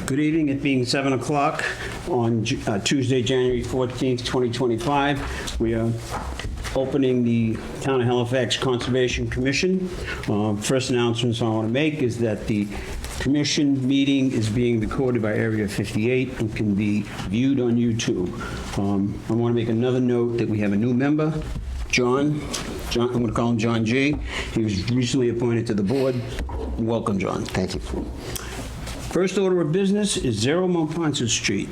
Good evening, it being 7 o'clock on Tuesday, January 14th, 2025. We are opening the Town of Halifax Conservation Commission. First announcements I want to make is that the commission meeting is being recorded by Area 58 and can be viewed on YouTube. I want to make another note that we have a new member, John, I'm going to call him John G. He was recently appointed to the board. Welcome, John. Thank you. First order of business is 0 Montponson Street.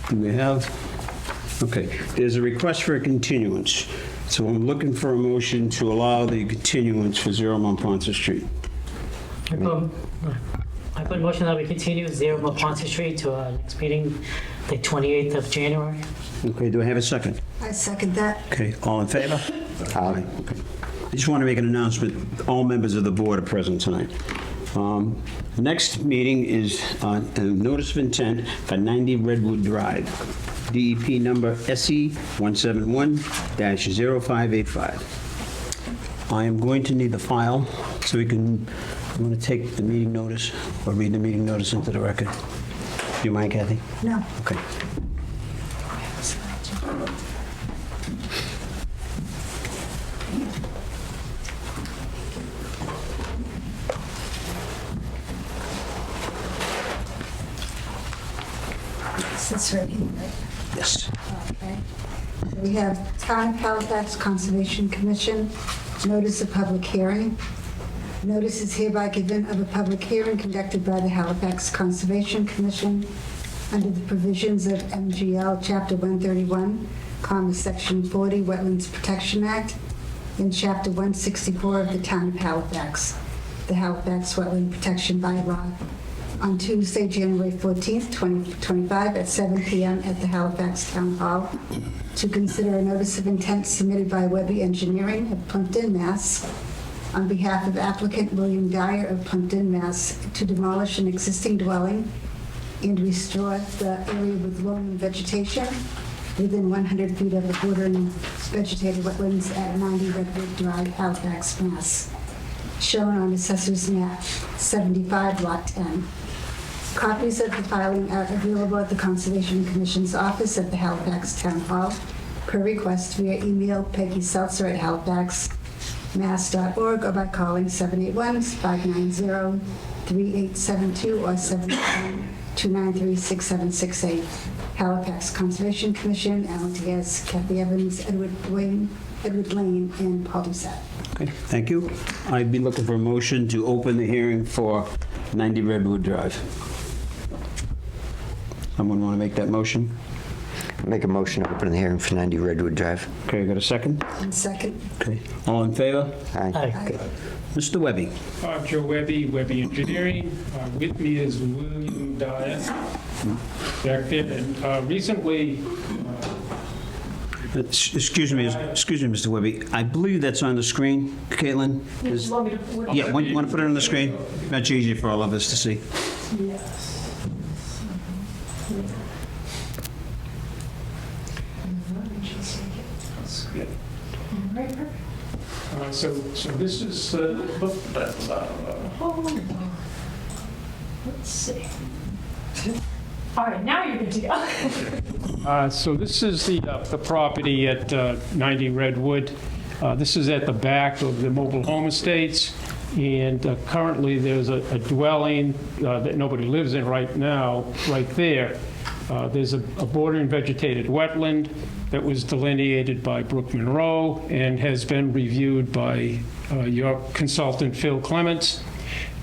Do we have? Okay, there's a request for a continuance. So I'm looking for a motion to allow the continuance for 0 Montponson Street. I put a motion that we continue 0 Montponson Street to our next meeting, the 28th of January. Okay, do I have a second? I second that. Okay, all in favor? Aye. Okay. I just want to make an announcement. All members of the board are present tonight. Next meeting is a notice of intent for 90 Redwood Drive, DEP number SE 171-0585. I am going to need the file so we can, I'm going to take the meeting notice or read the meeting notice into the record. Do you mind, Kathy? No. Okay. That's right here, right? Yes. Okay. So we have Town of Halifax Conservation Commission, notice of public hearing. Notice is hereby given of a public hearing conducted by the Halifax Conservation Commission under the provisions of MGL Chapter 131, Section 40, Wetlands Protection Act, and Chapter 164 of the Town of Halifax, the Halifax Wetland Protection Bylaw, on Tuesday, January 14th, 2025, at 7 p.m. at the Halifax Town Hall, to consider a notice of intent submitted by Webby Engineering of Plimpton, Mass., on behalf of applicant William Dyer of Plimpton, Mass., to demolish an existing dwelling and restore the area with loam vegetation within 100 feet of the bordering vegetated wetlands at 90 Redwood Drive, Halifax, Mass., shown on Assessor's Map 75, Lot 10. Copies of the filing are available at the Conservation Commission's office at the Halifax Town Hall per request via email peggyseltzer@halifaxmass.org or by calling 781-590-3872 or 781-293-6768. Halifax Conservation Commission, Alan Diaz, Kathy Evans, Edward Lane, and Paul Doucette. Okay, thank you. I'd be looking for a motion to open the hearing for 90 Redwood Drive. Someone want to make that motion? Make a motion to open the hearing for 90 Redwood Drive. Okay, got a second? And second. Okay, all in favor? Aye. Aye. Mr. Webby. Joe Webby, Webby Engineering. With me is William Dyer back there. And recently, Excuse me, Mr. Webby. I believe that's on the screen, Caitlin? Is- Yeah, want to put it on the screen? Much easier for all of us to see. Yes. so this is Let's see. All right, now you're good to go. so this is the property at 90 Redwood. This is at the back of the mobile home estates, and currently there's a dwelling that nobody lives in right now, right there. There's a bordering vegetated wetland that was delineated by Brooke Monroe and has been reviewed by your consultant, Phil Clements,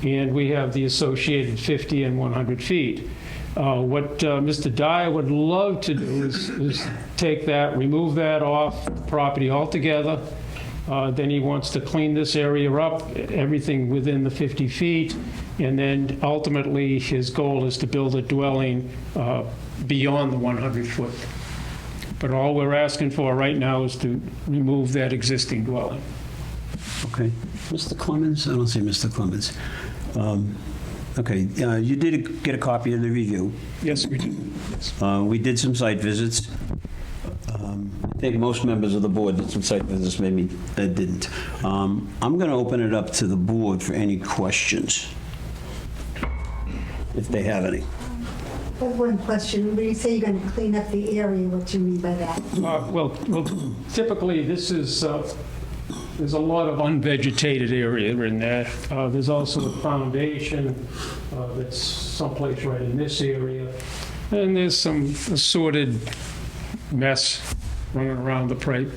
and we have the associated 50 and 100 feet. What Mr. Dyer would love to do is take that, remove that off the property altogether. Then he wants to clean this area up, everything within the 50 feet, and then ultimately his goal is to build a dwelling beyond the 100-foot. But all we're asking for right now is to remove that existing dwelling. Okay. Mr. Clemens? I don't see Mr. Clemens. Okay, you did get a copy of the review. Yes, we do. Yes. We did some site visits. I think most members of the board did some site visits, maybe that didn't. I'm going to open it up to the board for any questions. if they have any. I have one question. When you say you're going to clean up the area, what do you mean by that? Well, typically, this is, there's a lot of unvegetated area in there. There's also a foundation that's someplace right in this area. And there's some assorted mess running around the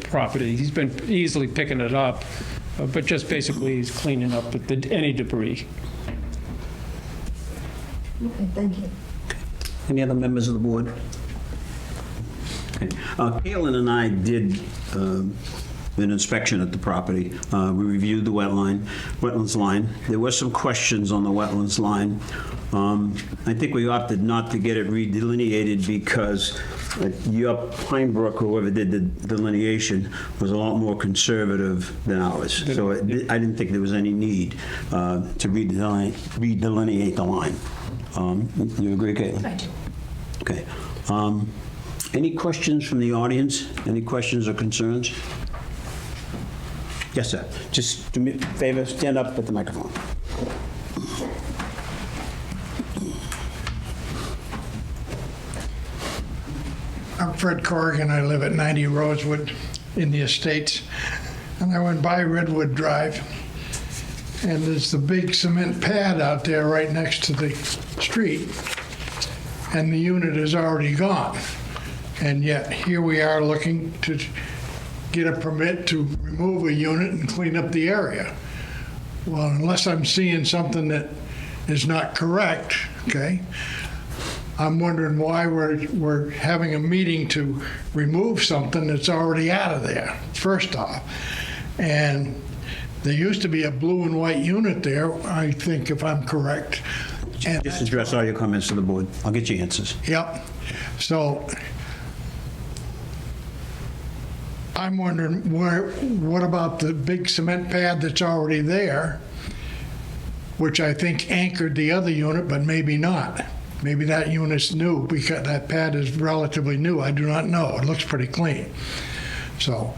property. He's been easily picking it up, but just basically he's cleaning up any debris. Okay, thank you. Any other members of the board? Okay. Caitlin and I did an inspection at the property. We reviewed the wetlands line. There were some questions on the wetlands line. I think we opted not to get it redelineated because your Pine Brook, whoever did the delineation, was a lot more conservative than ours. So I didn't think there was any need to redelineate the line. You agree, Caitlin? I do. Okay. Any questions from the audience? Any questions or concerns? Yes, sir. Just do me a favor, stand up at the microphone. I'm Fred Corrigan. I live at 90 Rosewood in the Estates. And I went by Redwood Drive, and there's the big cement pad out there right next to the street, and the unit is already gone. And yet, here we are looking to get a permit to remove a unit and clean up the area. Well, unless I'm seeing something that is not correct, okay, I'm wondering why we're having a meeting to remove something that's already out of there, first off. And there used to be a blue and white unit there, I think, if I'm correct. And Just address all your comments to the board. I'll get you answers. Yep. So I'm wondering what about the big cement pad that's already there, which I think anchored the other unit, but maybe not. Maybe that unit's new because that pad is relatively new. I do not know. It looks pretty clean. So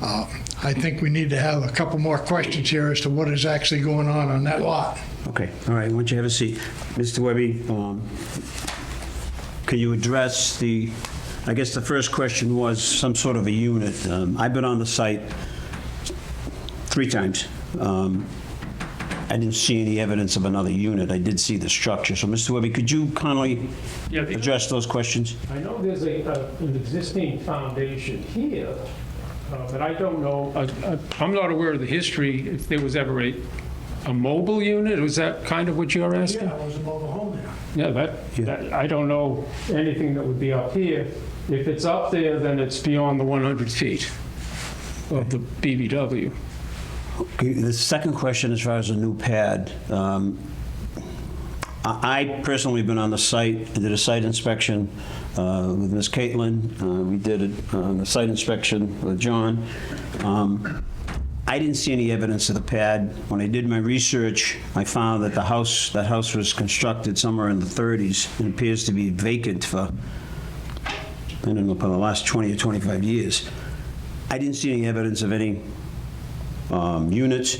I think we need to have a couple more questions here as to what is actually going on that lot. Okay, all right, why don't you have a seat? Mr. Webby, can you address I guess the first question was some sort of a unit. I've been on the site 3 times. I didn't see any evidence of another unit. I did see the structure. So, Mr. Webby, could you kindly address those questions? I know there's an existing foundation here, but I don't know, I'm not aware of the history, if there was ever a mobile unit. Was that kind of what you're asking? Yeah, there was a mobile home there. Yeah, that I don't know anything that would be up here. If it's up there, then it's beyond the 100 feet of the BBW. Okay, the second question, as far as a new pad, I personally have been on the site. I did a site inspection with Ms. Caitlin. We did a site inspection with John. I didn't see any evidence of the pad. When I did my research, I found that that house was constructed somewhere in the 30s and appears to be vacant for, I don't know, for the last 20 or 25 years. I didn't see any evidence of any units.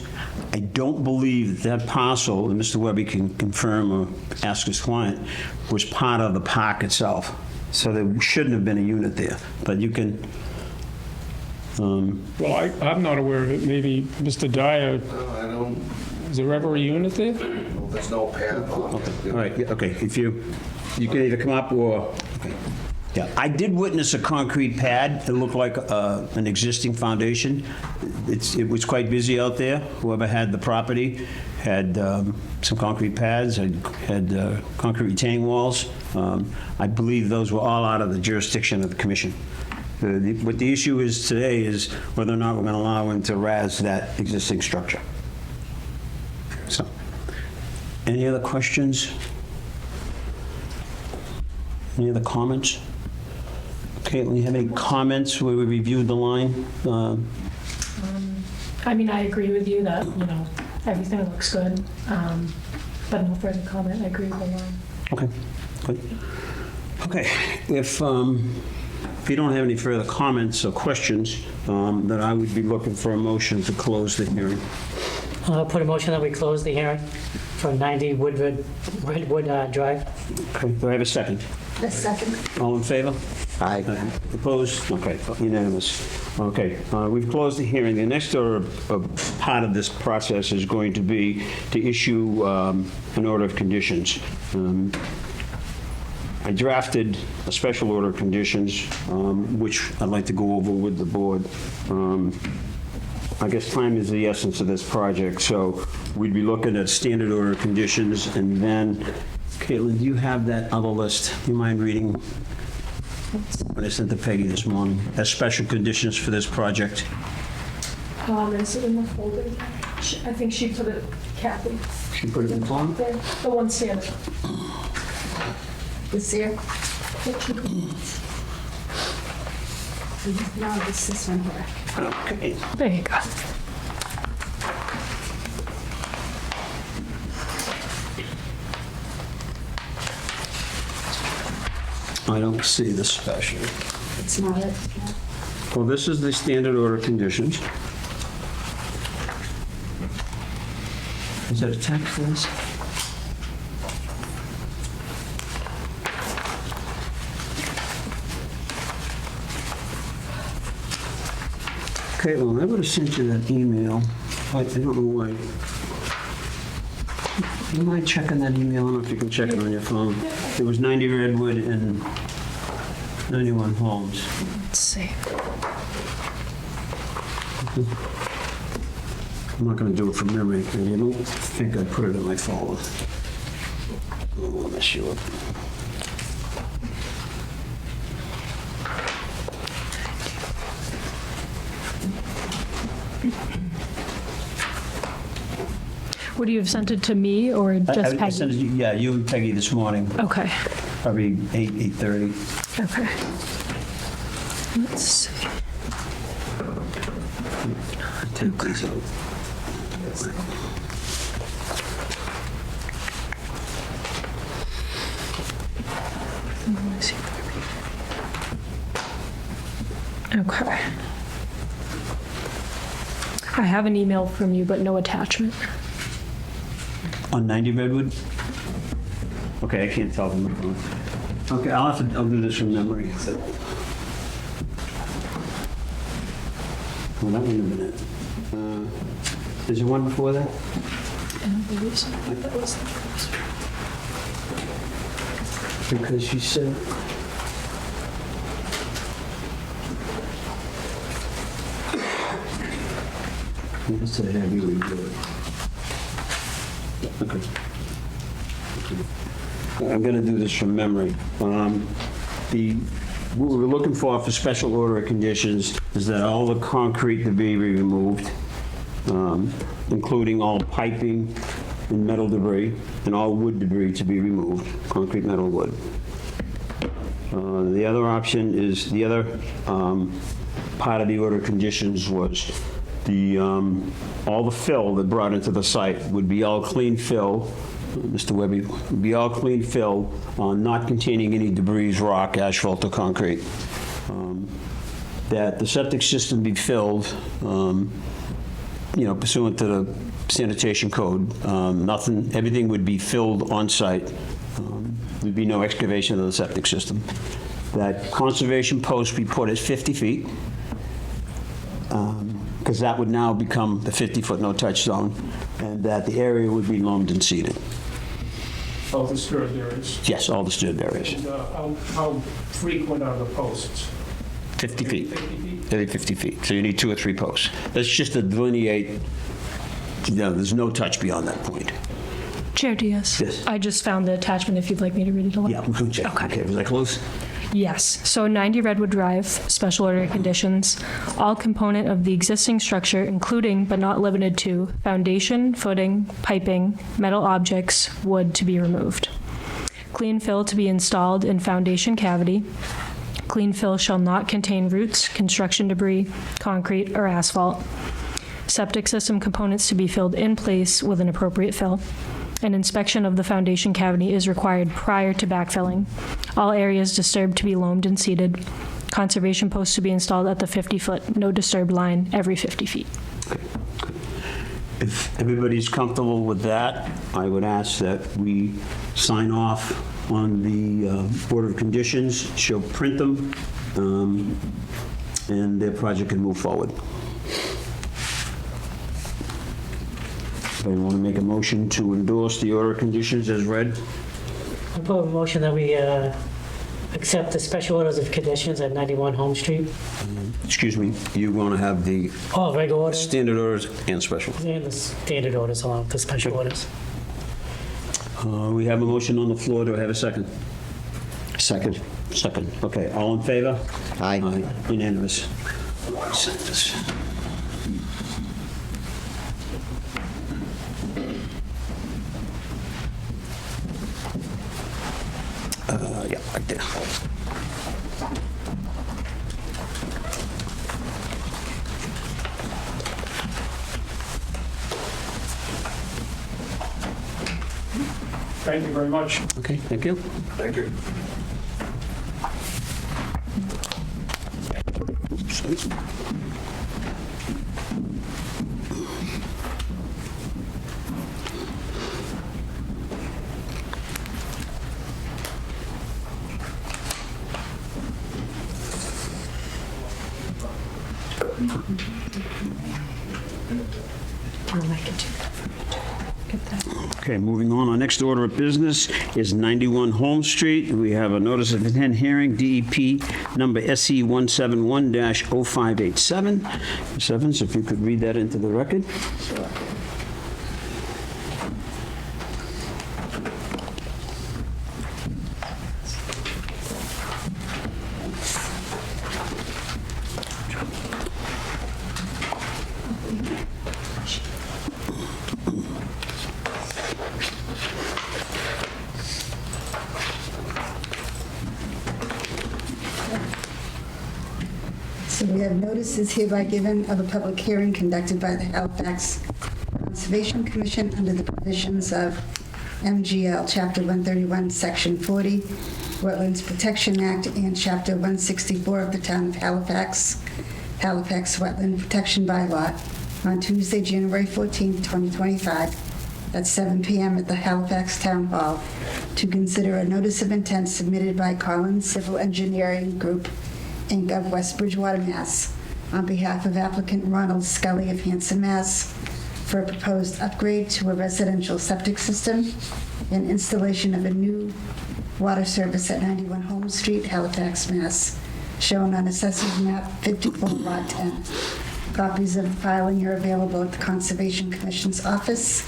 I don't believe that parcel, and Mr. Webby can confirm or ask his client, was part of the park itself. So there shouldn't have been a unit there, but you can... Well, I'm not aware of it. Maybe Mr. Dyer, I don't, is there ever a unit there? there's no pad on it. All right, yeah, okay, if you can either come up or... Okay. Yeah, I did witness a concrete pad that looked like an existing foundation. It was quite busy out there. Whoever had the property had some concrete pads, had concrete retaining walls. I believe those were all out of the jurisdiction of the commission. What the issue is today is whether or not we're going to allow him to razz that existing structure. So, any other questions? Any other comments? Caitlin, you have any comments where we reviewed the line? I mean, I agree with you that, everything looks good, but no further comment. I agree with the line. Okay, good. Okay, if you don't have any further comments or questions, then I would be looking for a motion to close the hearing. I'll put a motion that we close the hearing for for 90 Redwood Drive. Okay, do I have a second? A second. All in favor? Aye. Opposed? Okay, unanimous. Okay, we've closed the hearing. The next part of this process is going to be to issue an order of conditions. I drafted a special order of conditions, which I'd like to go over with the board. I guess time is the essence of this project, so we'd be looking at standard order of conditions, and then, Caitlin, do you have that other list? Do you mind reading what I sent to Peggy this morning as special conditions for this project? Is it in the folder? I think she put it, Kathy, She put it in the form? there, the one standard. This here? Yeah, she put- No, this one here. Okay. There you go. I don't see the special. It's not it. Well, this is the standard order of conditions. Is that attached to this? Caitlin, I would have sent you that email. I don't know why. Do you mind checking that email? I don't know if you can check it on your phone. It was 90 Redwood and 91 Holmes. Let's see. I'm not going to do it from memory, and I don't think I put it in my folder. I don't want to mess you up. Would you have sent it to me or just I sent it Peggy? to you, yeah, you and Peggy this morning, Okay, probably 8:30. okay. Let's see. Take these out. Okay. I have an email from you, but no attachment. On 90 Redwood? Okay, I can't tell from the phone. Okay, I'll do this from memory. Well, that wouldn't have been it. Is there one before that? I don't believe so. That was the first. Because she said... This is a heavy review. Okay. I'm going to do this from memory. What we're looking for special order of conditions is that all the concrete debris be removed, including all piping and metal debris, and all wood debris to be removed, concrete, metal, wood. The other option is, the other part of the order of conditions was all the fill that brought into the site would be all clean fill, Mr. Webby, would be all clean fill, not containing any debris, rock, asphalt, or concrete. That the septic system be filled, pursuant to the sanitation code. Everything would be filled on site. There'd be no excavation of the septic system. That conservation post be put at 50 feet, because that would now become the 50-foot no-touch zone, and that the area would be loamed and seeded. All disturbed areas. Yes, all disturbed areas. And how frequent are the posts? 50 feet. 50 feet? Every 50 feet. So you need 2 or 3 posts. That's just to delineate, there's no touch beyond that point. Chair Diaz? Yes. I just found the attachment if you'd like me to read it aloud. Yeah, we can check. Okay. Was I close? Yes, so 90 Redwood Drive, special order conditions, all component of the existing structure, including but not limited to foundation, footing, piping, metal objects, wood to be removed. Clean fill to be installed in foundation cavity. Clean fill shall not contain roots, construction debris, concrete, or asphalt. Septic system components to be filled in place with an appropriate fill. An inspection of the foundation cavity is required prior to backfilling. All areas disturbed to be loamed and seeded. Conservation posts to be installed at the 50-foot no disturb line every 50 feet. If everybody's comfortable with that, I would ask that we sign off on the Board of Conditions. She'll print them, and their project can move forward. Anybody want to make a motion to endorse the order of conditions as read? I put a motion that we accept the special orders of conditions at 91 Home Street. Excuse me, you want to have the Oh, regular orders standard orders and special. and the standard orders along with the special orders. We have a motion on the floor. Do I have a second? Second. Second. Okay, all in favor? Aye. Unanimous. Send this. Yeah, right there. Thank you very much. Okay, thank you. Thank you. Okay, moving on. Our next order of business is 91 Holmes Street. We have a notice of intent hearing, DEP number SE 171-0587. Ms. Evans, if you could read that into the record. So we have notices hereby given of a public hearing conducted by the Halifax Conservation Commission under the provisions of MGL Chapter 131, Section 40, Wetlands Protection Act, and Chapter 164 of the Town of Halifax, Halifax Wetland Protection Bylaw on Tuesday, January 14, 2025, at 7 p.m. at the Halifax Town Hall to consider a notice of intent submitted by Collins Civil Engineering Group, Inc. of West Bridgewater, Mass. on behalf of applicant Ronald Scully of Hanson, Mass. for a proposed upgrade to a residential septic system and installation of a new water service at 91 Holmes Street, Halifax, Mass. shown on Assessor's Map 54, Lot 10. Copies of the filing are available at the Conservation Commission's office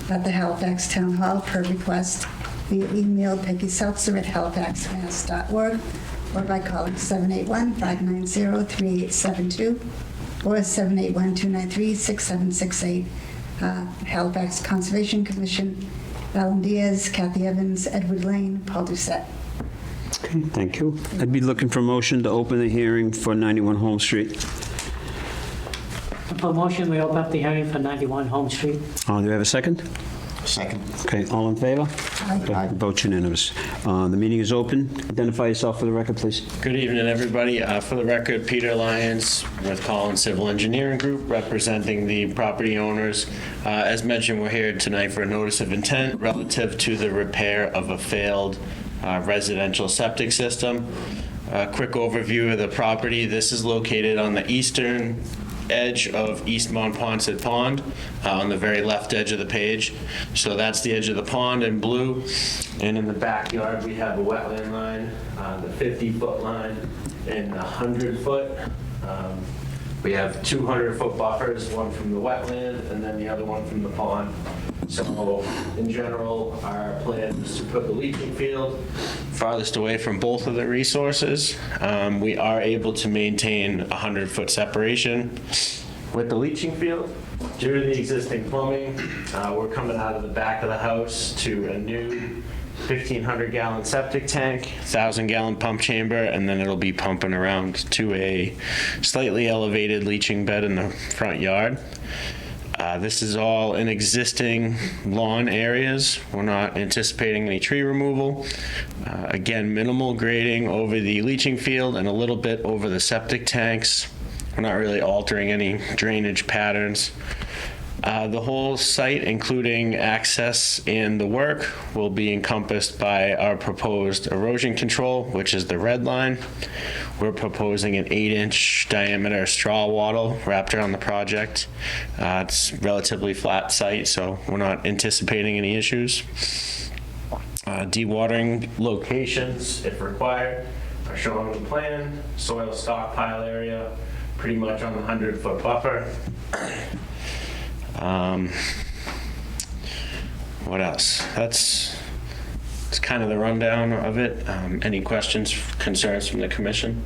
at the Halifax Town Hall per request via email peggyseltzer@halifaxmass.org or by calling 781-590-3872 or 781-293-6768. Halifax Conservation Commission, Alan Diaz, Kathy Evans, Edward Lane, Paul Doucette. Okay, thank you. I'd be looking for a motion to open the hearing for 91 Holmes Street. For motion, we open up the hearing for 91 Home Street. Do we have a second? Second. Okay, all in favor? Aye. Vote unanimous. The meeting is open. Identify yourself for the record, please. Good evening, everybody. For the record, Peter Lyons with Collins Civil Engineering Group, representing the property owners. As mentioned, we're here tonight for a notice of intent relative to the repair of a failed residential septic system. Quick overview of the property. This is located on the eastern edge of East Monpont Pond, on the very left edge of the page. So that's the edge of the pond in blue. And in the backyard, we have a wetland line, the 50-foot line and the 100-foot. We have 200-foot buffers, one from the wetland and then the other one from the pond. So in general, our plan is to put the leaching field farthest away from both of the resources. We are able to maintain a 100-foot separation with the leaching field. Due to the existing plumbing, we're coming out of the back of the house to a new 1,500-gallon septic tank, 1,000-gallon pump chamber, and then it'll be pumping around to a slightly elevated leaching bed in the front yard. This is all in existing lawn areas. We're not anticipating any tree removal. Again, minimal grading over the leaching field and a little bit over the septic tanks. We're not really altering any drainage patterns. The whole site, including access and the work, will be encompassed by our proposed erosion control, which is the red line. We're proposing an 8-inch diameter straw wattle wrapped around the project. It's a relatively flat site, so we're not anticipating any issues. Dewatering locations, if required, are shown on the plan. Soil stockpile area, pretty much on the 100-foot buffer. What else? That's kind of the rundown of it. Any questions, concerns from the commission?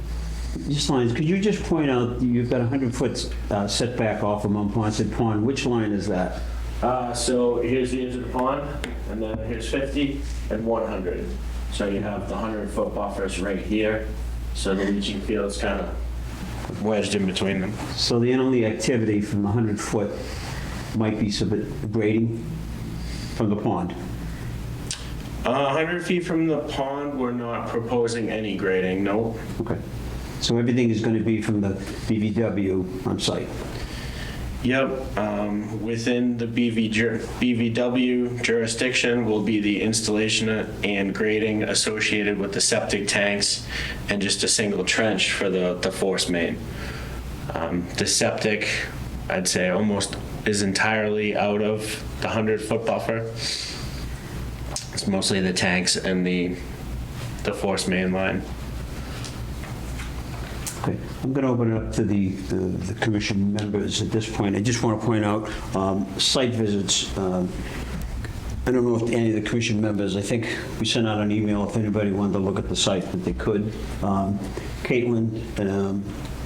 Just lines, could you just point out, you've got a 100-foot setback off of Mount Ponset Pond. Which line is that? So here's the edge of the pond, and then here's 50 and 100. So you have the 100-foot buffers right here. So the leaching field's kind of wedged in between them. So the only activity from the 100-foot might be some grading from the pond. 100 feet from the pond, we're not proposing any grading, no. Okay. So everything is going to be from the BVW on site. Yep, within the BVW jurisdiction will be the installation and grading associated with the septic tanks and just a single trench for the force main. The septic, I'd say, almost is entirely out of the 100-foot buffer. It's mostly the tanks and the force main line. Okay, I'm going to open it up to the commission members at this point. I just want to point out site visits. I don't know if any of the commission members, I think we sent out an email if anybody wanted to look at the site that they could. Caitlin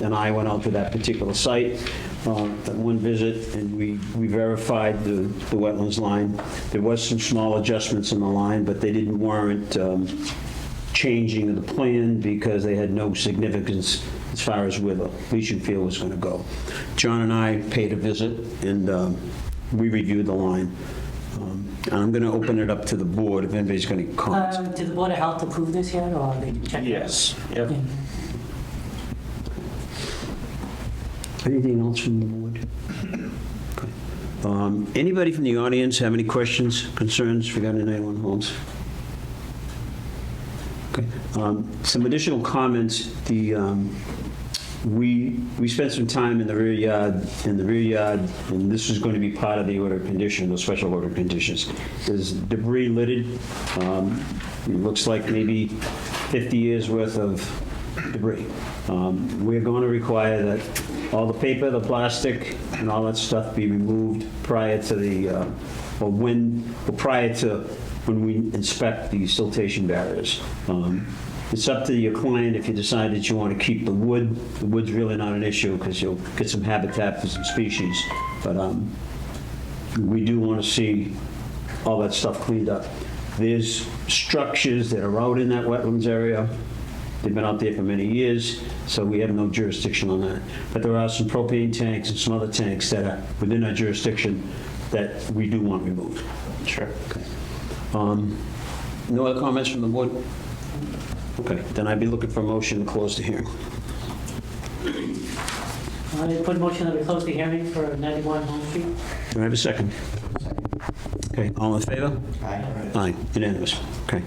and I went out to that particular site at one visit, and we verified the wetlands line. There was some small adjustments in the line, but they didn't warrant changing of the plan because they had no significance as far as where the leaching field was going to go. John and I paid a visit, and we reviewed the line. And I'm going to open it up to the board if anybody's got any comments. Did the Board of Health approve this yet, or they checked it? Yes. Yep. Yeah. Anything else from the board? Okay. Anybody from the audience have any questions, concerns regarding 91 Holmes? Okay. Some additional comments. We spent some time in the rear yard, and this is going to be part of the order of condition, the special order of conditions. There's debris littered. It looks like maybe 50 years worth of debris. We're going to require that all the paper, the plastic, and all that stuff be removed prior to when we inspect the siltation barriers. It's up to your client if you decide that you want to keep the wood. The wood's really not an issue because you'll get some habitat for some species. But we do want to see all that stuff cleaned up. There's structures that are out in that wetlands area. They've been out there for many years, so we have no jurisdiction on that. But there are some propane tanks and some other tanks that are within our jurisdiction that we do want removed. Sure. Okay. No other comments from the board? Okay, then I'd be looking for a motion to close the hearing. I put a motion that we close the hearing for 91 Home Street. Do I have a second? Okay, all in favor? Aye. Aye, unanimous. Okay.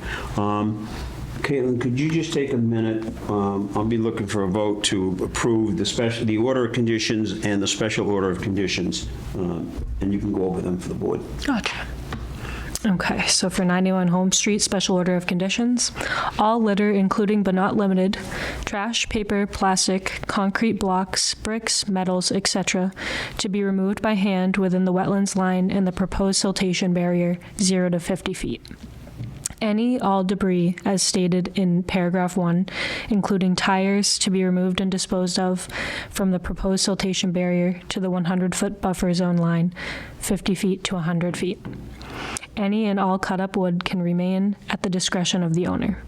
Caitlin, could you just take a minute? I'll be looking for a vote to approve the order of conditions and the special order of conditions, and you can go over them for the board. Gotcha. Okay, so for 91 Home Street, special order of conditions, all litter, including but not limited, trash, paper, plastic, concrete blocks, bricks, metals, etc., to be removed by hand within the wetlands line and the proposed siltation barrier 0 to 50 feet. All debris, as stated in paragraph 1, including tires, to be removed and disposed of from the proposed siltation barrier to the 100-foot buffer zone line, 50 feet to 100 feet. Any and all cut-up wood can remain at the discretion of the owner.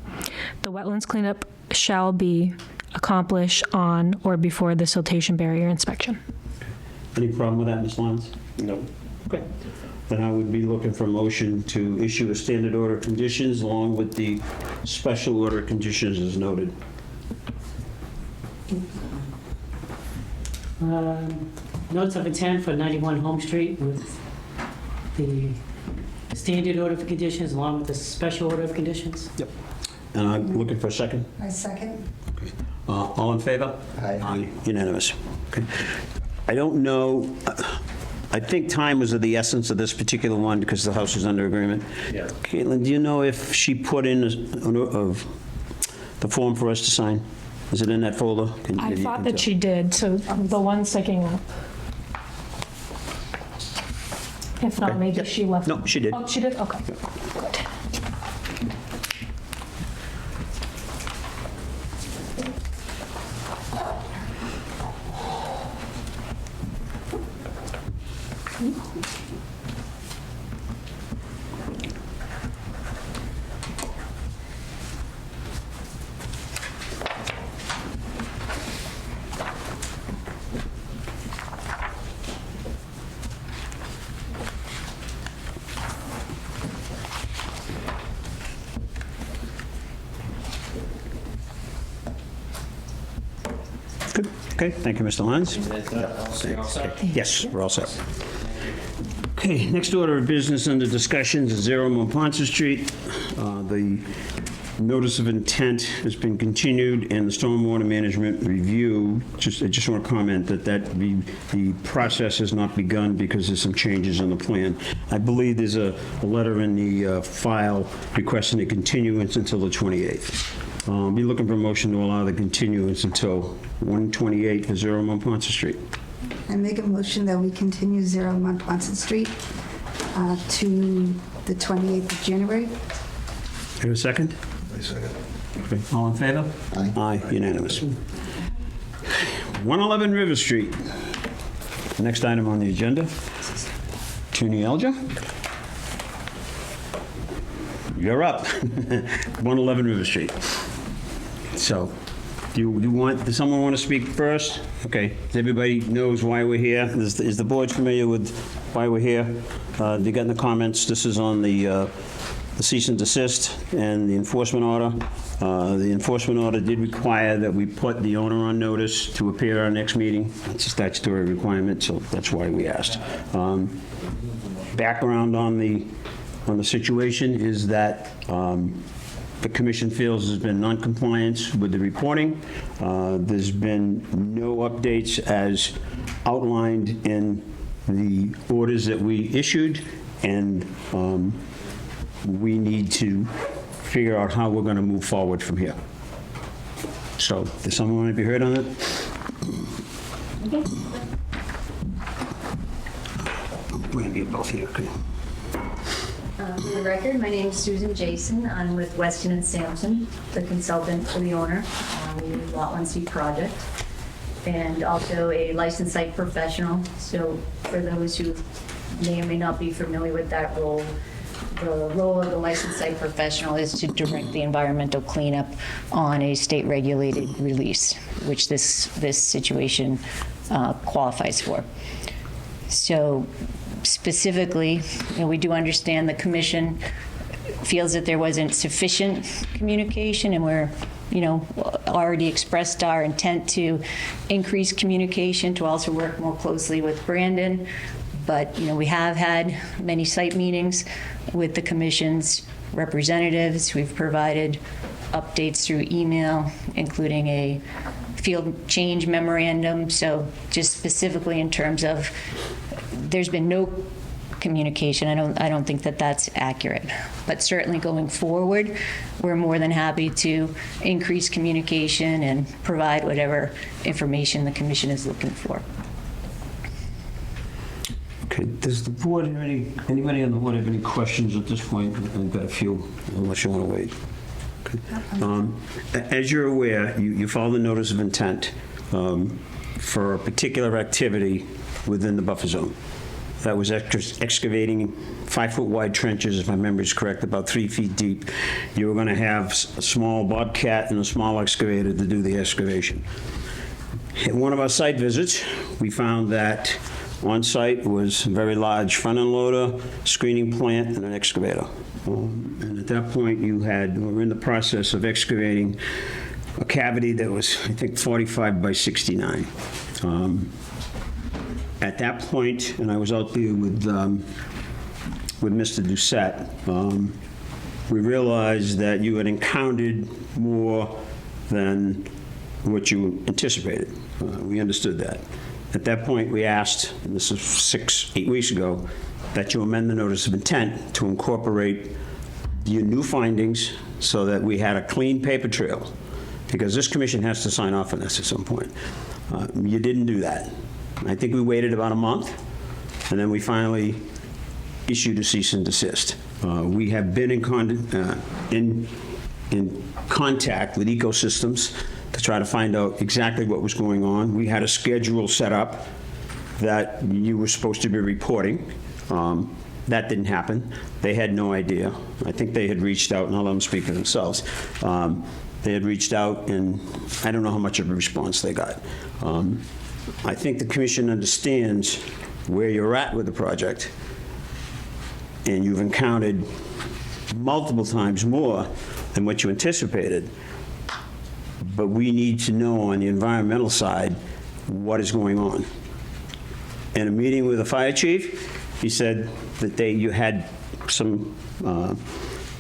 The wetlands cleanup shall be accomplished on or before the siltation barrier inspection. Any problem with that, Ms. Lyons? No. Okay. Then I would be looking for a motion to issue a standard order of conditions along with the special order of conditions as noted. notice of intent for 91 Home Street with the standard order of conditions along with the special order of conditions. Yep. And I'm looking for a second. I second. All in favor? Aye. Unanimous. Okay. I don't know, I think time was of the essence of this particular one because the house is under agreement. Yeah. Caitlin, do you know if she put in the form for us to sign? Is it in that folder? I thought that she did, so the one sticking up. If not, maybe she left. No, she did. Oh, she did? Okay. Good. Good. Okay, thank you, Mr. Lyons. You're all set? Yes, we're all set. Okay, next order of business under discussions is 0 Monpont Street. The notice of intent has been continued, and the stormwater management review, I just want to comment that the process has not begun because there's some changes in the plan. I believe there's a letter in the file requesting a continuance until the 28th. Be looking for a motion to allow the continuance until 1/28 for 0 Monpont Street. I make a motion that we continue 0 Montponton Street to the 28th of January. Have a second? I second. Okay. All in favor? Aye. Aye, unanimous. 111 River Street. Next item on the agenda. Attorney Elja? You're up. 111 River Street. So, does someone want to speak first? Okay, everybody knows why we're here. Is the board familiar with why we're here? They got in the comments, this is on the cease and desist and the enforcement order. The enforcement order did require that we put the owner on notice to appear at our next meeting. It's a statutory requirement, so that's why we asked. Background on the situation is that the commission feels there's been non-compliance with the reporting. There's been no updates as outlined in the orders that we issued, and we need to figure out how we're going to move forward from here. So, does someone want to be heard on that? We're going to be both here, okay. For the record, my name is Susan Jason. I'm with Weston and Sampson, the consultant for the owner on the Lot 1C project, and also a licensed site professional. So for those who may or may not be familiar with that role, the role of the licensed site professional is to direct the environmental cleanup on a state-regulated release, which this situation qualifies for. So specifically, we do understand the commission feels that there wasn't sufficient communication, and we're, already expressed our intent to increase communication, to also work more closely with Brandon. But, we have had many site meetings with the commission's representatives. We've provided updates through email, including a field change memorandum. So just specifically in terms of, there's been no communication. I don't think that that's accurate. But certainly going forward, we're more than happy to increase communication and provide whatever information the commission is looking for. Okay, does the board have anybody on the board have any questions at this point? I've got a few, unless you want to wait. Okay. As you're aware, you filed a notice of intent for a particular activity within the buffer zone. That was excavating 5-foot wide trenches, if my memory is correct, about 3 feet deep. You were going to have a small bobcat and a small excavator to do the excavation. In one of our site visits, we found that on site was a very large front end loader, screening plant, and an excavator. And at that point, we were in the process of excavating a cavity that was, I think, 45 by 69. At that point, and I was out there with Mr. Doucette, we realized that you had encountered more than what you anticipated. We understood that. At that point, we asked, and this is 8 weeks ago, that you amend the notice of intent to incorporate your new findings so that we had a clean paper trail, because this commission has to sign off on this at some point. You didn't do that. I think we waited about a month, and then we finally issued a cease and desist. We have been in contact with Ecosystems to try to find out exactly what was going on. We had a schedule set up that you were supposed to be reporting. That didn't happen. They had no idea. I think they had reached out, and I'll let them speak for themselves. They had reached out, and I don't know how much of a response they got. I think the commission understands where you're at with the project, and you've encountered multiple times more than what you anticipated. But we need to know on the environmental side what is going on. In a meeting with the fire chief, he said that you had some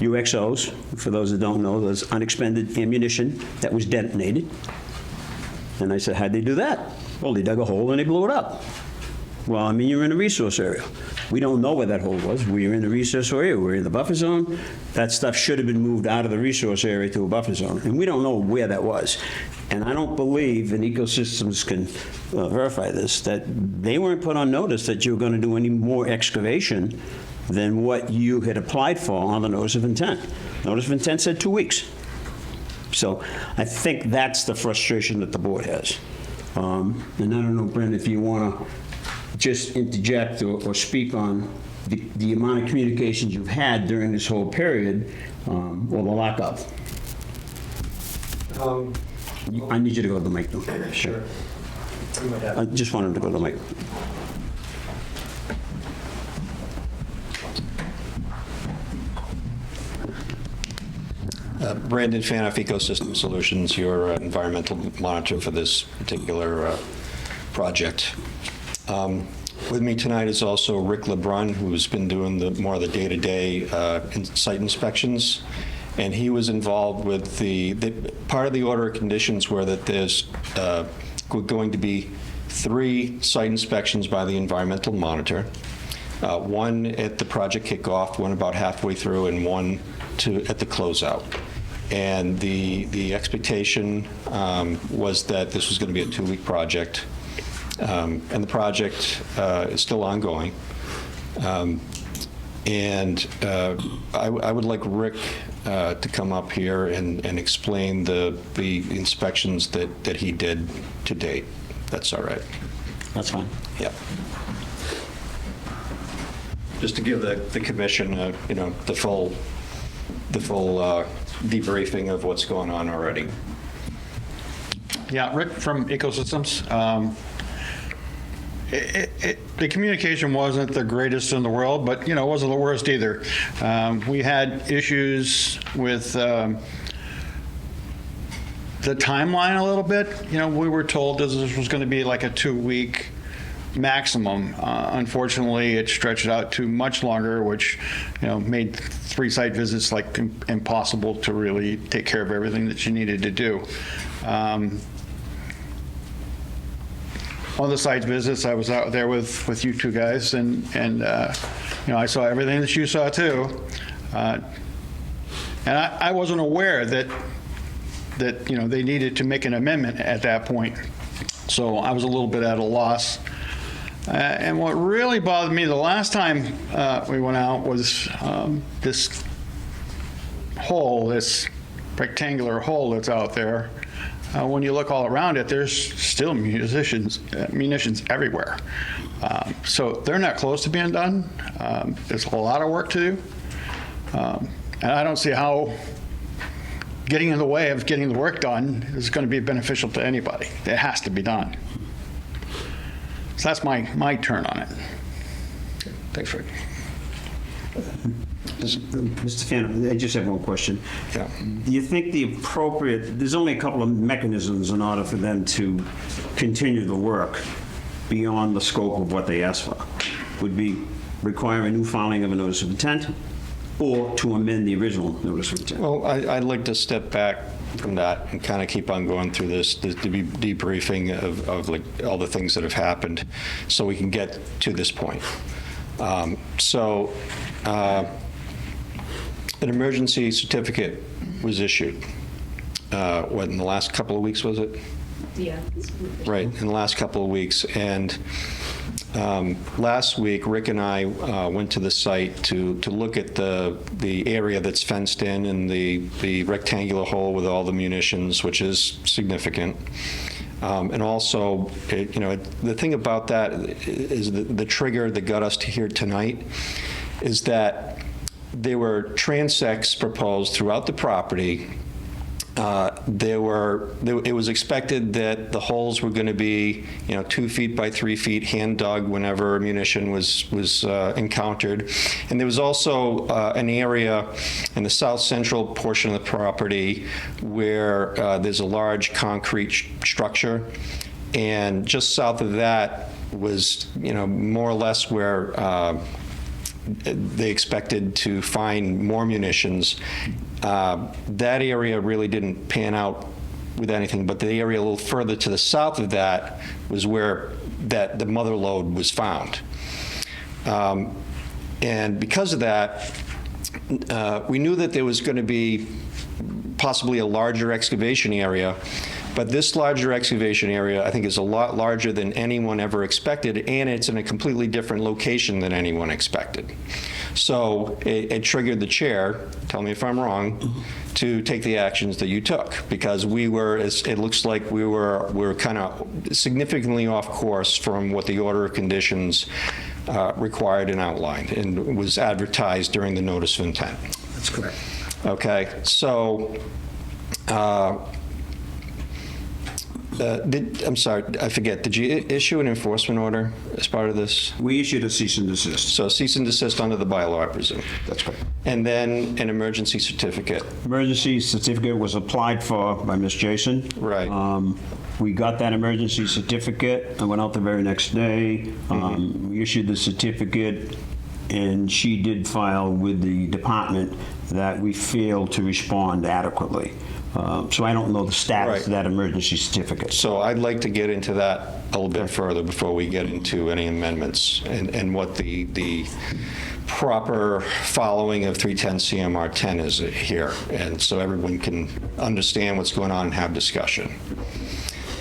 UXOs, for those that don't know, those unexpended ammunition that was detonated. And I said, how'd they do that? Well, they dug a hole and they blew it up. Well, I mean, you're in a resource area. We don't know where that hole was. We were in the resource area. We're in the buffer zone. That stuff should have been moved out of the resource area to a buffer zone, and we don't know where that was. And I don't believe, and Ecosystems can verify this, that they weren't put on notice that you were going to do any more excavation than what you had applied for on the notice of intent. Notice of intent said 2 weeks. So I think that's the frustration that the board has. And I don't know, Brent, if you want to just interject or speak on the amount of communications you've had during this whole period, or the lack of. I need you to go to the mic, though. Sure. I just want him to go to the mic. Brandon Fanoff, Ecosystem Solutions, your environmental monitor for this particular project. With me tonight is also Rick LeBrun, who's been doing more of the day-to-day site inspections, and he was involved with the part of the order of conditions were that there's going to be 3 site inspections by the environmental monitor, one at the project kickoff, one about halfway through, and one at the closeout. And the expectation was that this was going to be a 2-week project. And the project is still ongoing. And I would like Rick to come up here and explain the inspections that he did to date. That's all right. That's fine. Yeah. Just to give the commission, the full debriefing of what's going on already. Yeah, Rick from Ecosystems. The communication wasn't the greatest in the world, but it wasn't the worst either. We had issues with the timeline a little bit. We were told this was going to be like a 2-week maximum. Unfortunately, it stretched out to much longer, which made 3 site visits like impossible to really take care of everything that you needed to do. On the site visits, I was out there with you 2 guys, and I saw everything that you saw too. And I wasn't aware that they needed to make an amendment at that point. So I was a little bit at a loss. And what really bothered me the last time we went out was this hole, this rectangular hole that's out there. When you look all around it, there's still munitions everywhere. So they're not close to being done. There's a lot of work to do. And I don't see how getting in the way of getting the work done is going to be beneficial to anybody. It has to be done. So that's my turn on it. Thanks, Rick. Mr. Fanoff, I just have one question. Yeah. Do you think there's only a couple of mechanisms in order for them to continue the work. beyond the scope of what they asked for. Would be require a new filing of a notice of intent or to amend the original notice of intent. Well, I'd like to step back from that and kind of keep on going through this debriefing of like all the things that have happened so we can get to this point. An emergency certificate was issued. What, in the last couple of weeks, was it? Yeah. Right, in the last couple of weeks. And last week, Rick and I went to the site to look at the area that's fenced in and the rectangular hole with all the munitions, which is significant. And also, the thing about that is the trigger that got us to here tonight is that there were transects proposed throughout the property. It was expected that the holes were going to be, 2 feet by 3 feet, hand dug whenever ammunition was encountered. And there was also an area in the south central portion of the property where there's a large concrete structure. And just south of that was, more or less where they expected to find more munitions. That area really didn't pan out with anything, but the area a little further to the south of that was where the mother lode was found. And because of that, we knew that there was going to be possibly a larger excavation area, but this larger excavation area, I think, is a lot larger than anyone ever expected, and it's in a completely different location than anyone expected. So it triggered the chair, tell me if I'm wrong, to take the actions that you took, because it looks like we were kind of significantly off course from what the order of conditions required and outlined, and was advertised during the notice of intent. That's correct. Okay, so I'm sorry, I forget, did you issue an enforcement order as part of this? We issued a cease and desist. So cease and desist under the bylaw, I presume? That's correct. And then an emergency certificate? Emergency certificate was applied for by Ms. Jason. Right. We got that emergency certificate. I went out the very next day. We issued the certificate, and she did file with the department that we failed to respond adequately. So I don't know the status of that emergency certificate. So I'd like to get into that a little bit further before we get into any amendments and what the proper following of 310 CMR 10 is here, and so everyone can understand what's going on and have discussion.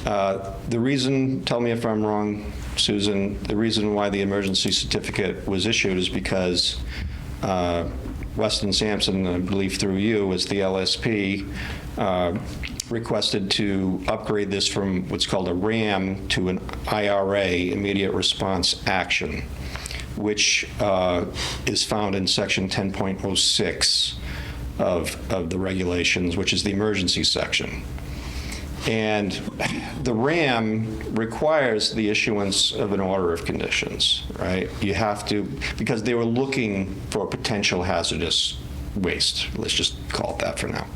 The reason, tell me if I'm wrong, Susan, the reason why the emergency certificate was issued is because Weston Sampson, I believe through you, as the LSP, requested to upgrade this from what's called a RAM to an IRA, immediate response action, which is found in section 10.06 of the regulations, which is the emergency section. And the RAM requires the issuance of an order of conditions, right? You have to, because they were looking for potential hazardous waste. Let's just call it that for now.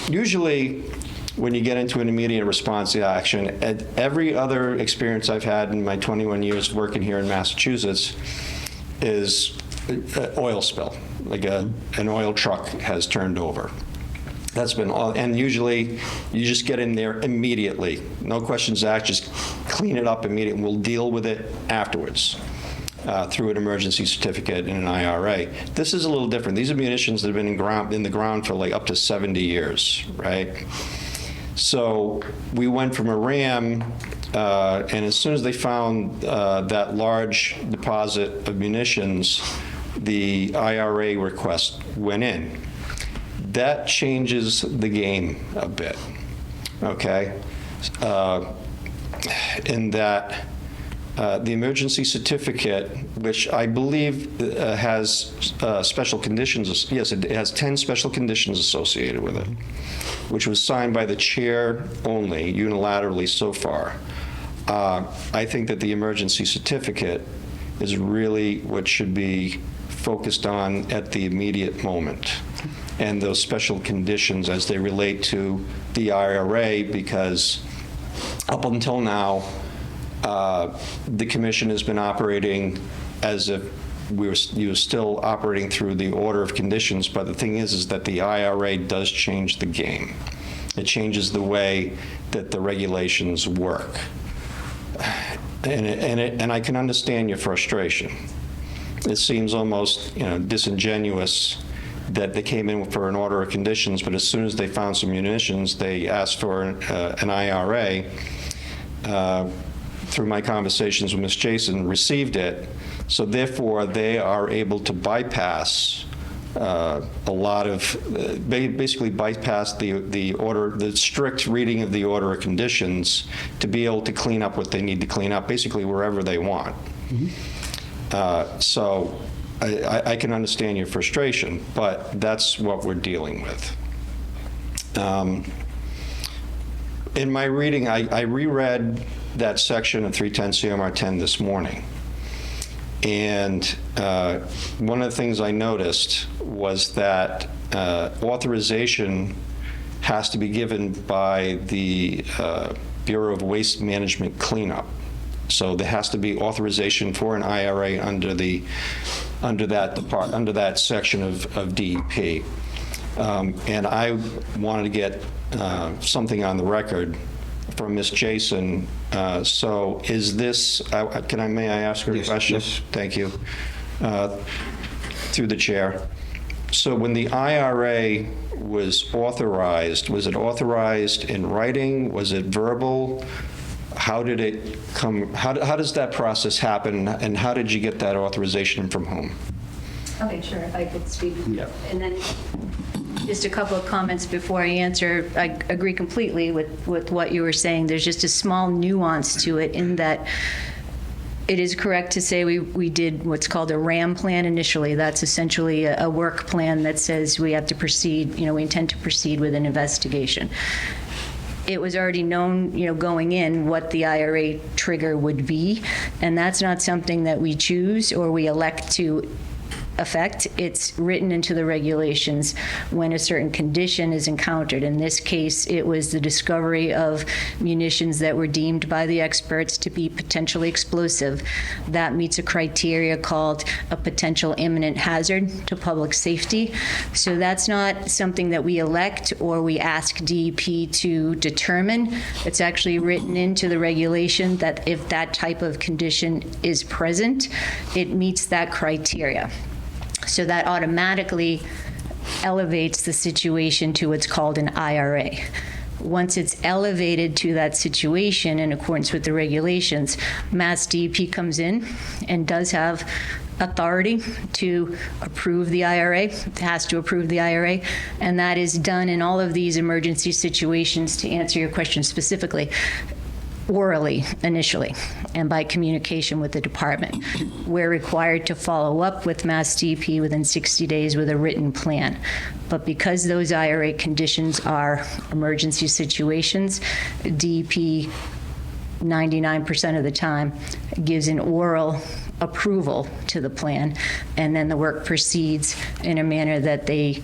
Usually, when you get into an immediate response action, at every other experience I've had in my 21 years working here in Massachusetts is an oil spill, like an oil truck has turned over. That's been all, and usually you just get in there immediately. No questions asked, just clean it up immediately. We'll deal with it afterwards through an emergency certificate and an IRA. This is a little different. These are munitions that have been in the ground for like up to 70 years, right? So we went from a RAM, and as soon as they found that large deposit of munitions, the IRA request went in. That changes the game a bit, okay? In that the emergency certificate, which I believe has special conditions, yes, it has 10 special conditions associated with it, which was signed by the chair only, unilaterally so far. I think that the emergency certificate is really what should be focused on at the immediate moment, and those special conditions as they relate to the IRA, because up until now, The commission has been operating as if you were still operating through the order of conditions, but the thing is that the IRA does change the game. It changes the way that the regulations work. And I can understand your frustration. It seems almost, disingenuous that they came in for an order of conditions, but as soon as they found some munitions, they asked for an IRA. Through my conversations with Ms. Jason, received it. So therefore, they are able to bypass a lot of, basically bypass the order, the strict reading of the order of conditions to be able to clean up what they need to clean up, basically wherever they want. So I can understand your frustration, but that's what we're dealing with. In my reading, I reread that section of 310 CMR 10 this morning. And one of the things I noticed was that authorization has to be given by the Bureau of Waste Management cleanup. So there has to be authorization for an IRA under that section of DEP. And I wanted to get something on the record from Ms. Jason. So is this, may I ask her a question? Yes. Thank you. Through the chair. So when the IRA was authorized, was it authorized in writing? Was it verbal? How did it come? How does that process happen? And how did you get that authorization from whom? Okay, sure, if I could speak. Yeah. And then just a couple of comments before I answer. I agree completely with what you were saying. There's just a small nuance to it in that it is correct to say we did what's called a RAM plan initially. That's essentially a work plan that says we have to proceed, we intend to proceed with an investigation. It was already known, going in what the IRA trigger would be, and that's not something that we choose or we elect to effect. It's written into the regulations when a certain condition is encountered. In this case, it was the discovery of munitions that were deemed by the experts to be potentially explosive. That meets a criteria called a potential imminent hazard to public safety. So that's not something that we elect or we ask DEP to determine. It's actually written into the regulation that if that type of condition is present, it meets that criteria. So that automatically elevates the situation to what's called an IRA. Once it's elevated to that situation in accordance with the regulations, Mass DEP comes in and does have authority to approve the IRA. It has to approve the IRA, and that is done in all of these emergency situations, to answer your question specifically, orally initially and by communication with the department. We're required to follow up with Mass DEP within 60 days with a written plan. But because those IRA conditions are emergency situations, DEP 99% of the time gives an oral approval to the plan, and then the work proceeds in a manner that they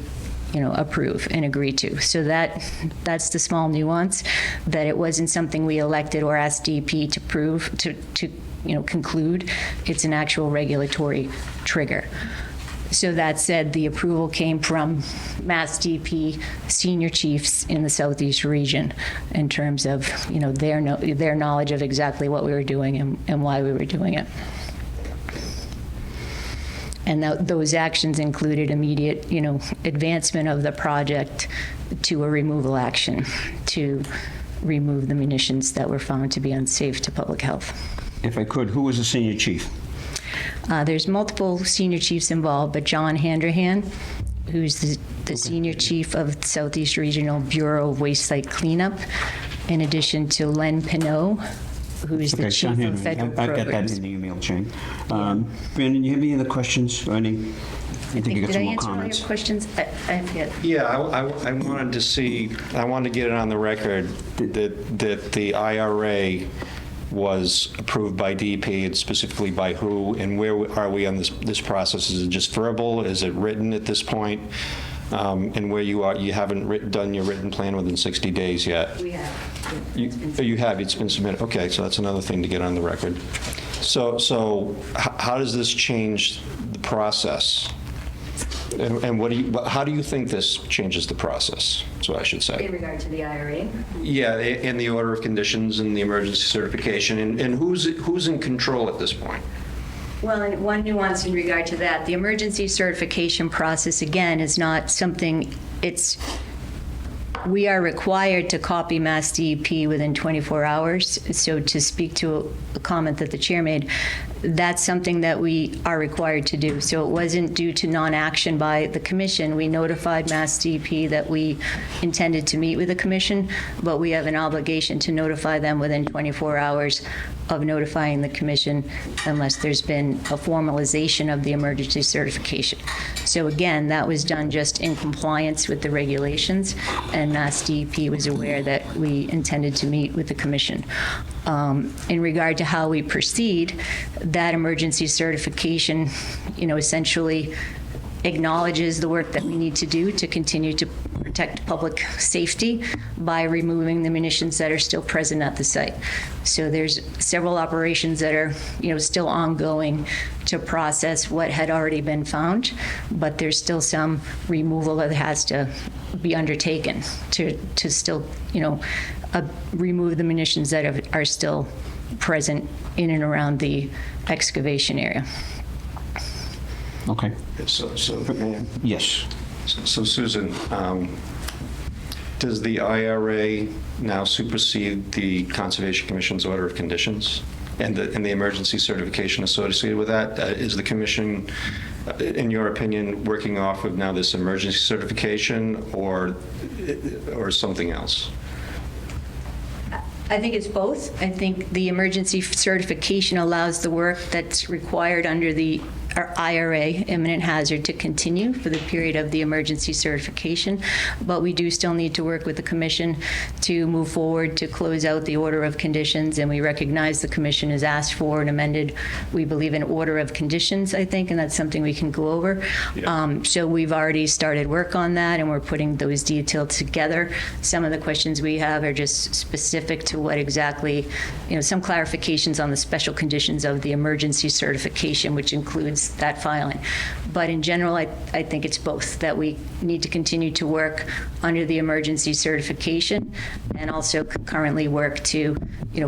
approve and agree to. So that's the small nuance, that it wasn't something we elected or asked DEP to prove, to conclude. It's an actual regulatory trigger. So that said, the approval came from Mass DEP senior chiefs in the Southeast region in terms of, their knowledge of exactly what we were doing and why we were doing it. And those actions included immediate, advancement of the project to a removal action to remove the munitions that were found to be unsafe to public health. If I could, who was the senior chief? There's multiple senior chiefs involved, but John Handrahan, who's the senior chief of Southeast Regional Bureau of Waste Site Cleanup, in addition to Len Pinot, who is the chief of federal programs. I've got that in the email chain. Brandon, you have any other questions? Or any? I think you got some more comments. Did I answer all your questions? I forget. Yeah, I wanted to see, I wanted to get it on the record that the IRA was approved by DEP, and specifically by who, and where are we on this process? Is it just verbal? Is it written at this point? And where you are, you haven't done your written plan within 60 days yet? We have. You have, it's been submitted, okay, so that's another thing to get on the record. So how does this change the process? And how do you think this changes the process? That's what I should say. In regard to the IRA? Yeah, in the order of conditions and the emergency certification, and who's in control at this point? Well, and one nuance in regard to that, the emergency certification process, again, is not something, we are required to copy Mass DEP within 24 hours. So to speak to a comment that the chair made, that's something that we are required to do. So it wasn't due to non-action by the commission. We notified Mass DEP that we intended to meet with the commission, but we have an obligation to notify them within 24 hours of notifying the commission unless there's been a formalization of the emergency certification. So again, that was done just in compliance with the regulations, and Mass DEP was aware that we intended to meet with the commission. In regard to how we proceed, that emergency certification, essentially acknowledges the work that we need to do to continue to protect public safety by removing the munitions that are still present at the site. So there's several operations that are, still ongoing to process what had already been found, but there's still some removal that has to be undertaken to still, remove the munitions that are still present in and around the excavation area. Okay. So Yes. So Susan, does the IRA now supersede the Conservation Commission's order of conditions and the emergency certification associated with that? Is the commission, in your opinion, working off of now this emergency certification or something else? I think it's both. I think the emergency certification allows the work that's required under the IRA, imminent hazard, to continue for the period of the emergency certification, but we do still need to work with the commission to move forward to close out the order of conditions, and we recognize the commission has asked for an amended, we believe, an order of conditions, I think, and that's something we can go over. Yeah. So we've already started work on that, and we're putting those details together. Some of the questions we have are just specific to what exactly, some clarifications on the special conditions of the emergency certification, which includes that filing. But in general, I think it's both, that we need to continue to work under the emergency certification and also concurrently work to,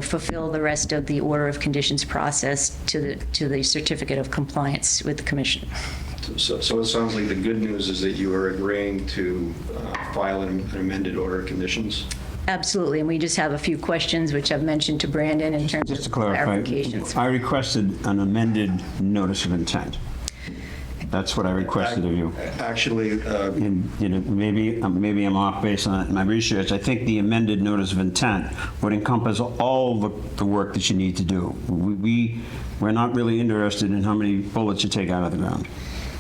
fulfill the rest of the order of conditions process to the certificate of compliance with the commission. So it sounds like the good news is that you are agreeing to file an amended order of conditions? Absolutely, and we just have a few questions, which I've mentioned to Brandon in terms Just to of clarify, clarifications. I requested an amended notice of intent. That's what I requested of you. Actually, And, maybe I'm off based on my research. I think the amended notice of intent would encompass all the work that you need to do. We're not really interested in how many bullets you take out of the ground.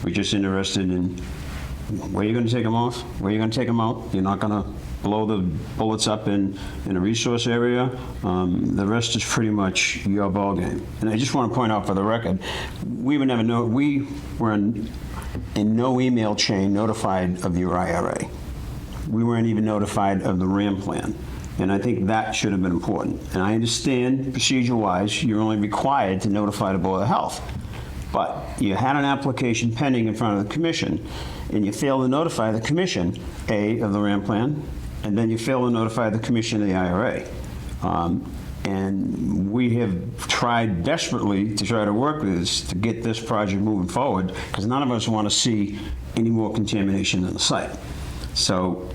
We're just interested in where you're going to take them off, where you're going to take them out. You're not going to blow the bullets up in a resource area. The rest is pretty much your ballgame. And I just want to point out for the record, we were in no email chain notified of your IRA. We weren't even notified of the RAM plan. And I think that should have been important. And I understand procedure-wise, you're only required to notify the Board of Health. But you had an application pending in front of the commission, and you failed to notify the commission, A, of the RAM plan, and then you failed to notify the commission of the IRA. And we have tried desperately to try to work with this to get this project moving forward, because none of us want to see any more contamination in the site. So,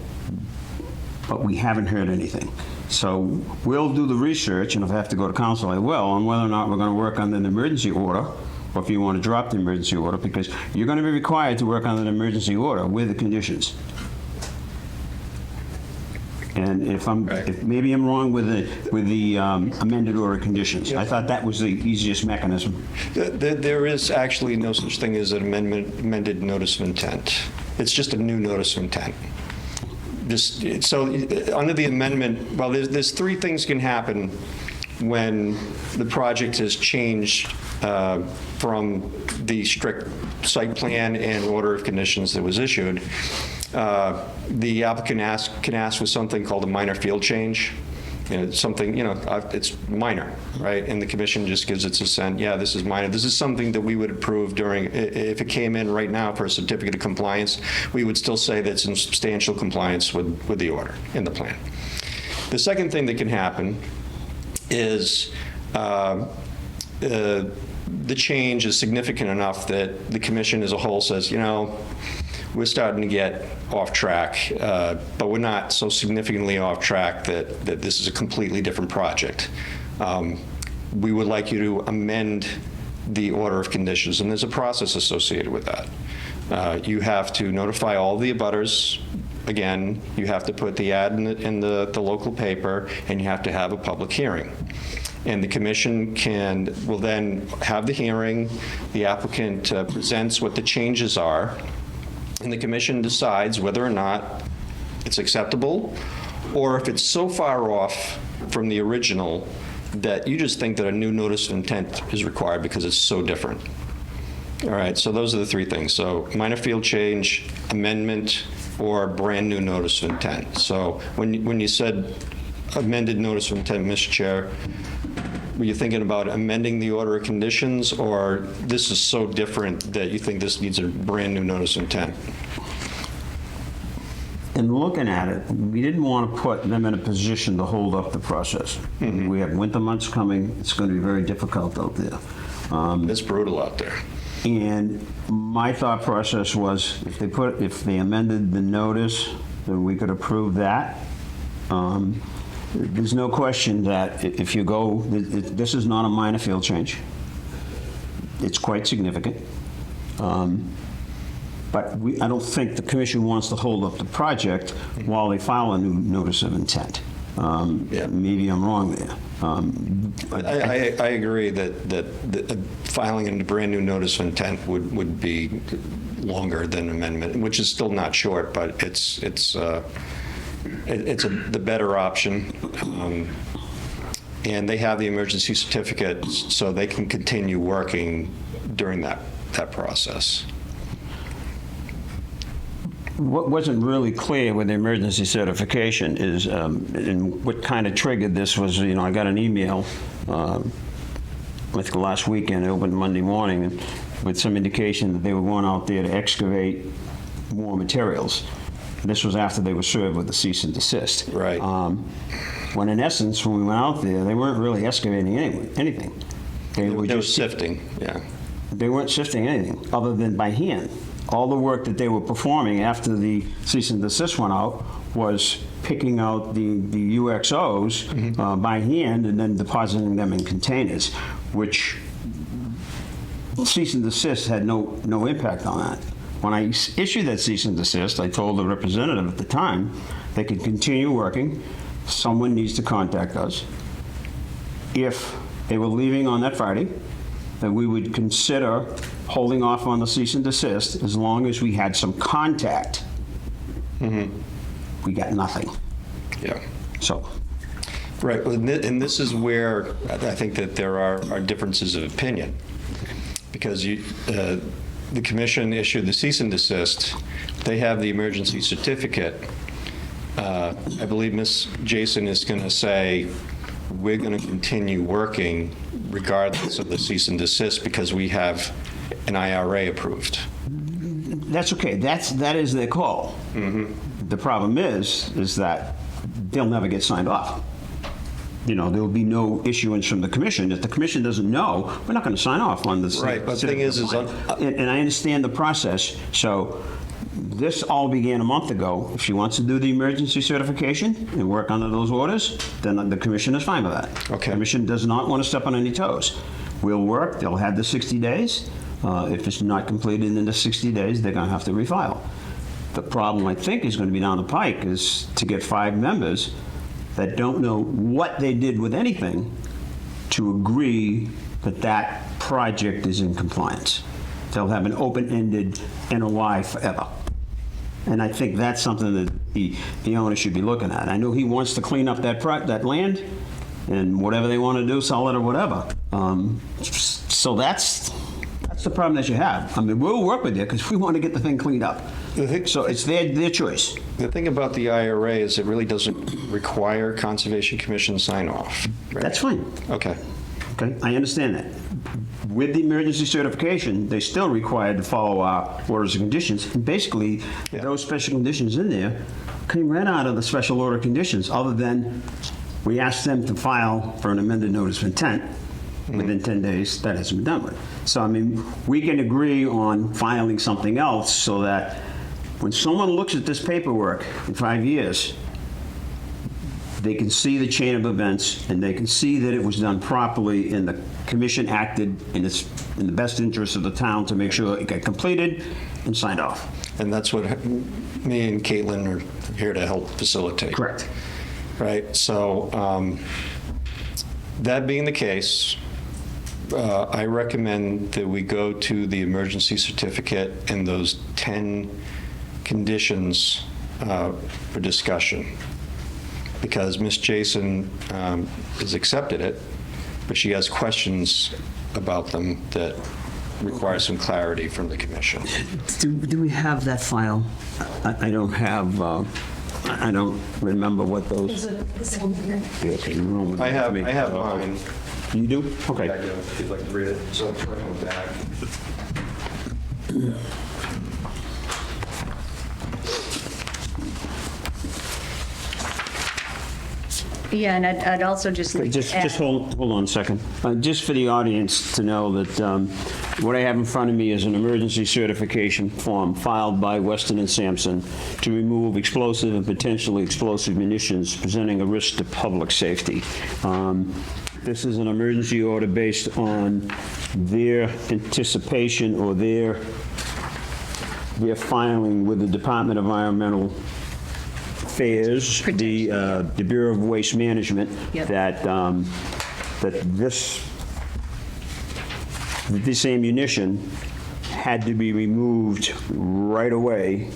but we haven't heard anything. So we'll do the research, and if I have to go to council, I will, on whether or not we're going to work on an emergency order, or if you want to drop the emergency order, because you're going to be required to work on an emergency order with the conditions. And if maybe I'm wrong with the amended order of conditions. I thought that was the easiest mechanism. there is actually no such thing as an amended notice of intent. It's just a new notice of intent. So under the amendment, well, there's three things can happen when the project is changed from the strict site plan and order of conditions that was issued. the applicant can ask for something called a minor field change. Something, it's minor, right? And the commission just gives its assent, yeah, this is minor. This is something that we would approve if it came in right now for a certificate of compliance, we would still say that it's in substantial compliance with the order in the plan. The second thing that can happen is the change is significant enough that the commission as a whole says, we're starting to get off track, but we're not so significantly off track that this is a completely different project. We would like you to amend the order of conditions, and there's a process associated with that. You have to notify all the abutters. Again, you have to put the ad in the local paper, and you have to have a public hearing. And the commission will then have the hearing. The applicant presents what the changes are, and the commission decides whether or not it's acceptable, or if it's so far off from the original that you just think that a new notice of intent is required because it's so different. All right, so those are the three things. So minor field change, amendment, or brand new notice of intent. So when you said amended notice of intent, Mr. Chair, were you thinking about amending the order of conditions, or this is so different that you think this needs a brand new notice of intent? In looking at it, we didn't want to put them in a position to hold up the process. We have winter months coming. It's going to be very difficult out there. It's brutal out there. And my thought process was, if they amended the notice, then we could approve that. There's no question that if you go, this is not a minor field change. It's quite significant. But I don't think the commission wants to hold up the project while they file a new notice of intent. Maybe I'm wrong there. I agree that filing a brand new notice of intent would be longer than amendment, which is still not short, but it's the better option. And they have the emergency certificate, so they can continue working during that process. What wasn't really clear with the emergency certification is, and what kind of triggered this was, I got an email, I think last weekend, it opened Monday morning, with some indication that they were going out there to excavate more materials. This was after they were served with the cease and desist. Right. When in essence, when we went out there, they weren't really excavating anything. They were just sifting, yeah. They weren't sifting anything other than by hand. All the work that they were performing after the cease and desist went out was picking out the UXOs by hand and then depositing them in containers, which cease and desist had no impact on that. When I issued that cease and desist, I told the representative at the time they could continue working. Someone needs to contact us. If they were leaving on that Friday, that we would consider holding off on the cease and desist as long as we had some contact. We got nothing. Yeah. So. Right, and this is where I think that there are differences of opinion, because the commission issued the cease and desist. They have the emergency certificate. I believe Ms. Jason is going to say, we're going to continue working regardless of the cease and desist because we have an IRA approved. That's okay. That is their call. The problem is that they'll never get signed off. There'll be no issuance from the commission. If the commission doesn't know, we're not going to sign off on this. Right, but the thing is and I understand the process. So this all began a month ago. If she wants to do the emergency certification and work under those orders, then the commission is fine with that. Okay. The commission does not want to step on any toes. We'll work. They'll have the 60 days. If it's not completed in the 60 days, they're going to have to refile. The problem, I think, is going to be down the pike is to get 5 members that don't know what they did with anything to agree that that project is in compliance. They'll have an open-ended NOI forever. And I think that's something that the owner should be looking at. I know he wants to clean up that land, and whatever they want to do, sell it or whatever. So that's the problem that you have. I mean, we'll work with you because we want to get the thing cleaned up. So it's their choice. The thing about the IRA is it really doesn't require Conservation Commission sign-off. Right? That's fine. Okay. Okay, I understand that. With the emergency certification, they still required to follow our orders and conditions. And basically, those special conditions in there came right out of the special order conditions, other than we asked them to file for an amended notice of intent within 10 days. That hasn't been done with. So, I mean, we can agree on filing something else so that when someone looks at this paperwork in 5 years, they can see the chain of events, and they can see that it was done properly, and the commission acted in the best interest of the town to make sure it got completed and signed off. And that's what me and Caitlin are here to help facilitate. Correct. Right, so that being the case, I recommend that we go to the emergency certificate and those 10 conditions for discussion. Because Ms. Jason has accepted it, but she has questions about them that require some clarity from the commission. Do we have that file? I don't have, I don't remember what those. I have mine. You do? Okay. If you'd like to read it. So it's right on the back. Yeah, and I'd also just like to Just add- hold on a second. Just for the audience to know that what I have in front of me is an emergency certification form filed by Weston and Sampson to remove explosive and potentially explosive munitions presenting a risk to public safety. This is an emergency order based on their anticipation or their filing with the Department of Environmental Affairs, the Bureau of Waste Management, Yep. that this ammunition had to be removed right away.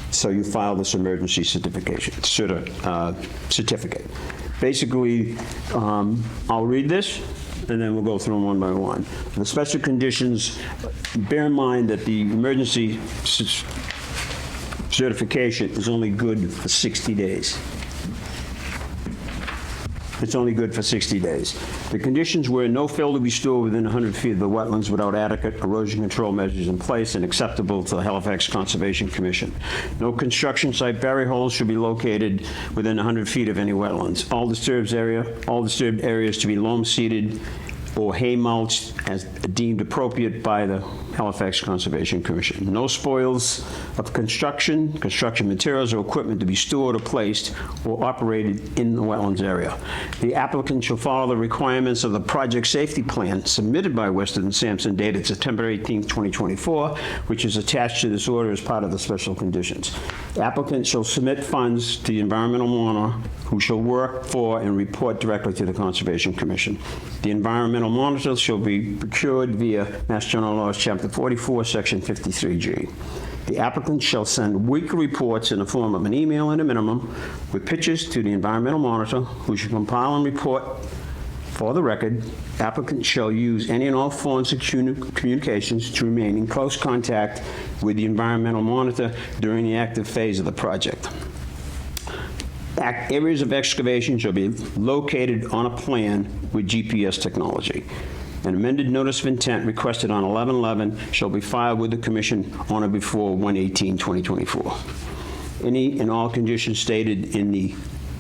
So you file this emergency certificate. Basically, I'll read this, and then we'll go through them one by one. The special conditions, bear in mind that the emergency certification is only good for 60 days. It's only good for 60 days. The conditions were no fill to be stored within 100 feet of the wetlands without adequate erosion control measures in place and acceptable to the Halifax Conservation Commission. No construction site bury holes should be located within 100 feet of any wetlands. All disturbed areas to be loam seeded or hay mulched as deemed appropriate by the Halifax Conservation Commission. No spoils of construction materials or equipment to be stored or placed or operated in the wetlands area. The applicant shall follow the requirements of the project safety plan submitted by Weston and Sampson dated September 18, 2024, which is attached to this order as part of the special conditions. The applicant shall submit funds to the environmental monitor, who shall work for and report directly to the Conservation Commission. The environmental monitor shall be procured via Mass General Laws, Chapter 44, Section 53G. The applicant shall send weekly reports in the form of an email at a minimum with pictures to the environmental monitor, who shall compile and report. For the record, applicant shall use any and all forms of communications to remain in close contact with the environmental monitor during the active phase of the project. Areas of excavation shall be located on a plan with GPS technology. An amended notice of intent requested on 11/11 shall be filed with the commission on or before 1/18/2024. Any and all conditions stated in the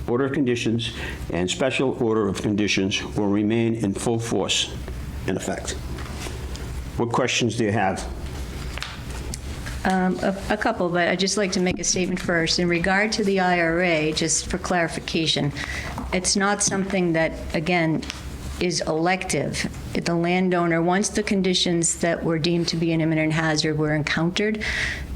order of conditions and special order of conditions will remain in full force and effect. What questions do you have? A couple, but I'd just like to make a statement first. In regard to the IRA, just for clarification, it's not something that, again, is elective. The landowner, once the conditions that were deemed to be an imminent hazard were encountered,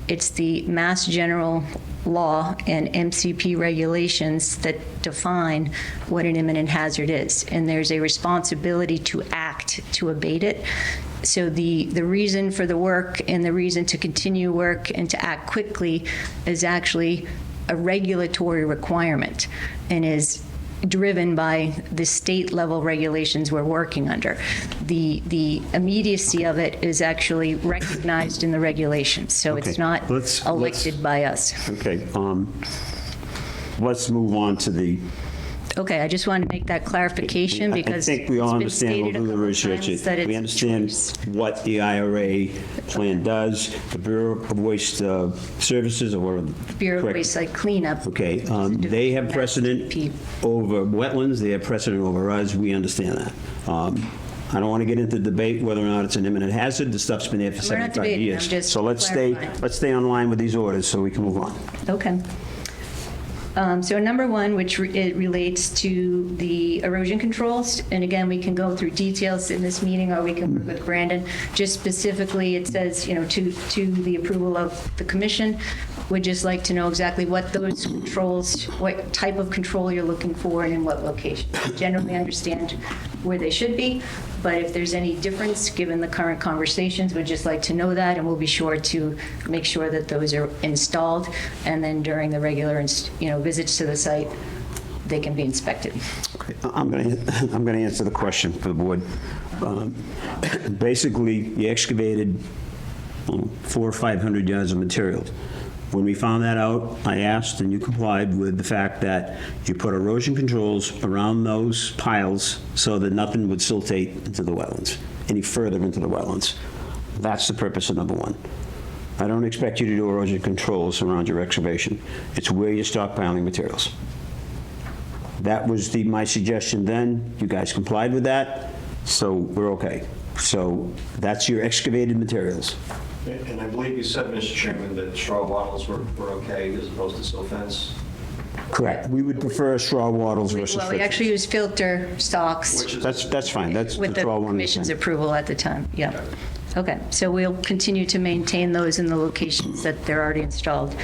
it's the Mass General Law and MCP regulations that define what an imminent hazard is, and there's a responsibility to act to abate it. So the reason for the work and the reason to continue work and to act quickly is actually a regulatory requirement and is driven by the state level regulations we're working under. The immediacy of it is actually recognized in the regulations, so Okay, it's not let's- elected by us. Okay, let's move on to the, Okay, I just wanted to make that clarification because I think we all it's been understand, we'll stated a do the couple research. times that We it's understand choice. what the IRA plan does, the Bureau of Waste Services, or what? Bureau of correct? Waste Site Cleanup. Okay, they have precedent over wetlands, they have precedent over us, we understand that. I don't want to get into debate whether or not it's an imminent hazard, the stuff's been there for We're not 75 debating, years. I'm just So let's clarifying. stay online with these orders so we can move on. Okay. So number one, which it relates to the erosion controls, and again, we can go through details in this meeting, or we can work with Brandon. Just specifically, it says, to the approval of the commission. Would just like to know exactly what those controls, what type of control you're looking for and in what location. Generally understand where they should be, but if there's any difference, given the current conversations, we'd just like to know that, and we'll be sure to make sure that those are installed, and then during the regular, visits to the site, they can be inspected. Okay, I'm going to answer the question for the board. Basically, you excavated 400 or 500 yards of materials. When we found that out, I asked, and you complied with the fact that you put erosion controls around those piles so that nothing would siltate into the wetlands, any further into the wetlands. That's the purpose of number one. I don't expect you to do erosion controls around your excavation. It's where you're stockpiling materials. That was my suggestion then. You guys complied with that, so we're okay. So that's your excavated materials. And I believe you said, Mr. Chairman, that straw wattles were okay as opposed to silt fence? Correct. We would prefer straw wattles versus Well, we friction. actually use filter stocks That's fine. That's with the 12-1%. commission's approval at the time, yeah. Okay, so we'll continue to maintain those in the locations that they're already installed.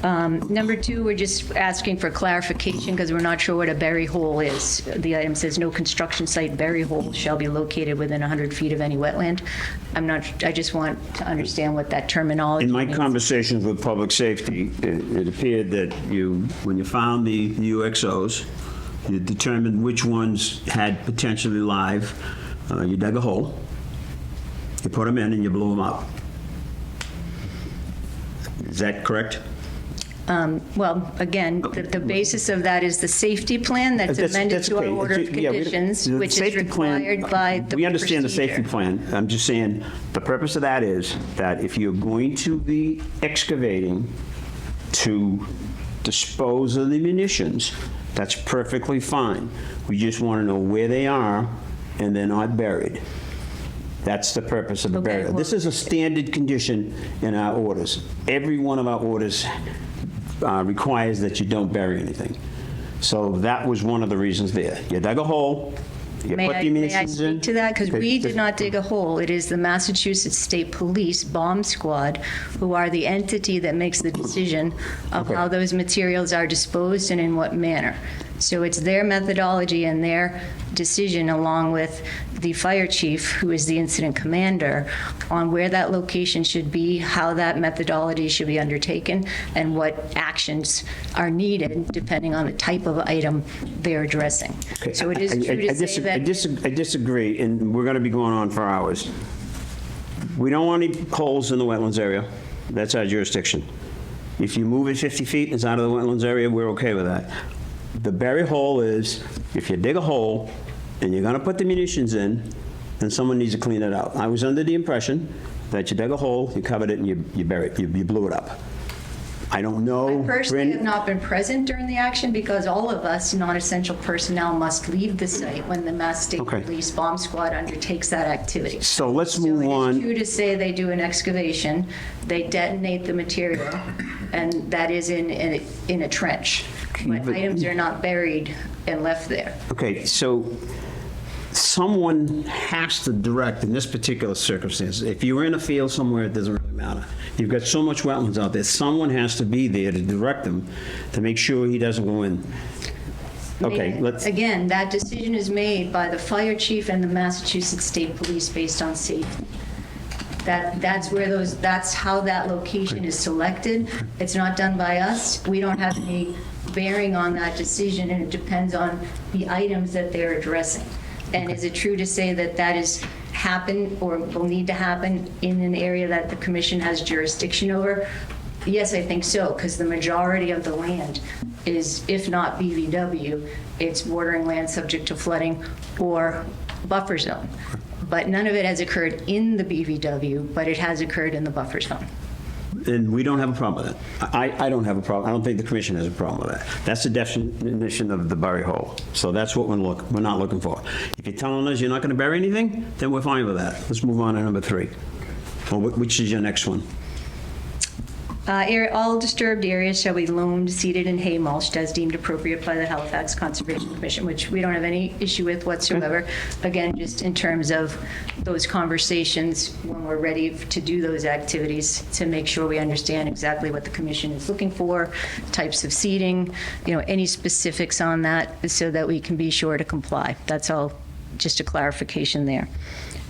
Number two, we're just asking for clarification because we're not sure what a bury hole is. The item says no construction site bury hole shall be located within 100 feet of any wetland. I just want to understand what that terminology In my means. conversations with public safety, it appeared that when you found the UXOs, you determined which ones had potentially live. You dug a hole, you put them in, and you blew them up. Is that correct? Well, again, the basis of that is the safety plan that's amended to our okay. order of Yeah, conditions, the which is safety plan- required by the We understand the safety procedure. plan. I'm just saying, the purpose of that is that if you're going to be excavating to dispose of the munitions, that's perfectly fine. We just want to know where they are and they're not buried. That's the purpose of the Okay, burial. well- This is a standard condition in our orders. Every one of our orders requires that you don't bury anything. So that was one of the reasons there. You dug a hole, you May put I the munitions in. speak to that? Because Okay, we just- did not dig a hole. It is the Massachusetts State Police Bomb Squad who are the entity that makes the decision of Okay. how those materials are disposed and in what manner. So it's their methodology and their decision, along with the fire chief, who is the incident commander, on where that location should be, how that methodology should be undertaken, and what actions are needed depending on the type of item they're addressing. So it is true to say that. I disagree, and we're going to be going on for hours. We don't want any holes in the wetlands area. That's our jurisdiction. If you move it 50 feet and it's out of the wetlands area, we're okay with that. The bury hole is, if you dig a hole and you're going to put the munitions in, then someone needs to clean it out. I was under the impression that you dug a hole, you covered it, and you buried it, you blew it up. I don't know. I personally have not been present during the action because all of us non-essential personnel must leave the site when the Mass State Okay. Police Bomb Squad undertakes that activity. So let's So move it is on. true to say they do an excavation, they detonate the material, and that is in a trench. But but- items are not buried and left there. Okay, so someone has to direct in this particular circumstance. If you're in a field somewhere, it doesn't really matter. You've got so much wetlands out there, someone has to be there to direct them to make sure he doesn't go in. Okay, let's, Again, that decision is made by the fire chief and the Massachusetts State Police based on safety. That's how that location is selected. It's not done by us. We don't have any bearing on that decision, and it depends on the items that they're addressing. And is it true to say that that is happen or will need to happen in an area that the commission has jurisdiction over? Yes, I think so, because the majority of the land is, if not BVW, it's bordering land subject to flooding or buffer zone. But none of it has occurred in the BVW, but it has occurred in the buffer zone. And we don't have a problem with that. I don't have a problem. I don't think the commission has a problem with that. That's the definition of the bury hole. So that's what we're not looking for. If you're telling us you're not going to bury anything, then we're fine with that. Let's move on to number 3. Well, which is your next one? All disturbed areas shall be loamed, seeded, and hay mulched as deemed appropriate by the Halifax Conservation Commission, which we don't have any issue with whatsoever. Again, just in terms of those conversations when we're ready to do those activities, to make sure we understand exactly what the commission is looking for, types of seeding, any specifics on that, so that we can be sure to comply. That's all, just a clarification there.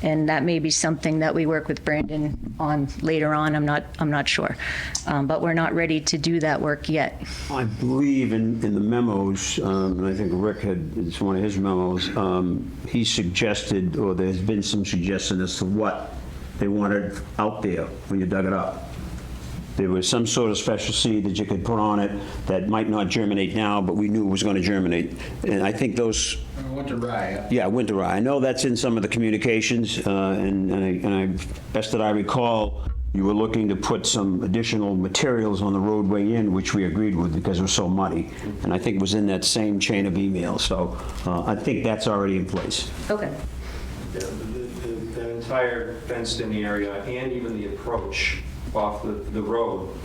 And that may be something that we work with Brandon on later on. I'm not sure, but we're not ready to do that work yet. I believe in the memos, and I think Rick it's one of his memos, he suggested, or there's been some suggestion as to what they wanted out there when you dug it up. There was some sort of special seed that you could put on it that might not germinate now, but we knew it was going to germinate. And I think those... Winter rye. Yeah, winter rye. I know that's in some of the communications, and best that I recall, you were looking to put some additional materials on the roadway in, which we agreed with because it was so muddy. And I think it was in that same chain of email. So I think that's already in place. Okay. The entire fenced-in area and even the approach off the road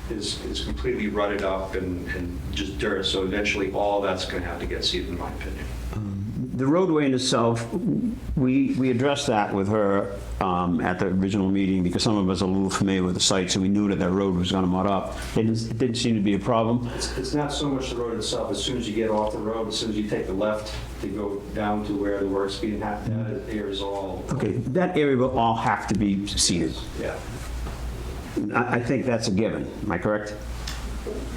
is completely rutted up and just dirt, so eventually all that's going to have to get seeded, in my opinion. The roadway in itself, we addressed that with her at the original meeting because some of us are a little familiar with the site, so we knew that road was going to mud up. It didn't seem to be a problem. It's not so much the road itself. As soon as you get off the road, as soon as you take the left to go down to where the work's being happened, that area is all... Okay, that area will all have to be seeded. Yeah. I think that's a given. Am I correct?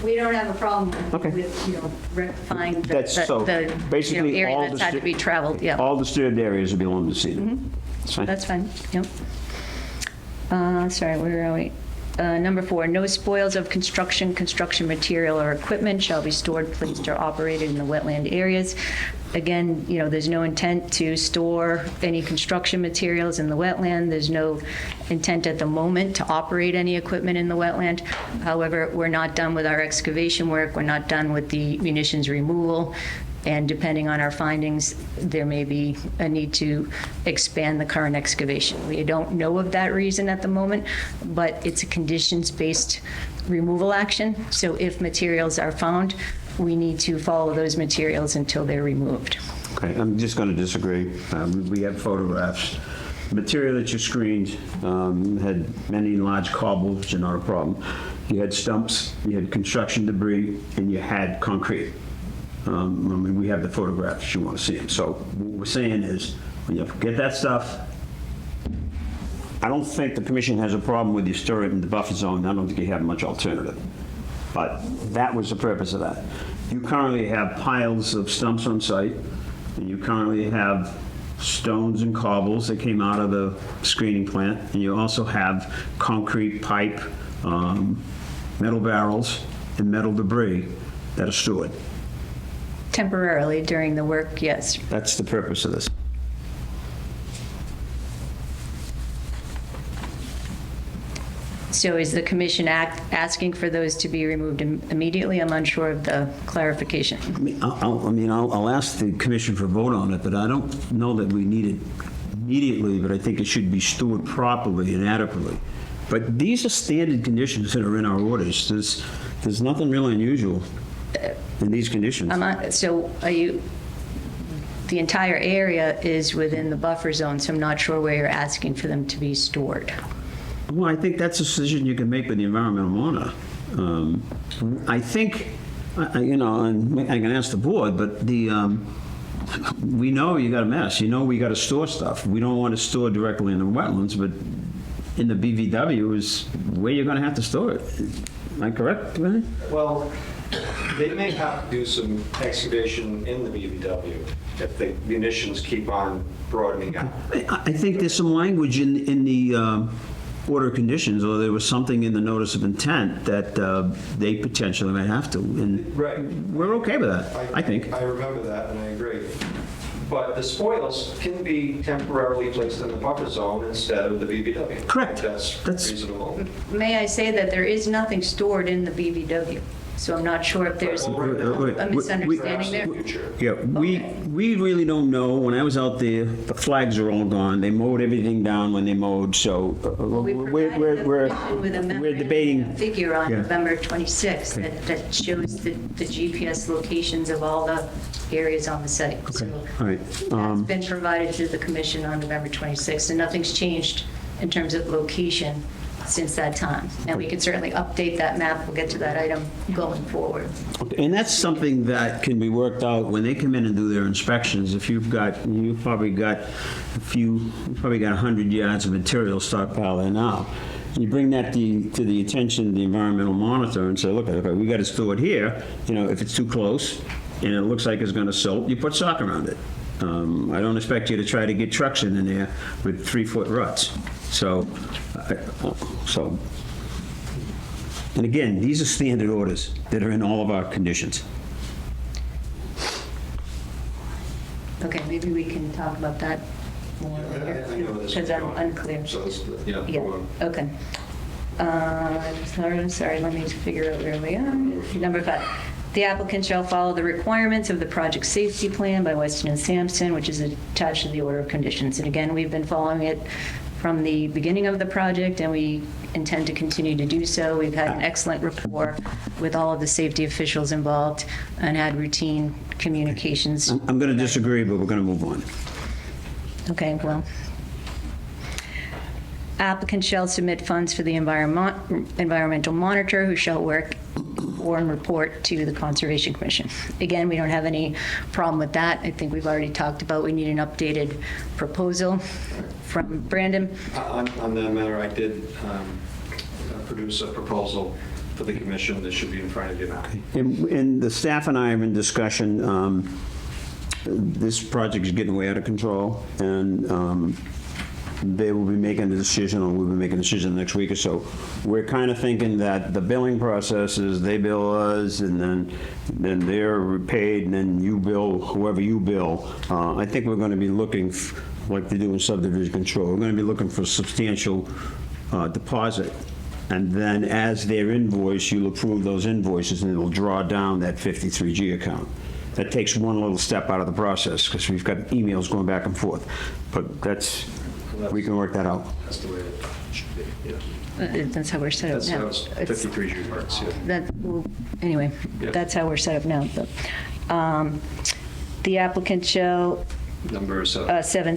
We don't have a problem Okay. with rectifying basically area all that's had to be traveled, yeah. All disturbed areas will be loaned to seeded. That's fine. That's fine, yep. Sorry, where are we? Number 4, no spoils of construction material, or equipment shall be stored, placed, or operated in the wetland areas. Again, there's no intent to store any construction materials in the wetland. There's no intent at the moment to operate any equipment in the wetland. However, we're not done with our excavation work. We're not done with the munitions removal. And depending on our findings, there may be a need to expand the current excavation. We don't know of that reason at the moment, but it's a conditions-based removal action. So if materials are found, we need to follow those materials until they're removed. Okay, I'm just going to disagree. We have photographs. The material that you screened had many large cobbles, which are not a problem. You had stumps, you had construction debris, and you had concrete. We have the photographs if you want to see them. So what we're saying is, when you get that stuff, I don't think the commission has a problem with you store it in the buffer zone. I don't think you have much alternative. But that was the purpose of that. You currently have piles of stumps on site, and you currently have stones and cobbles that came out of the screening plant, and you also have concrete pipe, metal barrels, and metal debris that are stored. Temporarily during the work, yes. That's the purpose of this. So is the commission asking for those to be removed immediately? I'm unsure of the clarification. I'll ask the commission for a vote on it, but I don't know that we need it immediately, but I think it should be stored properly and adequately. But these are standard conditions that are in our orders. There's nothing really unusual in these conditions. So are you, the entire area is within the buffer zone, so I'm not sure where you're asking for them to be stored. Well, I think that's a decision you can make with the environmental monitor. I think, and I can ask the board, but we know you got a mess. We got to store stuff. We don't want to store directly in the wetlands, but in the BVW is where you're going to have to store it. Am I correct, Brian? Well, They may have to do some excavation in the BBW if the munitions keep on broadening out. I think there's some language in the order of conditions, or there was something in the notice of intent that they potentially might have to, and Right. we're okay with that, I think. I remember that, and I agree. But the spoils can be temporarily placed in the buffer zone instead of the BBW. Correct. That's reasonable. May I say that there is nothing stored in the BBW? So I'm not sure if there's a misunderstanding there. Yeah, we really don't know. When I was out there, the flags are all gone. They mowed everything down when they mowed, so We provided the commission with a we're debating. memorandum figure on Yeah. November 26th that shows the GPS locations of all the areas on the site. So All right. that's been provided to the commission on November 26th, and nothing's changed in terms of location since that time. And we can certainly update that map. We'll get to that item going forward. And that's something that can be worked out when they come in and do their inspections. If you've probably got 100 yards of material stockpiled there now. You bring that to the attention of the environmental monitor and say, look, we got to store it here. If it's too close and it looks like it's going to silt, you put sock around it. I don't expect you to try to get trucks in there with 3-foot ruts. And again, these are standard orders that are in all of our conditions. Okay, maybe we can talk about that more later, I know this because is I'm going. unclear. So, Yeah, go on. okay. Sorry, let me figure out where we are. Number 5. The applicant shall follow the requirements of the project safety plan by Weston and Sampson, which is attached to the order of conditions. And again, we've been following it from the beginning of the project, and we intend to continue to do so. We've had an excellent rapport with all of the safety officials involved and had routine communications. I'm going to disagree, but we're going to move on. Okay, well, applicant shall submit funds for the environmental monitor, who shall work or and report to the Conservation Commission. Again, we don't have any problem with that. I think we've already talked about we need an updated proposal from Brandon. On that matter, I did produce a proposal for the commission that should be in front of you now. And the staff and I are in discussion. This project is getting way out of control, and they will be making a decision, or we'll be making a decision next week or so. We're kind of thinking that the billing process is they bill us, and then they're paid, and then you bill whoever you bill. I think we're going to be looking, like they do in subdivision control, we're going to be looking for a substantial deposit. And then as their invoice, you'll approve those invoices, and it'll draw down that 53G account. That takes one little step out of the process, because we've got emails going back and forth. But we can work that out. That's the way it should be, yeah. That's how we're set up That's now. how 53G works, yeah. Anyway, Yeah. that's how we're set up now. The applicant shall Number 7. 7,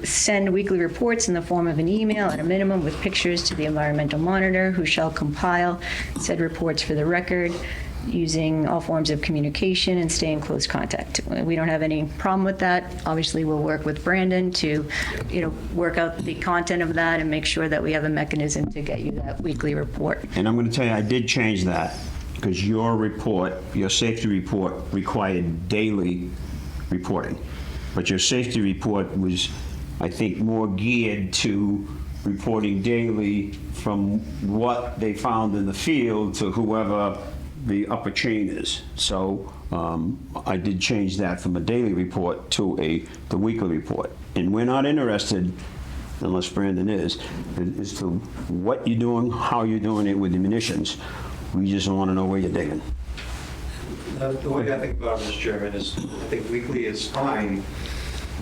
send weekly reports in the form of an email at a minimum with pictures to the environmental monitor, who shall compile said reports for the record using all forms of communication and stay in close contact. We don't have any problem with that. Obviously, we'll work with Brandon to, work out the content of that and make sure that we have a mechanism to get you that weekly report. And I'm going to tell you, I did change that, because your safety report required daily reporting. But your safety report was, I think, more geared to reporting daily from what they found in the field to whoever the upper chain is. So I did change that from a daily report to the weekly report. And we're not interested, unless Brandon is, as to what you're doing, how you're doing it with the munitions. We just want to know where you're digging. The way I think about it, Mr. Chairman, is I think weekly is fine,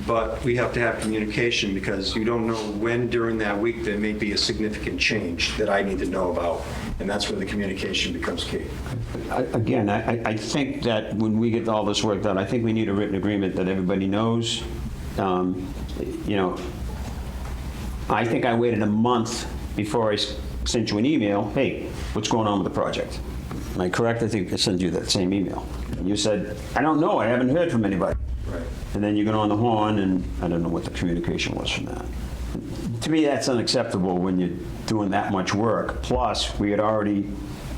but we have to have communication, because you don't know when during that week there may be a significant change that I need to know about, and that's where the communication becomes key. Again, I think that when we get all this work done, I think we need a written agreement that everybody knows. I think I waited a month before I sent you an email, hey, what's going on with the project? Am I correct? I think I sent you that same email. And you said, I don't know, I haven't heard from anybody. Right. And then you got on the horn, and I don't know what the communication was from that. To me, that's unacceptable when you're doing that much work. Plus, we had already,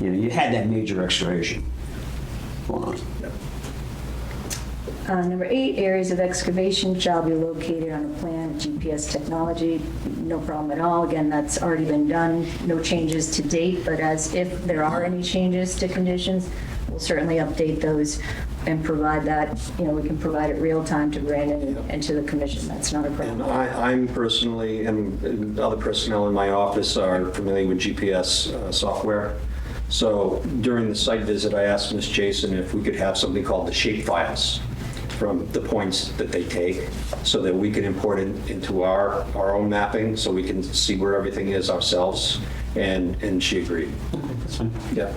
you had that major excavation. going on. Number 8, areas of excavation shall be located on a plan with GPS technology. No problem at all. Again, that's already been done. No changes to date, but as if there are any changes to conditions, we'll certainly update those and provide that, we can provide it real time to Brandon and to the commission. That's not a And problem. I'm personally, and other personnel in my office are familiar with GPS software. So during the site visit, I asked Ms. Jason if we could have something called the shape files from the points that they take, so that we can import it into our own mapping, so we can see where everything is ourselves, and she agreed. That's fine. Yeah.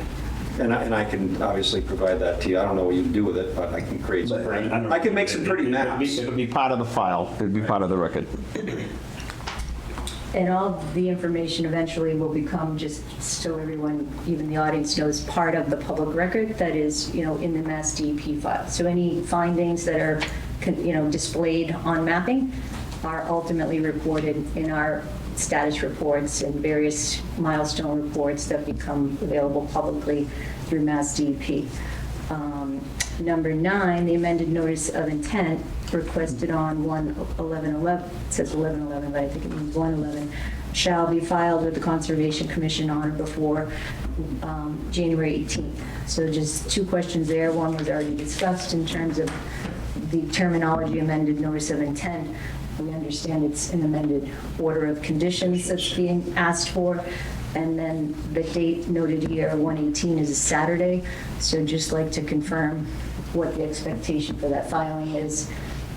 And I can obviously provide that to you. I don't know what you can do with it, but I can create some pretty, I can make some pretty maps. It'll be part of the file. It'll be part of the record. And all the information eventually will become, just so everyone, even the audience knows, part of the public record that is, in the Mass DEP file. So any findings that are, displayed on mapping are ultimately recorded in our status reports and various milestone reports that become available publicly through Mass DEP. Number 9, the amended notice of intent requested on 1/11/11, it says 11/11, but I think it means 1/11, shall be filed with the Conservation Commission on or before January 18th. So just 2 questions there. One was already discussed in terms of the terminology amended notice of intent. We understand it's an amended order of conditions that's being asked for. And then the date noted here, 1/18, is a Saturday. So just like to confirm what the expectation for that filing is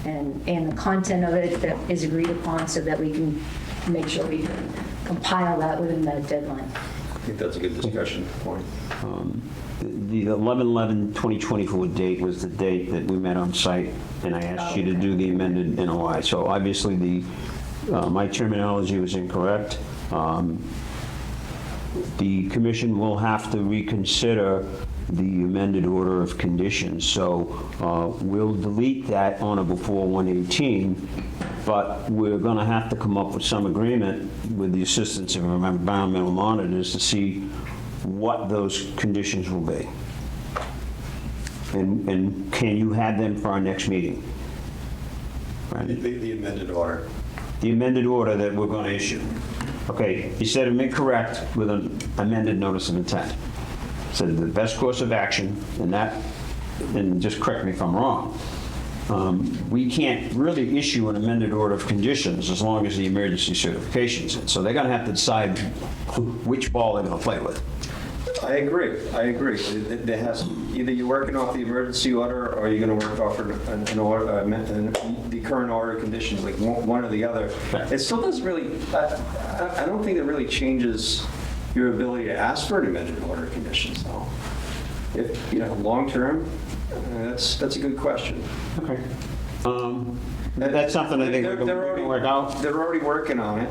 and the content of it that is agreed upon, so that we can make sure we compile that within that deadline. I think that's a good discussion point. The 11/11/2024 date was the date that we met on site, and I asked you to do the amended NOI. So obviously, my terminology was incorrect. The commission will have to reconsider the amended order of conditions. So we'll delete that on or before 1/18, but we're going to have to come up with some agreement with the assistance of environmental monitors to see what those conditions will be. And can you have them for our next meeting? The amended order. The amended order that we're going to issue. Okay, you said I'm incorrect with an amended notice of intent. Said the best course of action, and just correct me if I'm wrong, we can't really issue an amended order of conditions as long as the emergency certification's in. So they're going to have to decide which ball they're going to play with. I agree. There has, either you're working off the emergency order, or you're going to work off an order, the current order conditions, like one or the other. It still doesn't really, I don't think it really changes your ability to ask for an amended order of conditions, though. If, long-term, that's a good question. Okay. That's something I think we can work out. They're already working on it,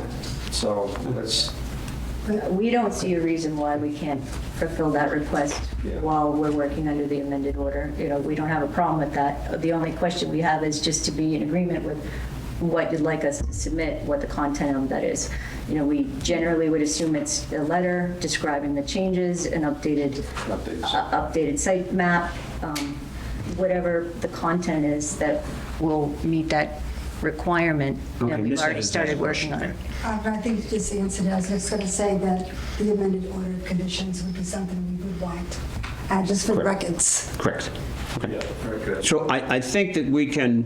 so that's... We don't see a reason why we can't fulfill that request while we're working under the amended order. We don't have a problem with that. The only question we have is just to be in agreement with what you'd like us to submit, what the content of that is. We generally would assume it's a letter describing the changes, an updated site map, whatever the content is that will meet that requirement. Okay, We've already started working on it. I think this answered it. I was just going to say that the amended order of conditions would be something we would want, just for the records. Correct. Okay. Yeah, very good. So I think that we can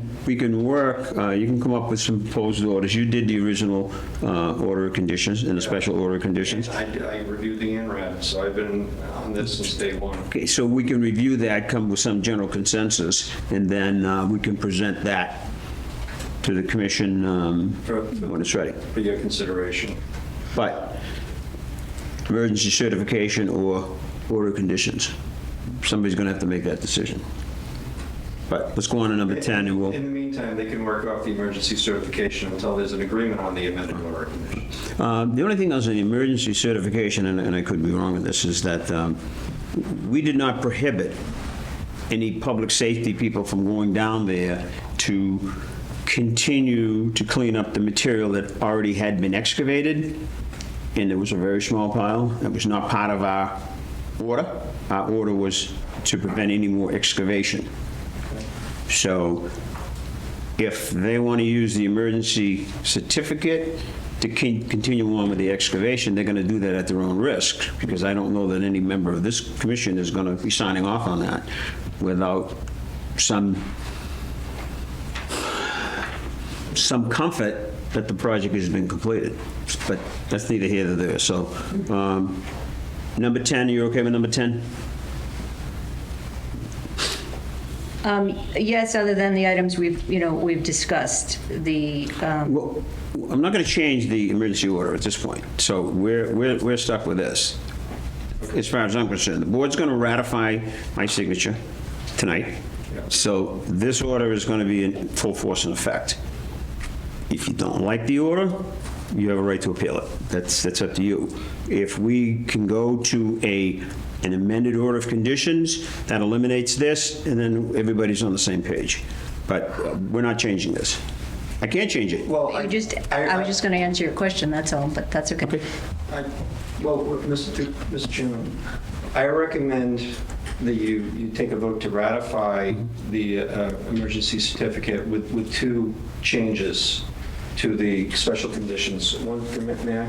work, you can come up with some proposed orders. You did the original order of conditions and the special order of conditions. I reviewed the INRAD, so I've been on this since day one. Okay, so we can review that, come with some general consensus, and then we can present that to the commission when it's ready. For your consideration. But emergency certification or order of conditions, somebody's going to have to make that decision. But let's go on to number 10 and we'll... In the meantime, they can work off the emergency certification until there's an agreement on the amended order of conditions. The only thing else in the emergency certification, and I could be wrong with this, is that we did not prohibit any public safety people from going down there to continue to clean up the material that already had been excavated, and it was a very small pile. It was not part of our order. Our order was to prevent any more excavation. So if they want to use the emergency certificate to continue on with the excavation, they're going to do that at their own risk, because I don't know that any member of this commission is going to be signing off on that without some comfort that the project has been completed. But that's neither here nor there. So, number 10, you okay with number 10? Yes, other than the items we've discussed, Well, I'm not going to change the emergency order at this point, so we're stuck with this. As far as I'm concerned, the board's going to ratify my signature tonight, so this order is going to be in full force and effect. If you don't like the order, you have a right to appeal it. That's up to you. If we can go to an amended order of conditions, that eliminates this, and then everybody's on the same page. But we're not changing this. I can't change it. Well, I was just going to answer your question, that's all, but that's okay. Okay. Well, Mr. Chairman, I recommend that you take a vote to ratify the emergency certificate with two changes to the special conditions. May I?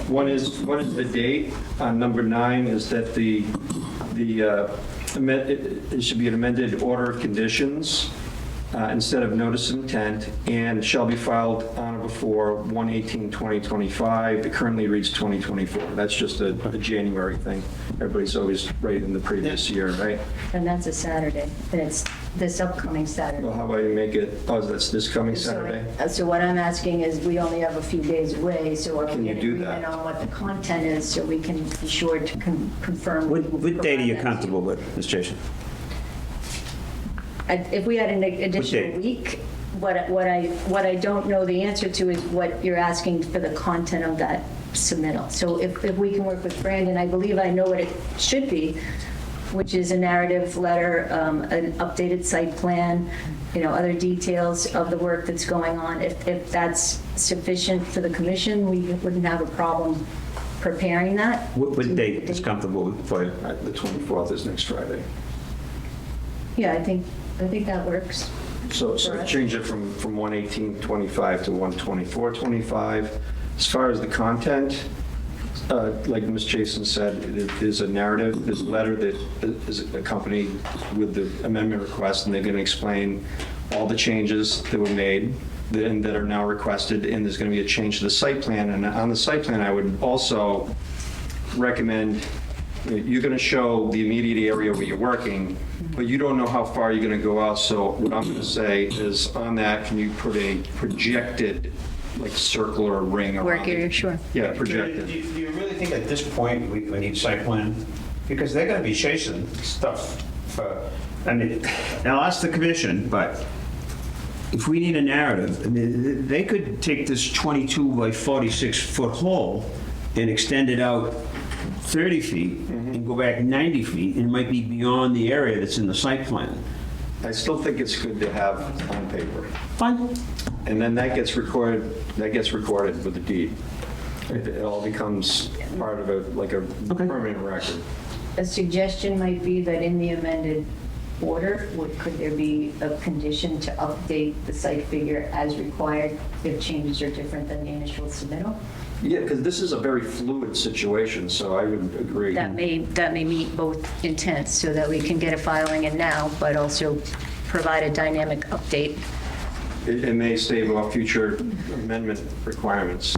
One is the date. On number 9 is that it should be an amended order of conditions instead of notice of intent, and shall be filed on or before 1/18/2025. It currently reads 2024. That's just a January thing. Everybody's always right in the previous year, right? And that's a Saturday, and it's this upcoming Saturday. Well, how about you make it, that's this coming Saturday? So what I'm asking is, we only have a few days away, so are we Can you in do agreement that? on what the content is, so we can be sure to confirm? What date are you comfortable with, Ms. Jason? If we had an additional date? week, what I don't know the answer to is what you're asking for the content of that submittal. So if we can work with Brandon, I believe I know what it should be, which is a narrative letter, an updated site plan, other details of the work that's going on. If that's sufficient for the commission, we wouldn't have a problem preparing that. What date is comfortable for you? The 24th is next Friday. Yeah, I think that works. So change it from 1/18/25 to 1/24/25. As far as the content, like Ms. Jason said, it is a narrative. There's a letter that is accompanied with the amendment request, and they're going to explain all the changes that were made that are now requested, and there's going to be a change to the site plan. And on the site plan, I would also recommend, you're going to show the immediate area where you're working, but you don't know how far you're going to go out. So what I'm going to say is, on that, can you put a projected, like, circle or ring around Work area, it? sure. Yeah, projected. Do you really think at this point we need site plan? Because they're going to be chasing stuff for, and I'll ask the commission, but if we need a narrative, I mean, they could take this 22 by 46 foot hole and extend it out 30 feet and go back 90 feet, and it might be beyond the area that's in the site plan. I still think it's good to have on paper. Fine. And then that gets recorded with the deed. It all becomes part of a permanent record. A suggestion might be that in the amended order, could there be a condition to update the site figure as required if changes are different than the initial submittal? Yeah, because this is a very fluid situation, so I would agree. That may meet both intents, so that we can get a filing in now, but also provide a dynamic update. It may stave off future amendment requirements.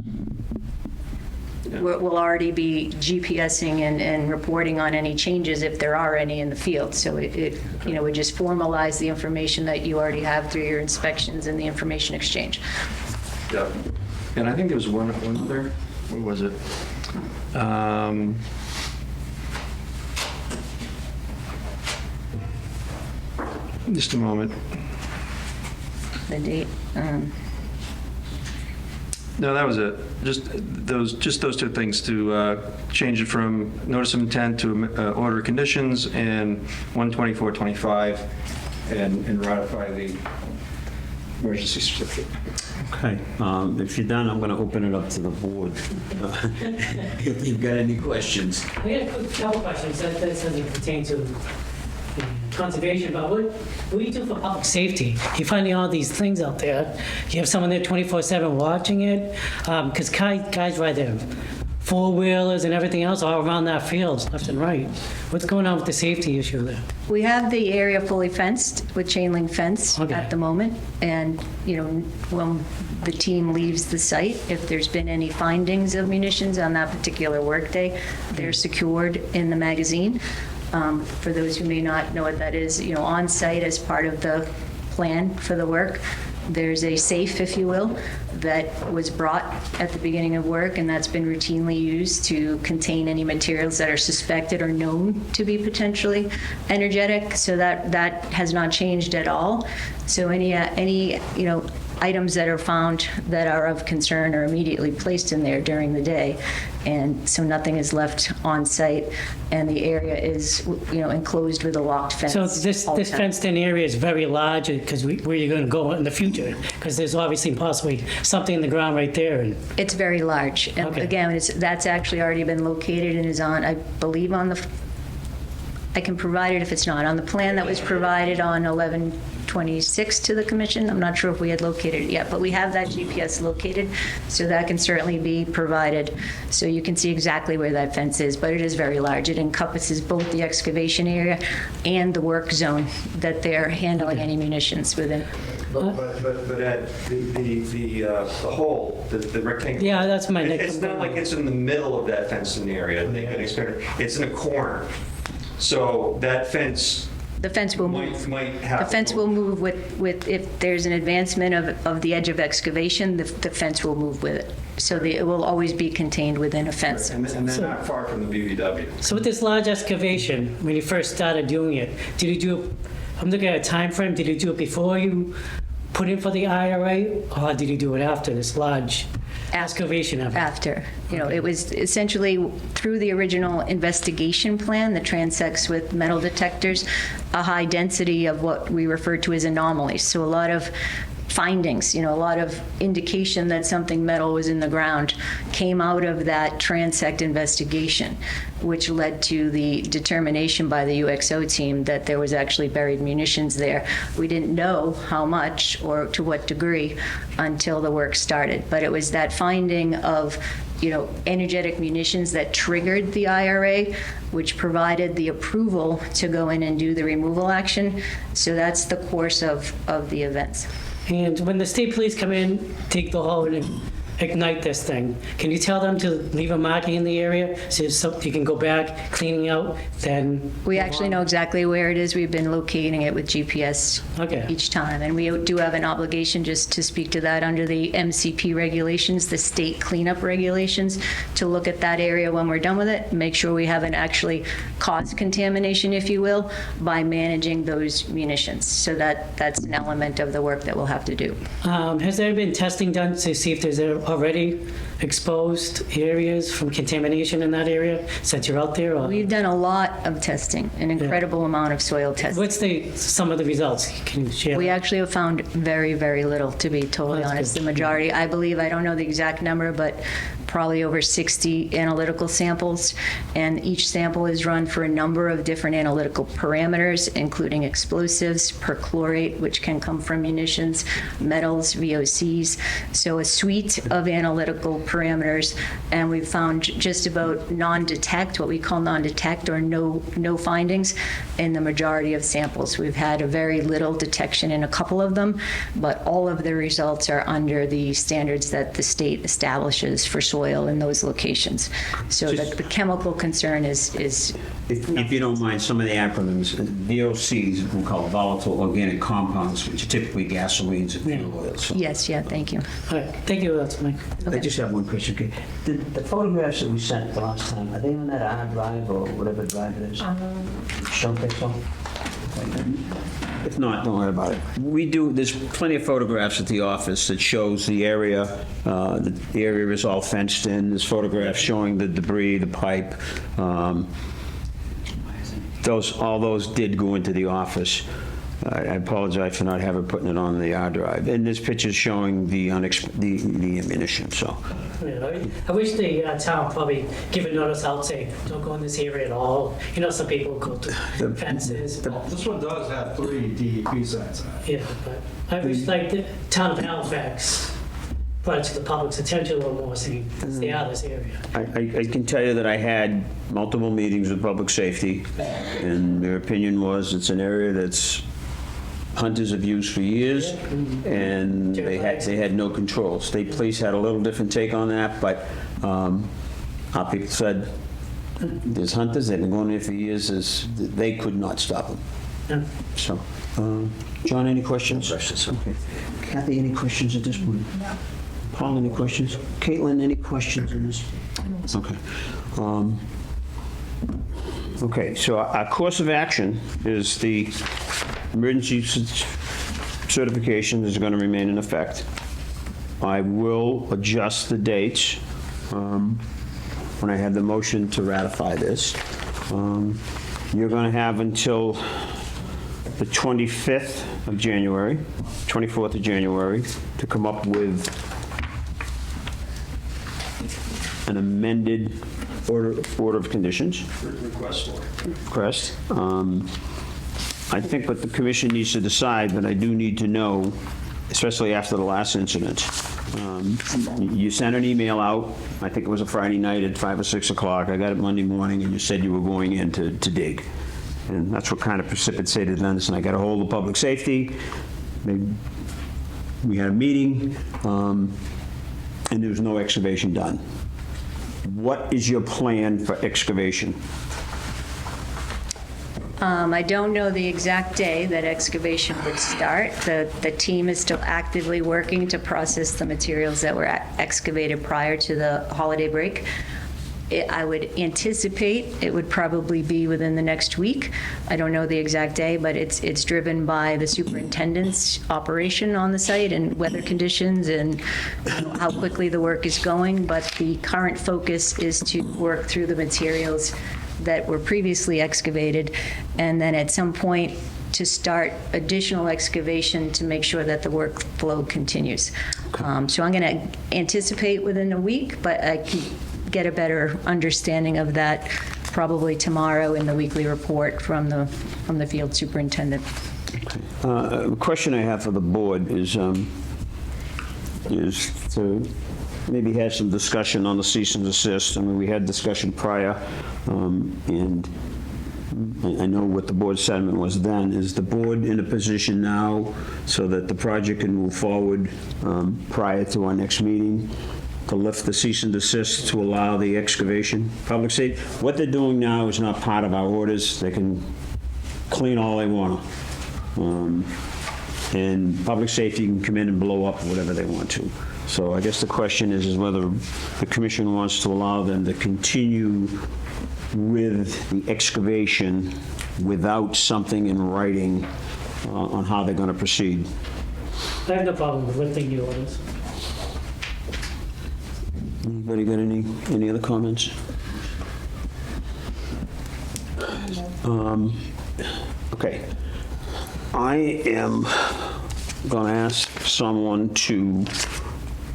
Yeah. We'll already be GPSing and reporting on any changes if there are any in the field. So it would just formalize the information that you already have through your inspections and the information exchange. Yeah. And I think there was one other, what was it? Just a moment. The date. No, that was it. Just those two things, to change it from notice of intent to order of conditions, and 1/24/25, and ratify emergency certificate. Okay, if you're done, I'm going to open it up to the board. If you've got any questions. We had a quick couple questions that doesn't pertain to conservation, but what do you do for public safety? You're finding all these things out there. You have someone there 24/7 watching it? Because guys ride their four-wheelers and everything else all around that field, left and right. What's going on with the safety issue there? We have the area fully fenced with chain link fence Okay. at the moment. And, when the team leaves the site, if there's been any findings of munitions on that particular workday, they're secured in the magazine. For those who may not know what that is, on site as part of the plan for the work, there's a safe, if you will, that was brought at the beginning of work, and that's been routinely used to contain any materials that are suspected or known to be potentially energetic. So that has not changed at all. So any items that are found that are of concern are immediately placed in there during the day. And so nothing is left on site, and the area is, enclosed with a locked fence. So this all the this time. fenced-in area is very large, because where you're going to go in the future? Because there's obviously possibly something in the ground right there. And It's very large. And Okay. again, that's actually already been located and is on, I believe, I can provide it if it's not, on the plan that was provided on 11/26 to the commission. I'm not sure if we had located it yet, but we have that GPS located, so that can certainly be provided. So you can see exactly where that fence is, but it is very large. It encompasses both the excavation area and the work zone that they're handling any munitions within. But Ed, the hole, the rectangle. Yeah, that's my next. It's not like it's in the middle of that fenced-in area. They can expect it. It's in a corner. So that fence The fence will move. might have. The fence will move with if there's an advancement of the edge of excavation, the fence will move with it. So it will always be contained within a fence. And they're not far from the BBW. So with this large excavation, when you first started doing it, did you do, I'm looking at a time frame. Did you do it before you put in for the IRA, or did you do it after this large excavation effort? After. It was essentially through the original investigation plan, the transects with metal detectors, a high density of what we refer to as anomalies. So a lot of findings, a lot of indication that something metal was in the ground came out of that transect investigation, which led to the determination by the UXO team that there was actually buried munitions there. We didn't know how much or to what degree until the work started, but it was that finding of energetic munitions that triggered the IRA, which provided the approval to go in and do the removal action. So that's the course of the events. And when the state police come in, take the hole and ignite this thing, can you tell them to leave a marking in the area so you can go back, cleaning out, then? We actually know exactly where it is. We've been locating it with GPS Okay. each time. And we do have an obligation, just to speak to that, under the MCP regulations, the state cleanup regulations, to look at that area when we're done with it, make sure we haven't actually caused contamination, if you will, by managing those munitions. So that's an element of the work that we'll have to do. Has there been testing done to see if there's already exposed areas from contamination in that area since you're out there? Or? We've done a lot of testing, an incredible amount of soil testing. What's some of the results? Can you share? We actually have found very, very little, to be totally That's honest. good. The majority, I believe, I don't know the exact number, but probably over 60 analytical samples, and each sample is run for a number of different analytical parameters, including explosives, perchlorate, which can come from munitions, metals, VOCs, so a suite of analytical parameters, and we've found just about non-detect, what we call non-detect, or no findings in the majority of samples. We've had a very little detection in a couple of them, but all of the results are under the standards that the state establishes for soil in those locations. So the chemical concern is If you don't mind, some of the acronyms, VOCs, we call volatile organic compounds, which are typically gasolines and fuel oils. So yes, yeah, thank you. All right, thank you, that's Mike. I just have one question. Okay. The photographs that we sent the last time, are they on that R drive or whatever drive it is? Don't think so? If not, don't worry about it. There's plenty of photographs at the office that shows the area. The area is all fenced in. There's photographs showing the debris, the pipe. All those did go into the office. I apologize for not having putting it on the hard drive. And this picture's showing the ammunition, so. Yeah, I wish the town probably give a notice out saying, don't go in this area at all. You know, some people go through fences. This one does have 3 DEP signs on it. Yeah, but I wish like the town of Halifax brought it to the public's attention a little more, saying, stay out of this area. I can tell you that I had multiple meetings with public safety, and their opinion was it's an area that's hunters have used for years, and they had no control. State police had a little different take on that, but our people said there's hunters, they've been going there for years, they could not stop them. Yeah. So, John, any questions? Questions. Okay. Kathy, any questions at this point? No. Paul, any questions? Caitlin, any questions on this? Okay. Okay, so our course of action is the emergency certification is going to remain in effect. I will adjust the dates when I have the motion to ratify this. You're going to have until the 25th of January, 24th of January, to come up with an amended order of conditions. Request. I think what the commission needs to decide, but I do need to know, especially after the last incident. You sent an email out, I think it was a Friday night at 5 or 6 o'clock. I got it Monday morning, and you said you were going in to dig. And that's what kind of precipitated this, and I got a hold of public safety. We had a meeting, and there was no excavation done. What is your plan for excavation? I don't know the exact day that excavation would start. The team is still actively working to process the materials that were excavated prior to the holiday break. I would anticipate it would probably be within the next week. I don't know the exact day, but it's driven by the superintendent's operation on the site and weather conditions and how quickly the work is going. But the current focus is to work through the materials that were previously excavated, and then at some point to start additional excavation to make sure that the workflow continues. So I'm going to anticipate within a week, but I can get a better understanding of that probably tomorrow in the weekly report from the field superintendent. A question I have for the board is to maybe have some discussion on the cease and desist. I mean, we had discussion prior, and I know what the board's sentiment was then. Is the board in a position now so that the project can move forward prior to our next meeting to lift the cease and desist to allow the excavation? Public safety, what they're doing now is not part of our orders. They can clean all they want to. And public safety can come in and blow up whatever they want to. So I guess the question is whether the commission wants to allow them to continue with the excavation without something in writing on how they're going to proceed. I have no problem with lifting the orders. Anybody got any other comments? Okay. I am going to ask someone to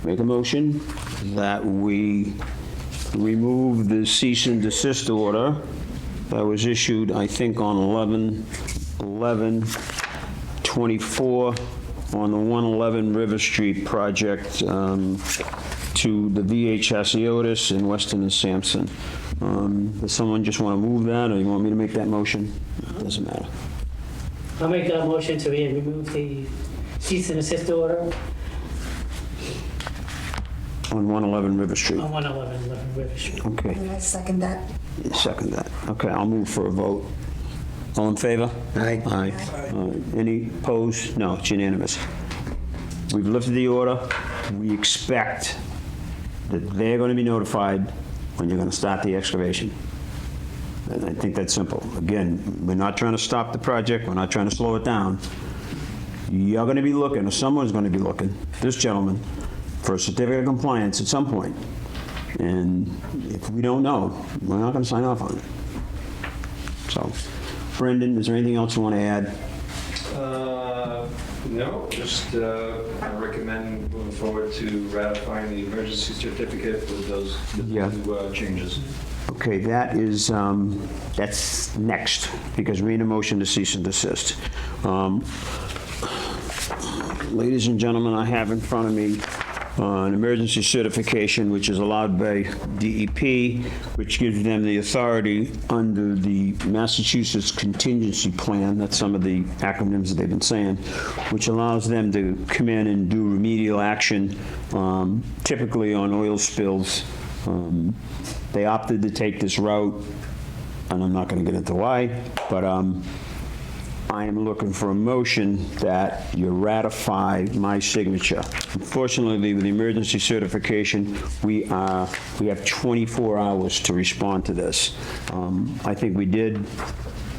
make a motion that we remove the cease and desist order that was issued, I think, on 11/11/24 on the 111 River Street project to the VHS Eotis in Weston and Sampson. Does someone just want to move that, or you want me to make that motion? Doesn't matter. I'll make that motion to remove the cease and desist order On 111 River Street. on 111 River Street. Okay, And I second that. second that. Okay, I'll move for a vote. All in favor? Aye. Aye. Any opposed? No, it's unanimous. We've lifted the order. We expect that they're going to be notified when you're going to start the excavation. And I think that's simple. Again, we're not trying to stop the project. We're not trying to slow it down. You're going to be looking, or someone's going to be looking, this gentleman, for a certificate of compliance at some point. And if we don't know, we're not going to sign off on it. So, Brendan, is there anything else you want to add? No, just I recommend moving forward to ratifying the emergency certificate with those Yeah. two changes. Okay, that is, that's next, because we need a motion to cease and desist. Ladies and gentlemen, I have in front of me an emergency certification, which is allowed by DEP, which gives them the authority under the Massachusetts Contingency Plan, that's some of the acronyms that they've been saying, which allows them to come in and do remedial action, typically on oil spills. They opted to take this route, and I'm not going to get into why, but I am looking for a motion that you ratify my signature. Unfortunately, with the emergency certification, we have 24 hours to respond to this. I think we did.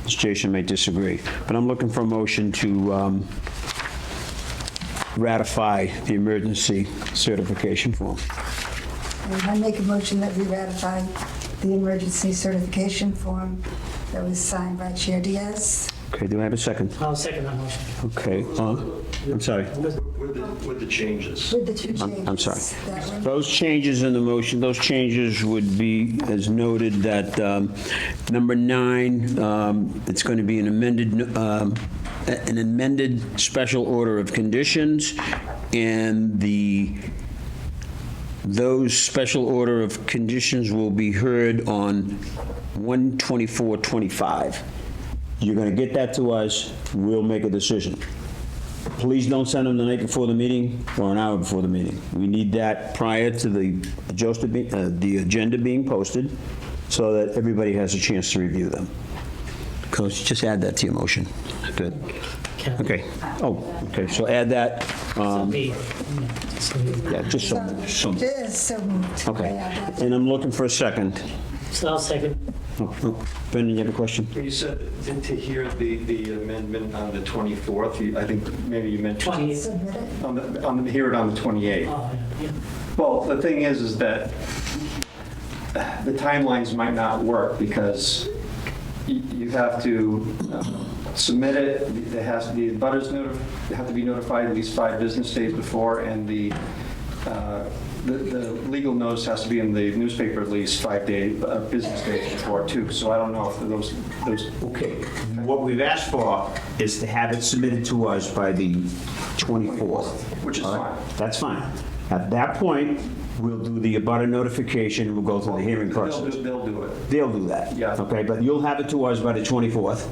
Mr. Jason may disagree, but I'm looking for a motion to ratify the emergency certification form. And I make a motion that we ratify the emergency certification form that was signed by Chair Diaz. Okay, do I have a second? I'll second that motion. Okay, I'm sorry. With the changes. With the two changes. I'm sorry. That one. Those changes in the motion, those changes would be, as noted, that number 9, it's going to be an amended special order of conditions, and those special order of conditions will be heard on 1/24/25. You're going to get that to us, we'll make a decision. Please don't send them the night before the meeting or an hour before the meeting. We need that prior to the agenda being posted so that everybody has a chance to review them. Coach, just add that to your motion. Good. Okay. Oh, okay, so add that. Yeah, just so. It is so moved. Okay. Yeah, And I'm looking for a second. So I'll second. Brendan, you have a question? You said to hear the amendment on the 24th, I think maybe you meant 28. Submit it. hear it on the 28th. Oh, yeah. Well, the thing is that the timelines might not work because you have to submit it, the butters have to be notified at least 5 business days before, and the legal notice has to be in the newspaper at least 5 business days before too. So I don't know if those. Okay. What we've asked for is to have it submitted to us by the 24th. Which is All right? fine. That's fine. At that point, we'll do the abutter notification, we'll go through the hearing process. They'll do it. They'll do that. Yeah. Okay, but you'll have it to us by the 24th.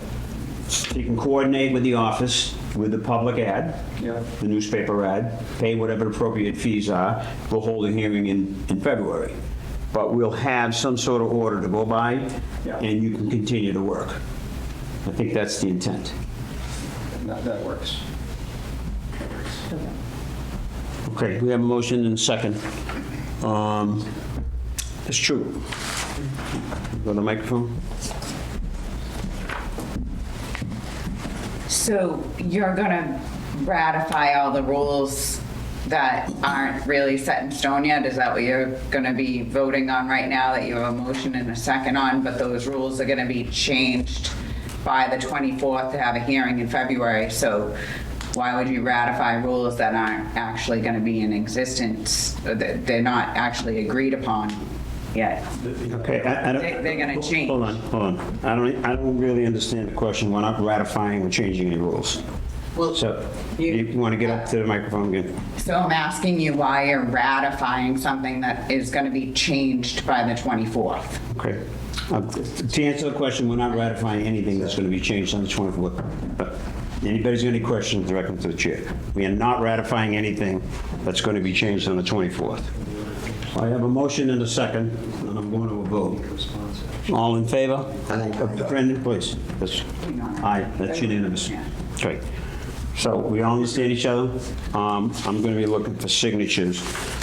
You can coordinate with the office, with the public ad, Yeah. the newspaper ad, pay whatever appropriate fees are. We'll hold a hearing in February. But we'll have some sort of order to go by, Yeah. and you can continue to work. I think that's the intent. That works. Okay, we have a motion and a second. It's true. Go to the microphone. So you're going to ratify all the rules that aren't really set in stone yet? Is that what you're going to be voting on right now, that you have a motion and a second on, but those rules are going to be changed by the 24th to have a hearing in February? So why would you ratify rules that aren't actually going to be in existence, or that they're not actually agreed upon yet? Okay, I don't... They're going to change. Hold on. I don't really understand the question. We're not ratifying or changing any rules. Well, So, you want to get up to the microphone again? So I'm asking you why you're ratifying something that is going to be changed by the 24th. Okay. To answer the question, we're not ratifying anything that's going to be changed on the 24th. But anybody's got any questions, direct them to the chair. We are not ratifying anything that's going to be changed on the 24th. I have a motion and a second, and I'm going to a vote. All in favor? Brendan, please. Aye, that's unanimous. Okay. So we all understand each other? I'm going to be looking for signatures.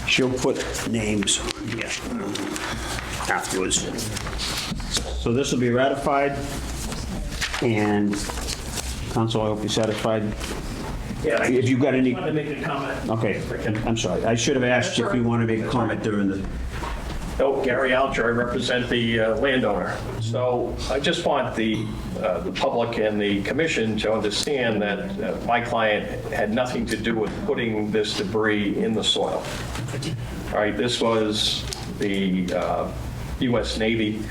She'll put names on here afterwards. So this will be ratified, and Council, I hope you're satisfied. Yeah, If you've got any... wanted to make a comment. Okay, I'm sorry. I should have asked you if you want to make a comment during the... No, Gary Alger, I represent the landowner. So I just want the public and the commission to understand that my client had nothing to do with putting this debris in the soil. All right, this was the U.S. Navy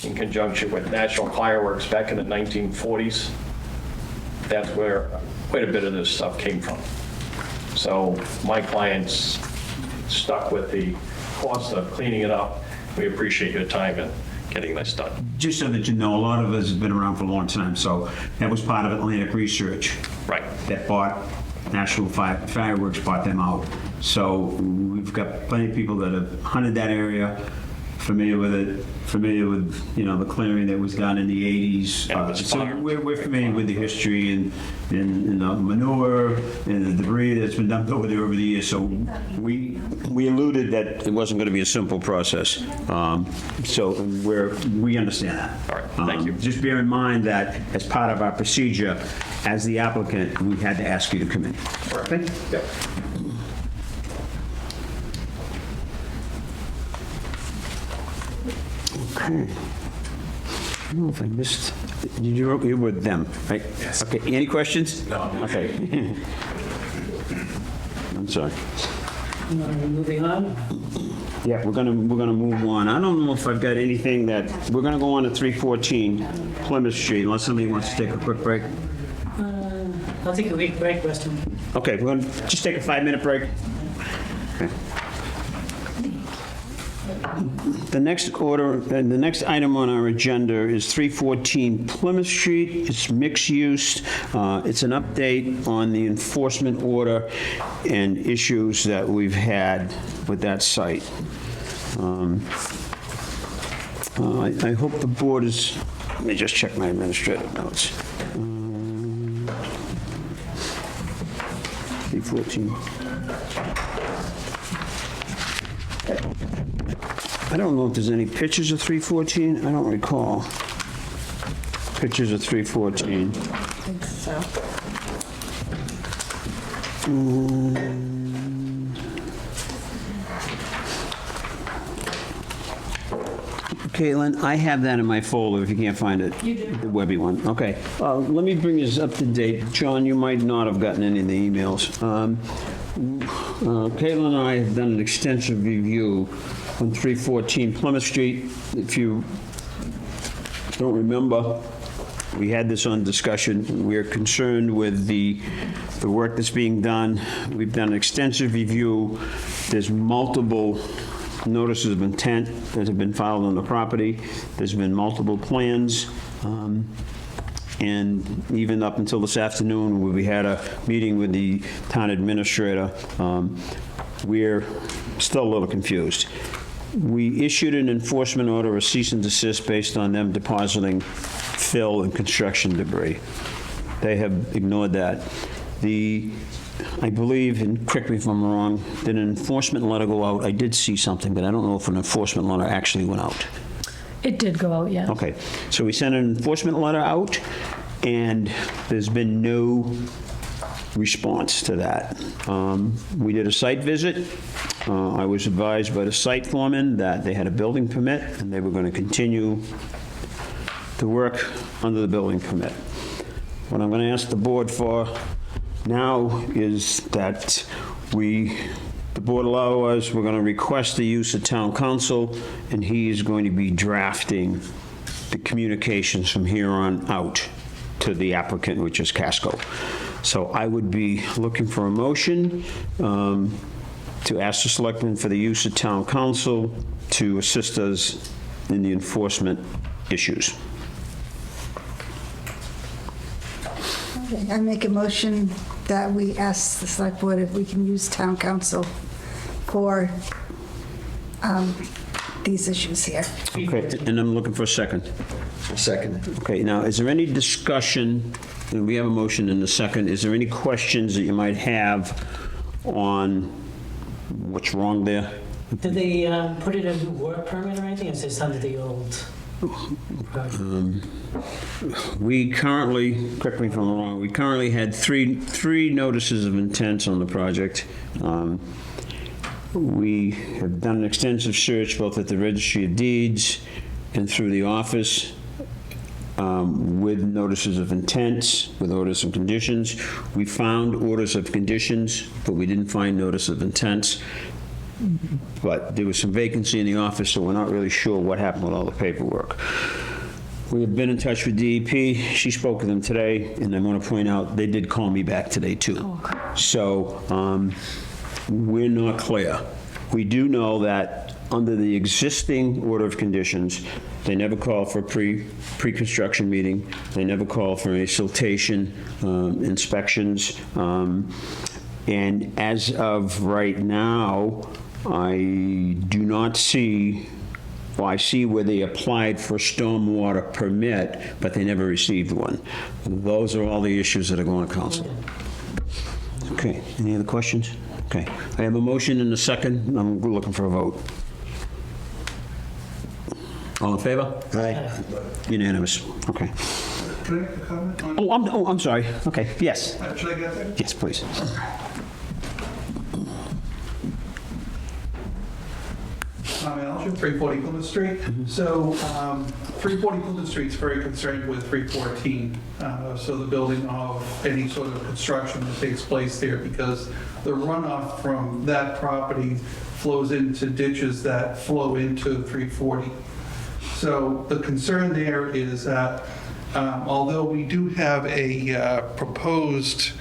in conjunction with National Fireworks back in the 1940s. That's where quite a bit of this stuff came from. So my client's stuck with the cost of cleaning it up. We appreciate your time in getting this done. Just so that you know, a lot of us have been around for a long time, so that was part of Atlantic Research. Right. That bought National Fireworks, bought them out. So we've got plenty of people that have hunted that area, familiar with it, familiar with, you know, the clearing that was done in the 80s. So we're familiar with the history and the manure and the debris that's been dumped over there over the years. So we alluded that it wasn't going to be a simple process. So we understand that. All right, thank you. Just bear in mind that as part of our procedure, as the applicant, we had to ask you to come in. Okay? Yep. Okay. I don't know if I missed, you're with them, right? Yes. Okay, any questions? No. Okay. I'm sorry. Moving on. Yeah, we're gonna move on. I don't know if I've got anything that, we're gonna go on to 314 Plymouth Street, unless somebody wants to take a quick break. I'll take a quick break, Weston. Okay, we're gonna just take a 5-minute break. Okay. The next item on our agenda is 314 Plymouth Street. It's mixed use. It's an update on the enforcement order and issues that we've had with that site. I hope the board is, let me just check my administrative notes. 314. I don't know if there's any pictures of 314. I don't recall. Pictures of 314. I think so. Caitlin, I have that in my folder if you can't find it. You do. The Webby one. Okay. Let me bring this up to date. John, you might not have gotten any of the emails. Caitlin and I have done an extensive review on 314 Plymouth Street. If you don't remember, we had this on discussion. We're concerned with the work that's being done. We've done an extensive review. There's multiple notices of intent that have been filed on the property. There's been multiple plans. And even up until this afternoon, where we had a meeting with the town administrator, we're still a little confused. We issued an enforcement order, a cease and desist, based on them depositing fill and construction debris. They have ignored that. I believe, and correct me if I'm wrong, did an enforcement letter go out? I did see something, but I don't know if an enforcement letter actually went out. It did go out, yeah. Okay, so we sent an enforcement letter out, and there's been no response to that. We did a site visit. I was advised by the site foreman that they had a building permit, and they were going to continue to work under the building permit. What I'm going to ask the board for now is that the board allow us, we're going to request the use of town council, and he is going to be drafting the communications from here on out to the applicant, which is Casco. So I would be looking for a motion to ask the selectmen for the use of town council to assist us in the enforcement issues. Okay, I make a motion that we ask the select board if we can use town council for these issues here. Okay, and I'm looking for a second. Second. Okay, now, is there any discussion, and we have a motion in a second, is there any questions that you might have on what's wrong there? Did they put in a new work permit or anything, or is this under the old project? We currently, correct me if I'm wrong, we currently had three notices of intent on the project. We have done an extensive search both at the Registry of Deeds and through the office with notices of intent, with orders of conditions. We found orders of conditions, but we didn't find notice of intent. But there was some vacancy in the office, so we're not really sure what happened with all the paperwork. We have been in touch with DEP. She spoke with them today, and I want to point out, they did call me back today, too. So we're not clear. We do know that under the existing order of conditions, they never call for a pre-construction meeting. They never call for any siltation inspections. And as of right now, I do not see, well, I see where they applied for a stormwater permit, but they never received one. Those are all the issues that are going to council. Okay, any other questions? Okay, I have a motion and a second. I'm looking for a vote. All in favor? Aye. Unanimous. Okay. Can I make a comment on? Oh, I'm sorry. Okay, yes. Should I get there? Yes, please. I'm Alger, 340 Plymouth Street. So 340 Plymouth Street's very concerned with 314. So the building of any sort of construction that takes place there, because the runoff from that property flows into ditches that flow into 340. So the concern there is that although we do have a proposed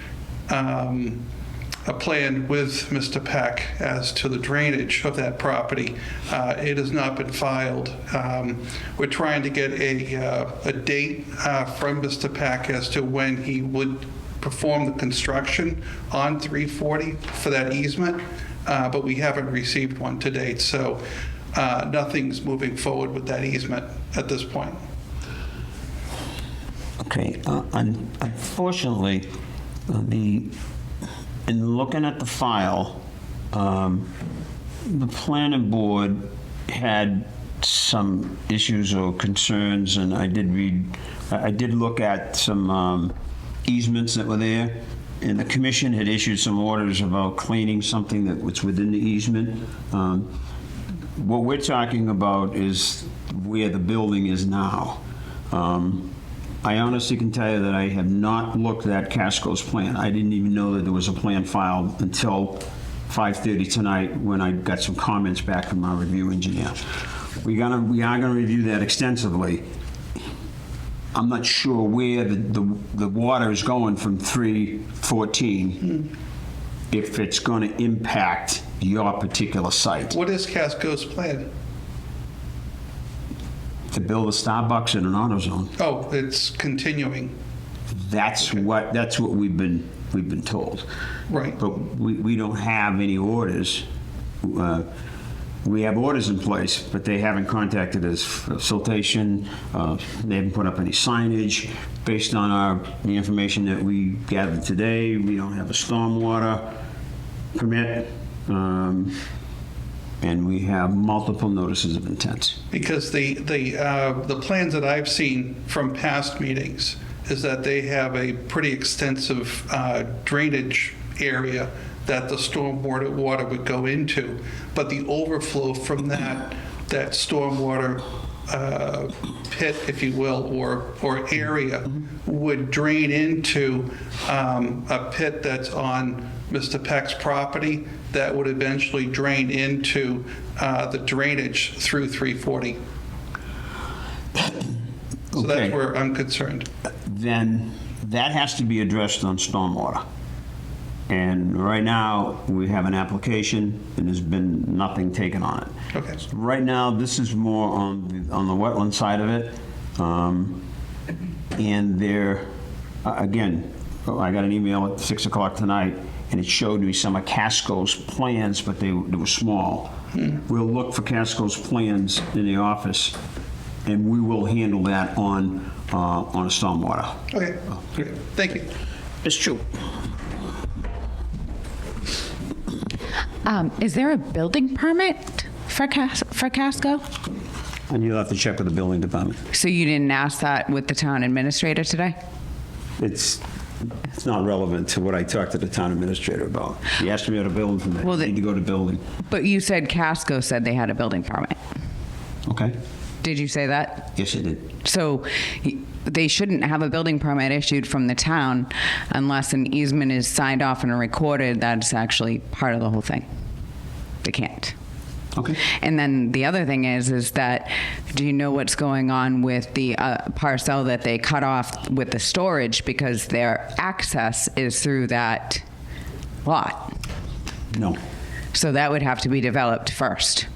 a plan with Mr. Peck as to the drainage of that property, it has not been filed. We're trying to get a date from Mr. Peck as to when he would perform the construction on 340 for that easement, but we haven't received one to date. So nothing's moving forward with that easement at this point. Okay, unfortunately, in looking at the file, the planning board had some issues or concerns, and I did look at some easements that were there, and the commission had issued some orders about cleaning something that was within the easement. What we're talking about is where the building is now. I honestly can tell you that I have not looked at Casco's plan. I didn't even know that there was a plan filed until 5:30 tonight when I got some comments back from our review engineer. We are gonna review that extensively. I'm not sure where the water is going from 314, if it's gonna impact your particular site. What is Casco's plan? To build a Starbucks in an AutoZone. Oh, it's continuing. That's what we've been told. Right. But we don't have any orders. We have orders in place, but they haven't contacted us for siltation. They haven't put up any signage. Based on the information that we gathered today, we don't have a stormwater permit. And we have multiple notices of intent. Because the plans that I've seen from past meetings is that they have a pretty extensive drainage area that the stormwater water would go into, but the overflow from that stormwater pit, if you will, or area would drain into a pit that's on Mr. Peck's property that would eventually drain into the drainage through 340. So Okay. that's where I'm concerned. Then that has to be addressed on stormwater. And right now, we have an application, and there's been nothing taken on it. Okay. Right now, this is more on the wetland side of it. And there, again, I got an email at 6 o'clock tonight, and it showed me some of Casco's plans, but they were small. We'll look for Casco's plans in the office, and we will handle that on a stormwater. Okay, great. Thank you. Ms. Chu. Is there a building permit for Casco? And you'll have to check with the building department. So you didn't ask that with the town administrator today? It's It's not relevant to what I talked to the town administrator about. He asked me about a building permit. Well, I need to go to building. But you said Casco said they had a building permit. Okay. Did you say that? Yes, I did. So they shouldn't have a building permit issued from the town unless an easement is signed off and recorded that's actually part of the whole thing. They can't. Okay. And then the other thing is that, do you know what's going on with the parcel that they cut off with the storage, because their access is through that lot? No. So that would have to be developed first.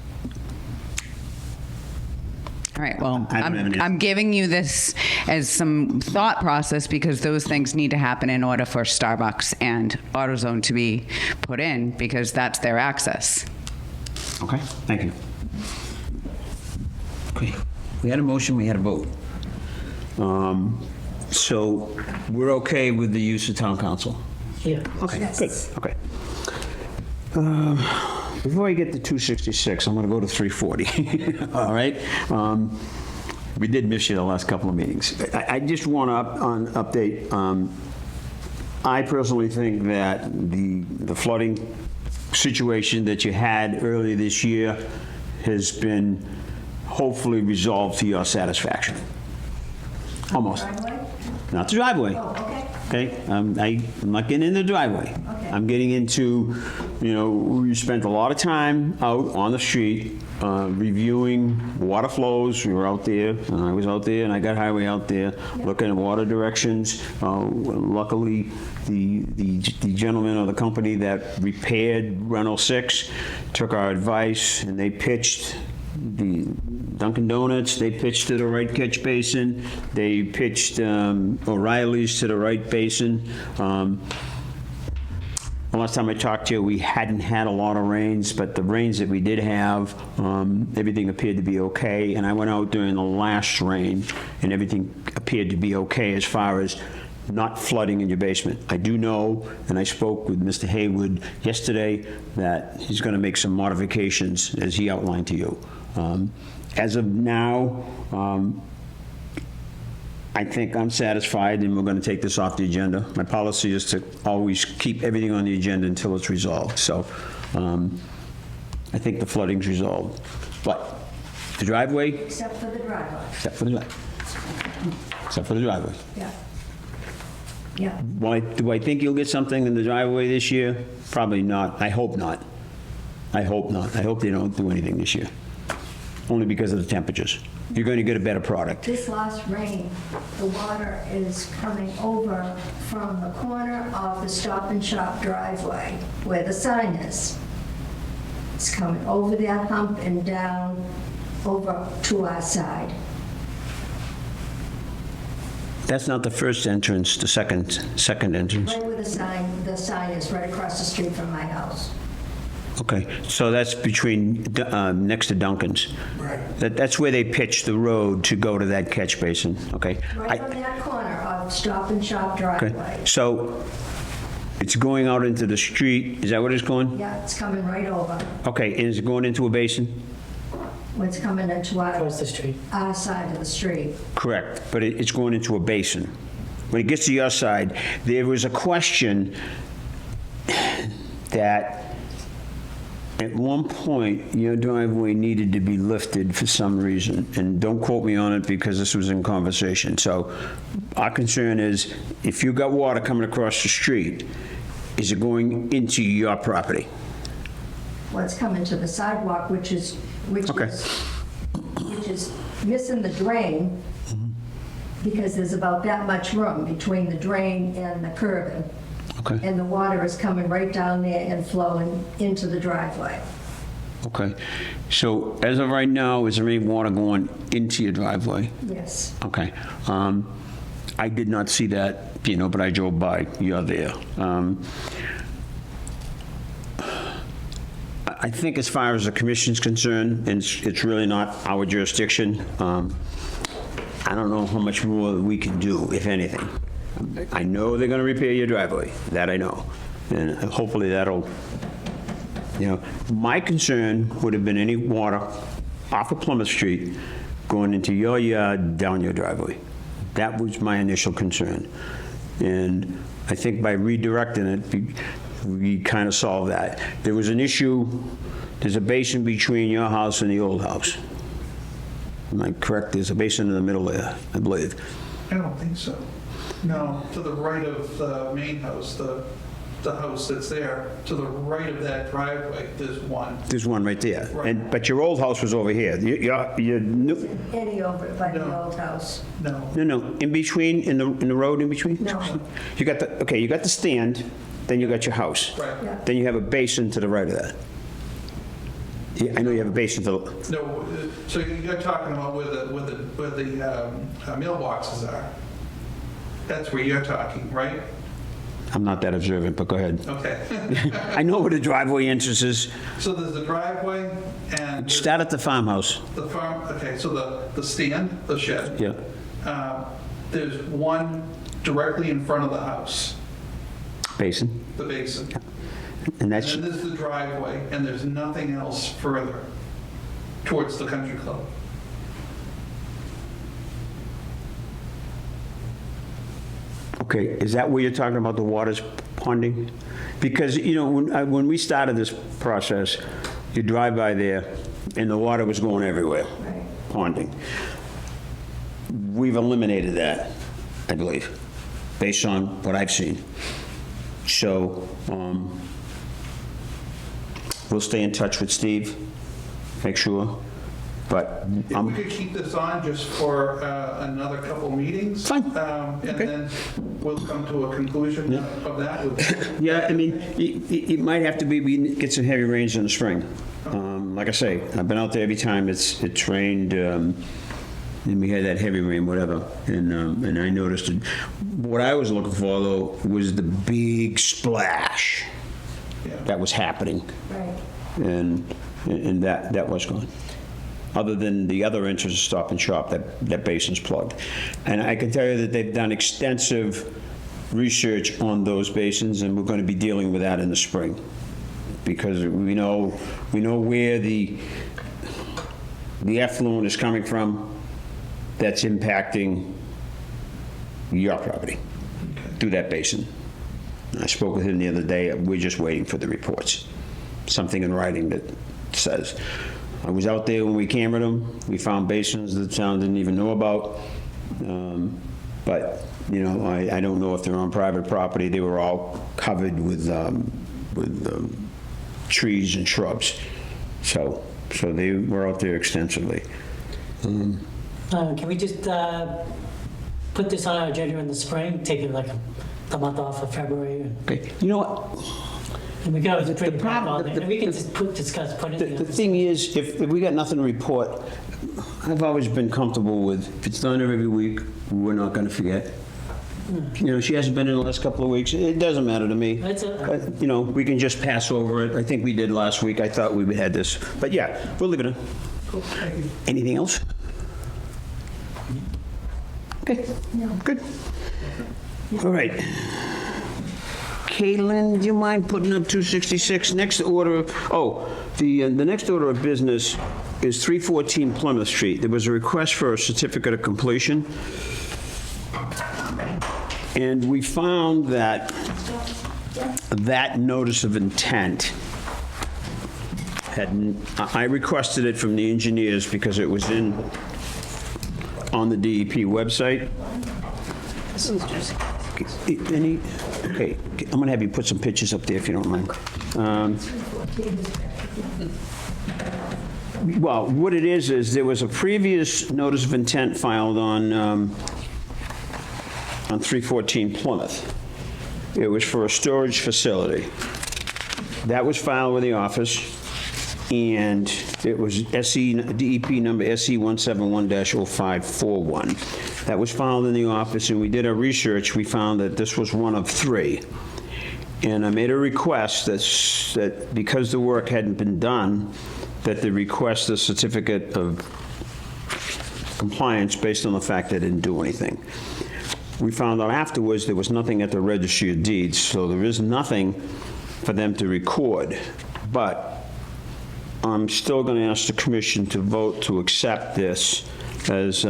All right, well, I'm giving you this as some thought process because those things need to happen in order for Starbucks and AutoZone to be put in, because that's their access. Okay, thank you. Okay, we had a motion, we had a vote. So we're okay with the use of town council? Yeah. Okay, Yes. good, okay. Before I get to 266, I'm going to go to 340, all right? We did miss you the last couple of meetings. I just want to update. I personally think that the flooding situation that you had earlier this year has been hopefully resolved to your satisfaction. Almost. Not the driveway. Oh, okay. Okay, I'm not getting into the driveway. Okay. I'm getting into, we spent a lot of time out on the street reviewing water flows. We were out there, and I was out there, and I got highway out there looking at water directions. Luckily, the gentleman or the company that repaired Rental 6 took our advice, and they pitched the Dunkin' Donuts, they pitched to the right catch basin. They pitched O'Reilly's to the right basin. The last time I talked to you, we hadn't had a lot of rains, but the rains that we did have, everything appeared to be okay. And I went out during the last rain, and everything appeared to be okay as far as not flooding in your basement. I do know, and I spoke with Mr. Haywood yesterday, that he's going to make some modifications as he outlined to you. As of now, I think I'm satisfied, and we're going to take this off the agenda. My policy is to always keep everything on the agenda until it's resolved. So I think the flooding's resolved. But the driveway? Except for the driveway. Except for the driveway. Except for the driveway. Yeah. Yeah. Do I think you'll get something in the driveway this year? Probably not. I hope not. I hope not. I hope they don't do anything this year. Only because of the temperatures. You're going to get a better product. This last rain, the water is coming over from the corner of the Stop and Shop driveway where the sign is. It's coming over that hump and down over to our side. That's not the first entrance, the second entrance. Right where the sign is right across the street from my house. Okay, so that's between, next to Duncan's. Right. That's where they pitched the road to go to that catch basin, okay? Right on that corner of Stop and Shop Okay, driveway. so it's going out into the street, is that what it's going? Yeah, it's coming right over. Okay, and is it going into a basin? It's coming into Across the street. our side of the street. Correct, but it's going into a basin. When it gets to your side, there was a question that at one point, your driveway needed to be lifted for some reason, and don't quote me on it because this was in conversation. So our concern is, if you got water coming across the street, is it going into your property? What's coming to the sidewalk, which is missing the drain, because there's about that much room between the drain and the curbing. Okay. And the water is coming right down there and flowing into the driveway. Okay. So as of right now, is there any water going into your driveway? Yes. Okay. I did not see that, but I drove by. You're there. I think as far as the commission's concerned, and it's really not our jurisdiction, I don't know how much more we can do, if anything. I know they're going to repair your driveway. That I know. And hopefully that'll, my concern would have been any water off of Plymouth Street going into your yard, down your driveway. That was my initial concern. And I think by redirecting it, we kind of solved that. There was an issue, there's a basin between your house and the old house. Am I correct? There's a basin in the middle there, I believe. I don't think so. No, to the right of the main house, the house that's there, to the right of that driveway, there's one. There's one right there. Right. But your old house was over here. Your new, Any over by the old house. No. no, in between, in the road in between? No. You got the stand, then you got your house. Right. Yeah. Then you have a basin to the right of that. Yeah, I know you have a basin to the, No, so you're talking about where the mailboxes are. That's where you're talking, right? I'm not that observant, but go ahead. Okay. I know where the driveway entrance is. So there's the driveway and Start at the farmhouse. the farm, okay, so the stand, the shed. Yeah. There's one directly in front of the house, Basin. the basin. And And that's, then there's the driveway, and there's nothing else further towards the country club. okay, is that where you're talking about the water's ponding? Because, you know, when we started this process, you drive by there, and the water was going everywhere, ponding. We've eliminated that, I believe, based on what I've seen. So, we'll stay in touch with Steve, make sure, but If we could keep this on just for another couple meetings. Fine. And Okay. then we'll come to a conclusion of that. yeah, I mean, it might have to be, we get some heavy rains in the spring. Like I say, I've been out there every time it's rained, and we had that heavy rain, whatever, and I noticed it. What I was looking for, though, was the big splash that was happening. Right. And that was gone. Other than the other entrance of Stop and Shop, that basin's plugged. And I can tell you that they've done extensive research on those basins, and we're going to be dealing with that in the spring. Because we know where the effluent is coming from that's impacting your property through that basin. I spoke with him the other day. We're just waiting for the reports. Something in writing that says. I was out there when we cambered them. We found basins that the town didn't even know about. But, you know, I don't know if they're on private property. They were all covered with trees and shrubs. So they were out there extensively. Can we just put this on our agenda in the spring, take it like the month off of February? Okay, you know what? And we can always bring it back on there, and we can just discuss, put it in. The thing is, if we got nothing to report, I've always been comfortable with, if it's done every week, we're not going to forget. You know, she hasn't been in the last couple of weeks. It doesn't matter to me. That's it. But, you know, we can just pass over it. I think we did last week. I thought we had this. But yeah, we'll leave it in. Cool. Thank you. Anything else? Okay, good. All right. Caitlin, do you mind putting up 266? Next order, the next order of business is 314 Plymouth Street. There was a request for a certificate of completion. And we found that notice of intent I requested it from the engineers because it was on the DEP website. Okay, I'm gonna have you put some pictures up there if you don't mind. Well, what it is there was a previous notice of intent filed on 314 Plymouth. It was for a storage facility. That was filed with the office, and it was DEP number SE 171-0541. That was filed in the office, and we did our research. We found that this was one of three. And I made a request that because the work hadn't been done, that they request a certificate of compliance based on the fact they didn't do anything. We found out afterwards there was nothing at the Registry of Deeds, so there is nothing for them to record. But I'm still going to ask the commission to vote to accept this as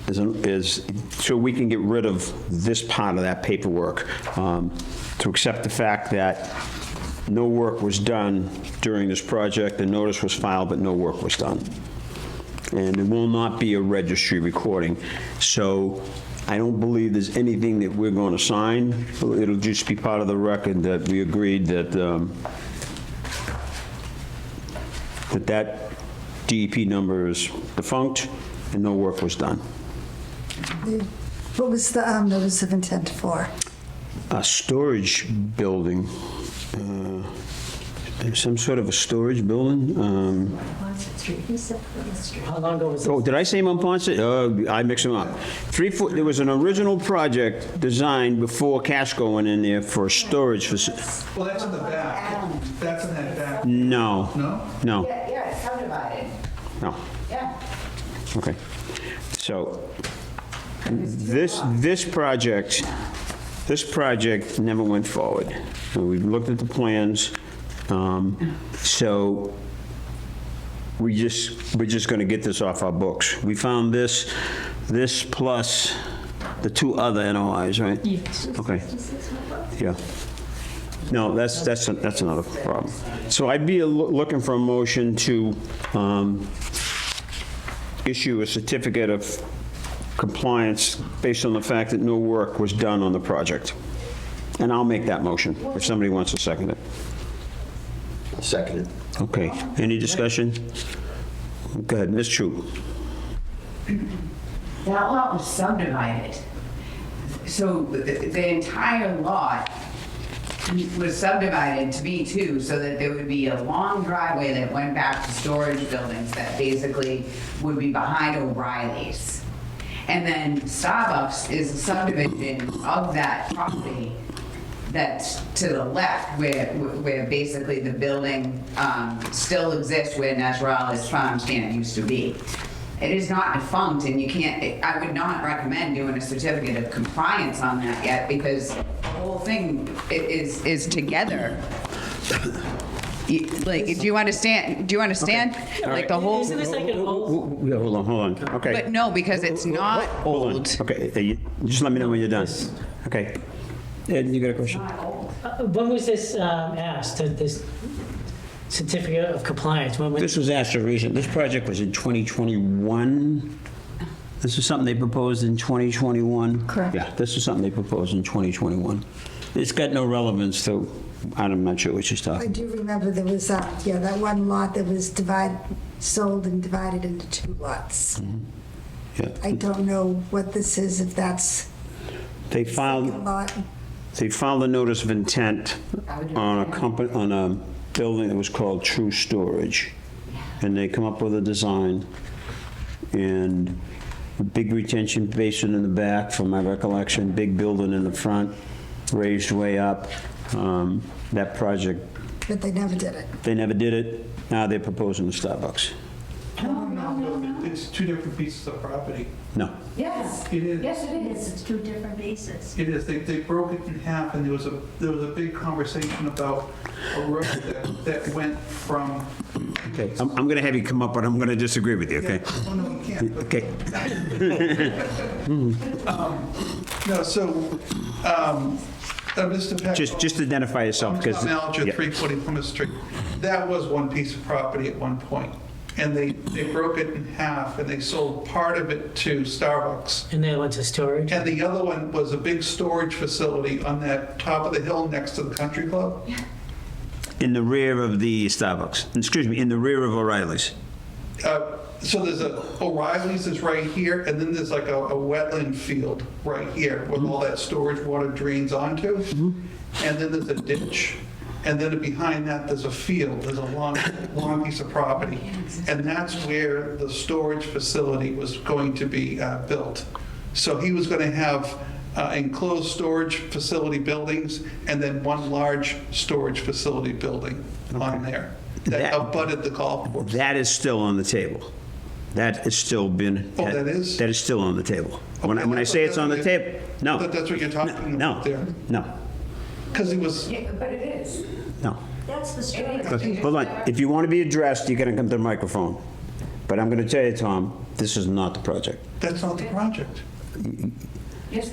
is so we can get rid of this part of that paperwork, to accept the fact that no work was done during this project. The notice was filed, but no work was done. And it will not be a registry recording. So I don't believe there's anything that we're going to sign. It'll just be part of the record that we agreed that that DEP number is defunct and no work was done. What was the notice of intent for? A storage building, some sort of a storage building. How long ago was Oh, did I say Monpont? I mixed them up. There was an original project designed before Casco went in there for a storage facility. Well, that's in the back. That's in that back. No. No? No, Yeah, it's subdivided. no. Yeah. Okay. So this project never went forward. We looked at the plans. So we're just going to get this off our books. We found this plus the two other NOIs, right? Yes. Okay. Yeah. No, that's another problem. So I'd be looking for a motion to issue a certificate of compliance based on the fact that no work was done on the project. And I'll make that motion if somebody wants to second it. Second it. Okay, any discussion? Go ahead, Ms. Chu. That lot was subdivided. So the entire lot was subdivided to B2 so that there would be a long driveway that went back to storage buildings that basically would be behind O'Reilly's. And then Starbucks is a subdivision of that property that's to the left where basically the building still exists where Nasral's farm stand used to be. It is not defunct, and you can't, I would not recommend doing a certificate of compliance on that yet because the whole thing is together. Like, do you understand? Do you understand? All Like the whole. Isn't this like an old? Yeah, hold on, okay. But no, because it's not Hold on. old. Okay, just let me know when you're done. Okay. Ed, you got a question? When was this asked, this certificate of compliance? This was asked recent. This project was in 2021. This is something they proposed in 2021? Correct. Yeah, this is something they proposed in 2021. It's got no relevance to, I'm not sure what she's I talking. do remember there was, that one lot that was sold and divided into two lots. Yeah. I don't know what this is, if that's They second filed, lot. they filed a notice of intent on a building that was called True Storage. And they come up with a design and a big retention basin in the back, from my recollection, big building in the front, raised way up. That project, But they never did it. they never did it. Now they're proposing the Starbucks. It's two different pieces of property. No. Yes. It is. Yes, it It's is. two different bases. It is. They broke it in half, and there was a big conversation about a road that went from. Okay, I'm going to have you come up, but I'm going to disagree with you, okay? Oh, no, you can't. but- Okay. No, so, Mr. Peck. Just identify yourself, because... Tom Alger, 340 Plymouth Street. That was one piece of property at one point, and they broke it in half, and they sold part of it to Starbucks. And then it went to storage? And the other one was a big storage facility on that top of the hill next to the country club. In the rear of the Starbucks. Excuse me, in the rear of O'Reilly's. So there's O'Reilly's is right here, and then there's like a wetland field right here where all that storage water drains onto. And then there's a ditch. And then behind that, there's a field. There's a long piece of property. And that's where the storage facility was going to be built. So he was going to have enclosed storage facility buildings and then one large storage facility building on there that abutted the golf course. That is still on the table. That has still been... Oh, that is? That is still on the table. When I say it's on the table, no. But that's what you're talking about there. No, Because it was, Yeah, but it is. no. That's the story. Hold on. If you want to be addressed, you got to come to the microphone. But I'm going to tell you, Tom, this is not the project. That's not the project.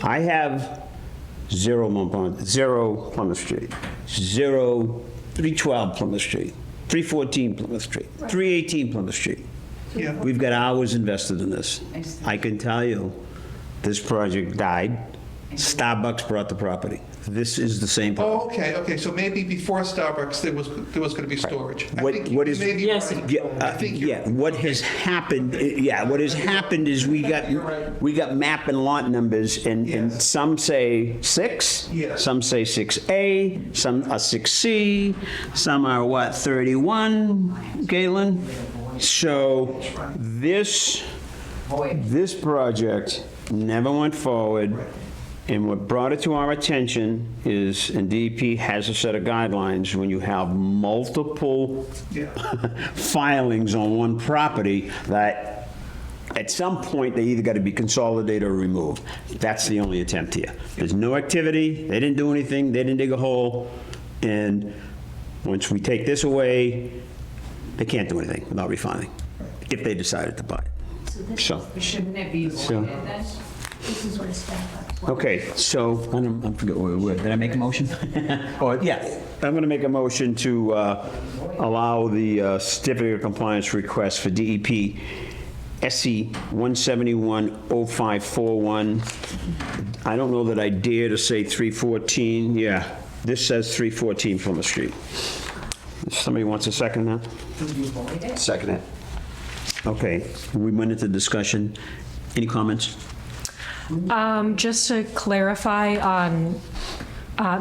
I have 0 Plymouth Street, 312 Plymouth Street, 314 Plymouth Street, 318 Plymouth Street. Yeah. We've got hours invested in this. I can tell you, this project died. Starbucks brought the property. This is the same property. Oh, okay, so maybe before Starbucks, there was going to be storage. What is? Yes. What has happened? What has happened is we got map and lot numbers, and some say 6, Yes. some say 6A, some are 6C, some are what 31, Galen. So this project never went forward. And what brought it to our attention is, and DEP has a set of guidelines, when you have multiple filings on one property, that at some point they either got to be consolidated or removed. That's the only attempt here. There's no activity, they didn't do anything, they didn't dig a hole, and once we take this away, they can't do anything without refining, if they decided to buy it. So. Shouldn't it be voided then? This is what it's done. Okay, so, I forget what we were. Did I make a motion? Oh, yeah. I'm going to make a motion to allow the certificate of compliance request for DEP SC 1710541. I don't know that I dare to say 314. Yeah, this says 314 Plymouth Street. If somebody wants a second that? Second it. Okay, we went into discussion. Any comments? Just to clarify on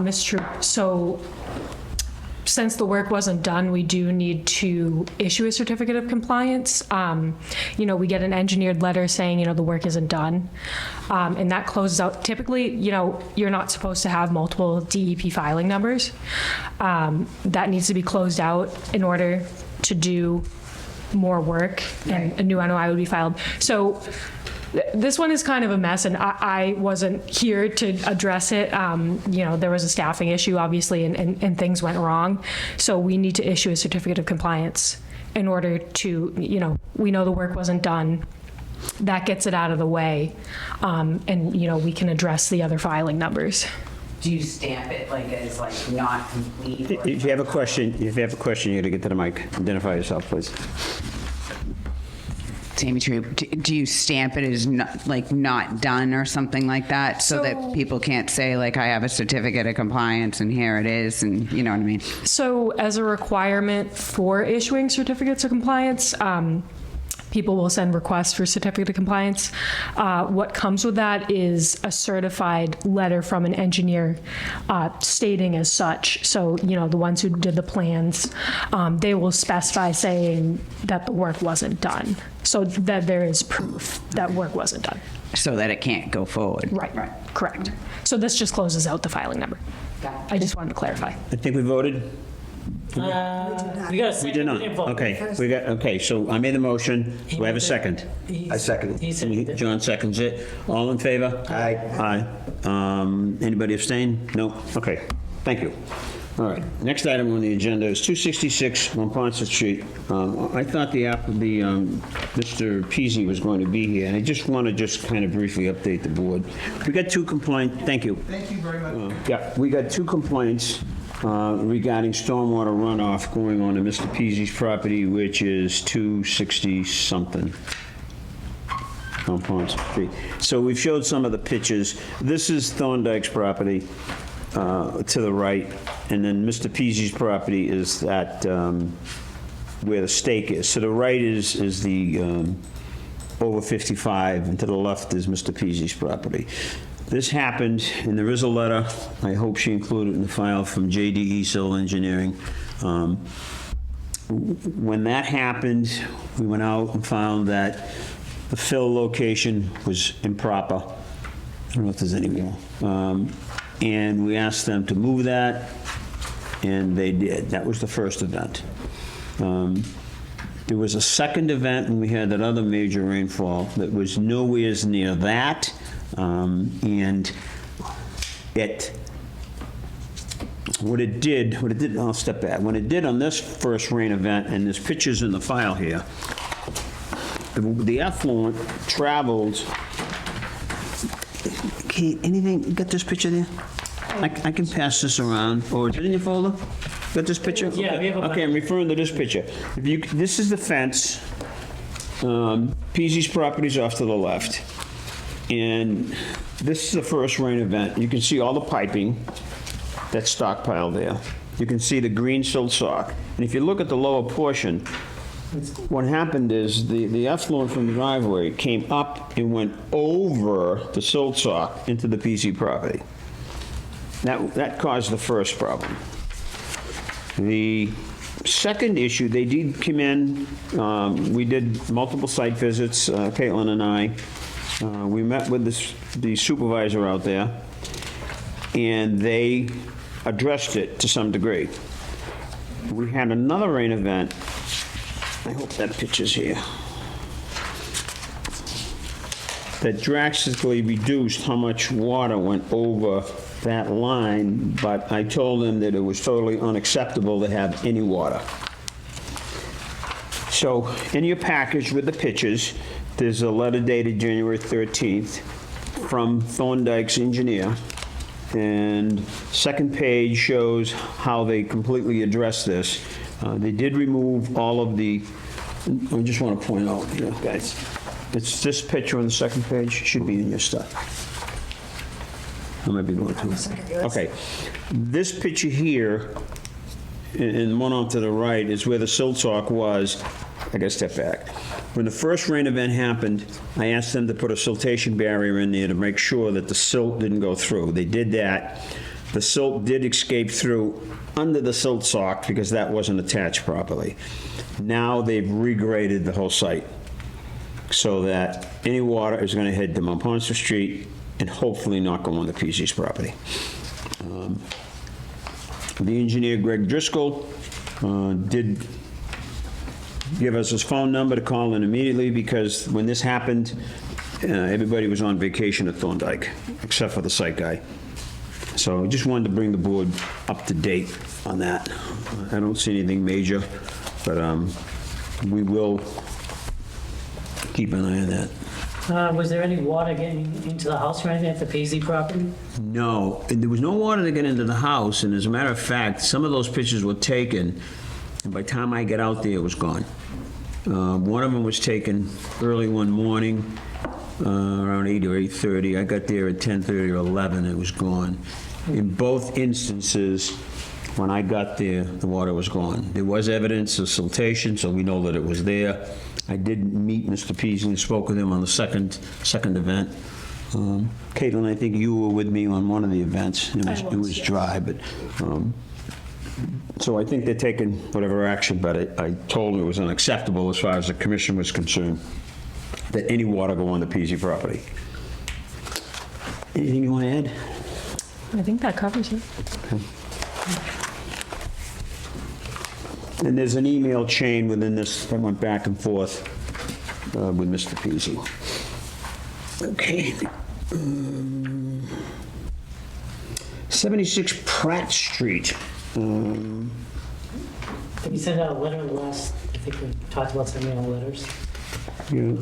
Ms. Troop, so since the work wasn't done, we do need to issue a certificate of compliance. We get an engineered letter saying, the work isn't done. And that closes out, typically, you're not supposed to have multiple DEP filing numbers. That needs to be closed out in order to do more work, and a new NOI would be filed. So this one is kind of a mess, and I wasn't here to address it. There was a staffing issue, obviously, and things went wrong. So we need to issue a certificate of compliance in order to, we know the work wasn't done. That gets it out of the way, and we can address the other filing numbers. Do you stamp it as not complete? If you have a question, you got to get to the mic. Identify yourself, please. Tammy Troop, do you stamp it as not done or something like that, so that people can't say I have a certificate of compliance and here it is, and you know what I mean? So as a requirement for issuing certificates of compliance, people will send requests for certificate of compliance. What comes with that is a certified letter from an engineer stating as such. So, the ones who did the plans, they will specify saying that the work wasn't done, so that there is proof that work wasn't done. So that it can't go forward. Right, correct. So this just closes out the filing number. I just wanted to clarify. I think we voted. We got a second. We did not. Okay, so I made the motion. Do I have a second? I second it. He seconded it. John seconds it. All in favor? Aye. Aye. Anybody abstain? No? Okay, thank you. All right, next item on the agenda is 266 Monpont Street. I thought Mr. Peasy was going to be here, and I just want to kind of briefly update the board. We got 2 complaints. Thank you. Thank you very much. Yeah, we got 2 complaints regarding stormwater runoff going on to Mr. Peasy's property, which is 260-something on Pond Street. So we've showed some of the pictures. This is Thorndike's property to the right, and then Mr. Peasy's property is that where the stake is. To the right is the over 55, and to the left is Mr. Peasy's property. This happened, and there is a letter, I hope she included in the file, from JDE Civil Engineering. When that happened, we went out and found that the fill location was improper. I don't know if there's any more. And we asked them to move that, and they did. That was the first event. There was a second event when we had that other major rainfall that was nowhere near that. And what it did, I'll step back. When it did on this first rain event, and there's pictures in the file here, the effluent travels. Kate, anything, you got this picture there? I can pass this around, or is it in your folder? Got this picture? Yeah, we have a Okay, I'm referring to this picture. If you, this is the fence. Peasy's property's off to the left. And this is the first rain event. You can see all the piping that's stockpiled there. You can see the green silt sock. And if you look at the lower portion, what happened is the effluent from the driveway came up and went over the silt sock into the PC property. That caused the first problem. The second issue, they did come in, we did multiple site visits, Caitlin and I. We met with the supervisor out there, and they addressed it to some degree. We had another rain event. I hope that picture's here. That drastically reduced how much water went over that line, but I told them that it was totally unacceptable to have any water. So in your package with the pictures, there's a letter dated January 13th from Thorndike's engineer. And second page shows how they completely addressed this. They did remove all of the, I just want to point out, guys, it's this picture on the second page, should be in your stuff. I might be going to. Okay. This picture here, and one on to the right, is where the silt sock was. I got to step back. When the first rain event happened, I asked them to put a siltation barrier in there to make sure that the silt didn't go through. They did that. The silt did escape through under the silt sock because that wasn't attached properly. Now they've regraded the whole site so that any water is going to head to Mount Ponce Street and hopefully not go on the PC's property. The engineer, Greg Driscoll, did give us his phone number to call in immediately because when this happened, everybody was on vacation at Thorndike, except for the site guy. So I just wanted to bring the board up to date on that. I don't see anything major, but we will keep an eye on that. Was there any water getting into the house or anything at the PZ property? No, and there was no water to get into the house, and as a matter of fact, some of those pictures were taken, and by the time I got out there, it was gone. One of them was taken early one morning, around 8 or 8:30. I got there at 10:30 or 11, it was gone. In both instances, when I got there, the water was gone. There was evidence of siltation, so we know that it was there. I did meet Mr. Peasley, spoke with him on the second event. Caitlin, I think you were with me on one of the events. It was dry, but so I think they're taking whatever action, but I told them it was unacceptable as far as the commission was concerned, that any water go on the PZ property. Anything you want to add? I think that covers it. Okay. And there's an email chain within this that went back and forth with Mr. Peasy. Okay. 76 Pratt Street. Did you send out a letter last, I think we talked about sending out letters. Yeah.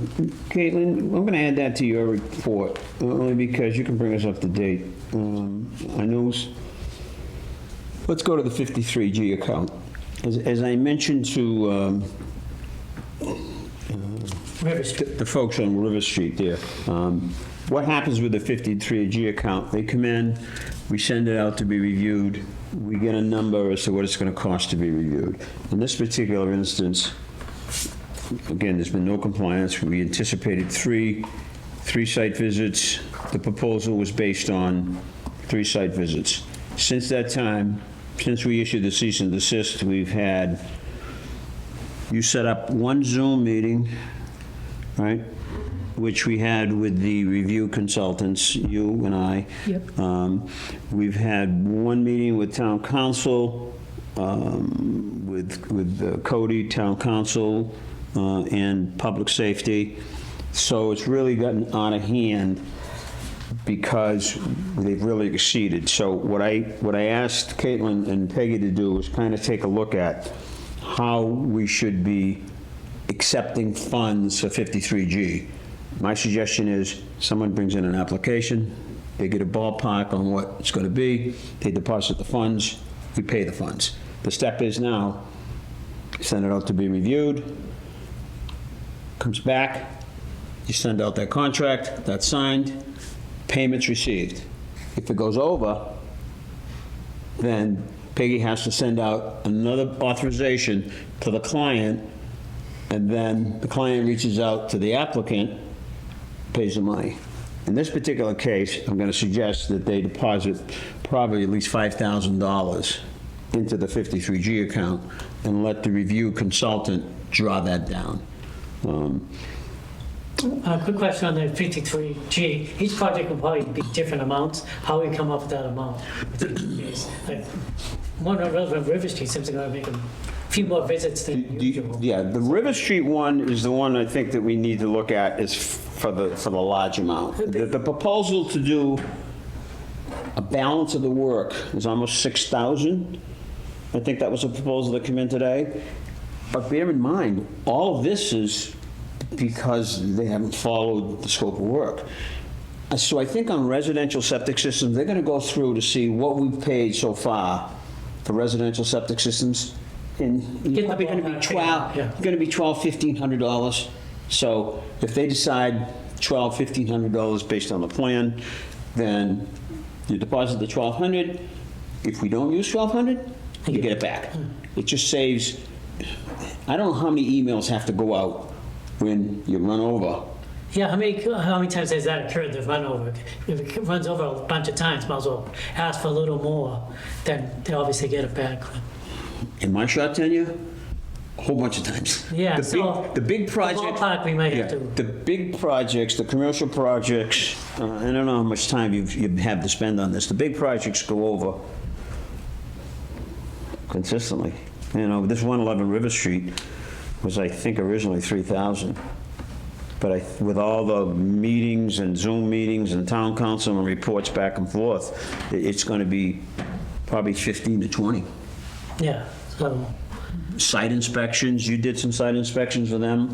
Caitlin, I'm going to add that to your report, only because you can bring us up to date. I know, let's go to the 53G account. As I mentioned to the folks on River Street there, what happens with the 53G account? They come in, we send it out to be reviewed, we get a number as to what it's going to cost to be reviewed. In this particular instance, again, there's been no compliance. We anticipated three site visits. The proposal was based on 3 site visits. Since that time, since we issued the cease and desist, we've had, you set up one Zoom meeting, right? Which we had with the review consultants, you and I. Yep. We've had one meeting with town council, with Cody, town council, and public safety. So it's really gotten out of hand because they've really exceeded. So what I asked Caitlin and Peggy to do was kind of take a look at how we should be accepting funds for 53G. My suggestion is someone brings in an application, they get a ballpark on what it's going to be, they deposit the funds, we pay the funds. The step is now, send it out to be reviewed, comes back, you send out that contract, that's signed, payments received. If it goes over, then Peggy has to send out another authorization to the client, and then the client reaches out to the applicant, pays the money. In this particular case, I'm going to suggest that they deposit probably at least $5,000 into the 53G account and let the review consultant draw that down. Quick question on the 53G. Each project will probably be different amounts. How we come up with that amount? Like, one on River Street seems to go to make a few more visits than usual. Yeah, the River Street one is the one I think that we need to look at is for the large amount. The proposal to do a balance of the work is almost 6,000. I think that was a proposal that came in today. But bear in mind, all of this is because they haven't followed the scope of work. So I think on residential septic systems, they're going to go through to see what we've paid so far for residential septic systems. And it's probably going to be $1,200-$1,500. So if they decide $1,200-$1,500 based on the plan, then you deposit the $1,200. If we don't use $1,200, you get it back. It just saves. I don't know how many emails have to go out when you run over. Yeah, how many times has that occurred, the run over? If it runs over a bunch of times, might as well ask for a little more, then they obviously get it back. In my short tenure, a whole bunch of times. Yeah, the big project. Ballpark we might have to. The big projects, the commercial projects, I don't know how much time you have to spend on this. The big projects go over consistently. You know, this 111 River Street was, I think, originally 3,000. But with all the meetings and Zoom meetings and town council and reports back and forth, it's going to be probably 15 to 20. Yeah, so. Site inspections, you did some site inspections with them.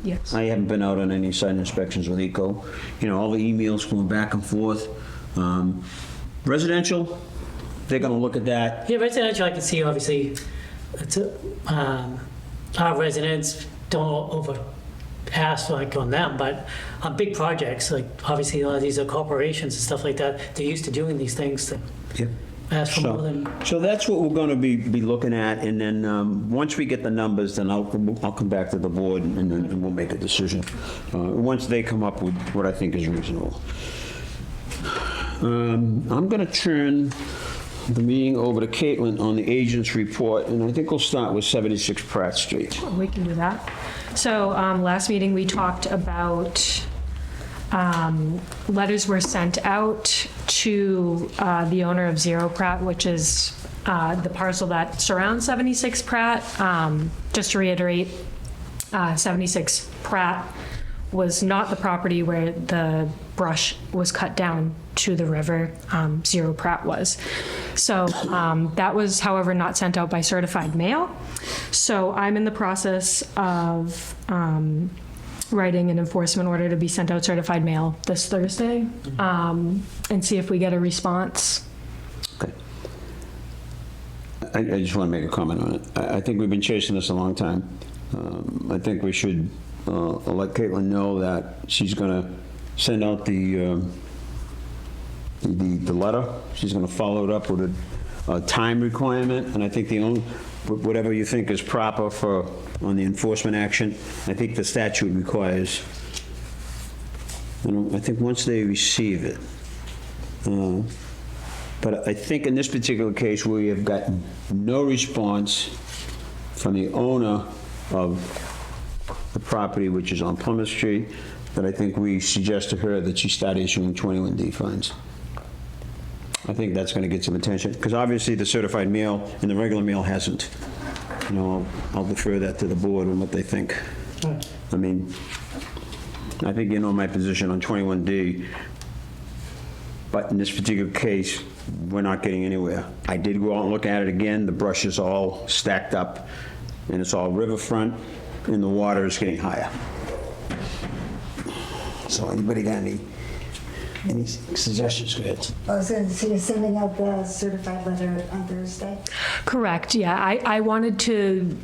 Yes. I haven't been out on any site inspections with ECO. You know, all the emails going back and forth. Residential, they're going to look at that. Yeah, residential, I can see, obviously, it's, our residents don't over ask like on them, but on big projects, like obviously a lot of these are corporations and stuff like that, they're used to doing these things. Yeah. Ask for more than. So that's what we're going to be looking at, and then once we get the numbers, then I'll come back to the board and we'll make a decision. Once they come up with what I think is reasonable. I'm going to turn the meeting over to Caitlin on the agent's report, and I think we'll start with 76 Pratt Street. We can do that. So last meeting, we talked about letters were sent out to the owner of 0 Pratt, which is the parcel that surrounds 76 Pratt. Just to reiterate, 76 Pratt was not the property where the brush was cut down to the river. 0 Pratt was. So that was, however, not sent out by certified mail. So I'm in the process of writing an enforcement order to be sent out certified mail this Thursday, and see if we get a response. Okay. I just want to make a comment on it. I think we've been chasing this a long time. I think we should let Caitlin know that she's going to send out the letter. She's going to follow it up with a time requirement, and I think whatever you think is proper on the enforcement action, I think the statute requires, I think once they receive it. But I think in this particular case, we have gotten no response from the owner of the property, which is on Plymouth Street, that I think we suggest to her that she start issuing 21D fines. I think that's going to get some attention, because obviously the certified mail and the regular mail hasn't. You know, I'll defer that to the board and what they think. I mean, I think you know my position on 21D, but in this particular case, we're not getting anywhere. I did go out and look at it again. The brush is all stacked up, and it's all riverfront. and the water is getting higher. So anybody got any suggestions? Go ahead. Oh, so you're sending out the certified letter on Thursday? Correct, yeah. I wanted to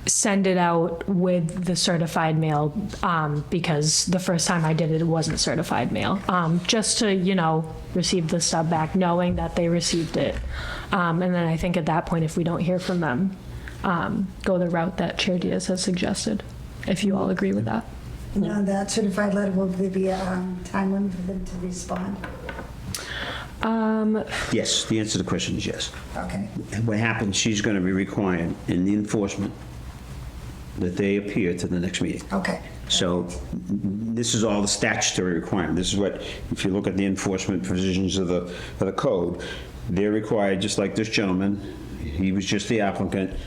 send it out with the certified mail because the first time I did it, it wasn't certified mail. Just to, receive the stub back, knowing that they received it. And then I think at that point, if we don't hear from them, go the route that Chair Diaz has suggested, if you all agree with that. And on that certified letter, will there be a time limit for them to respond? Yes, the answer to the question is yes. Okay. And what happens, she's going to be required in the enforcement that they appear to the next meeting. Okay. So this is all the statutory requirement. This is what, if you look at the enforcement provisions of the code, they're required, just like this gentleman, he was just the applicant,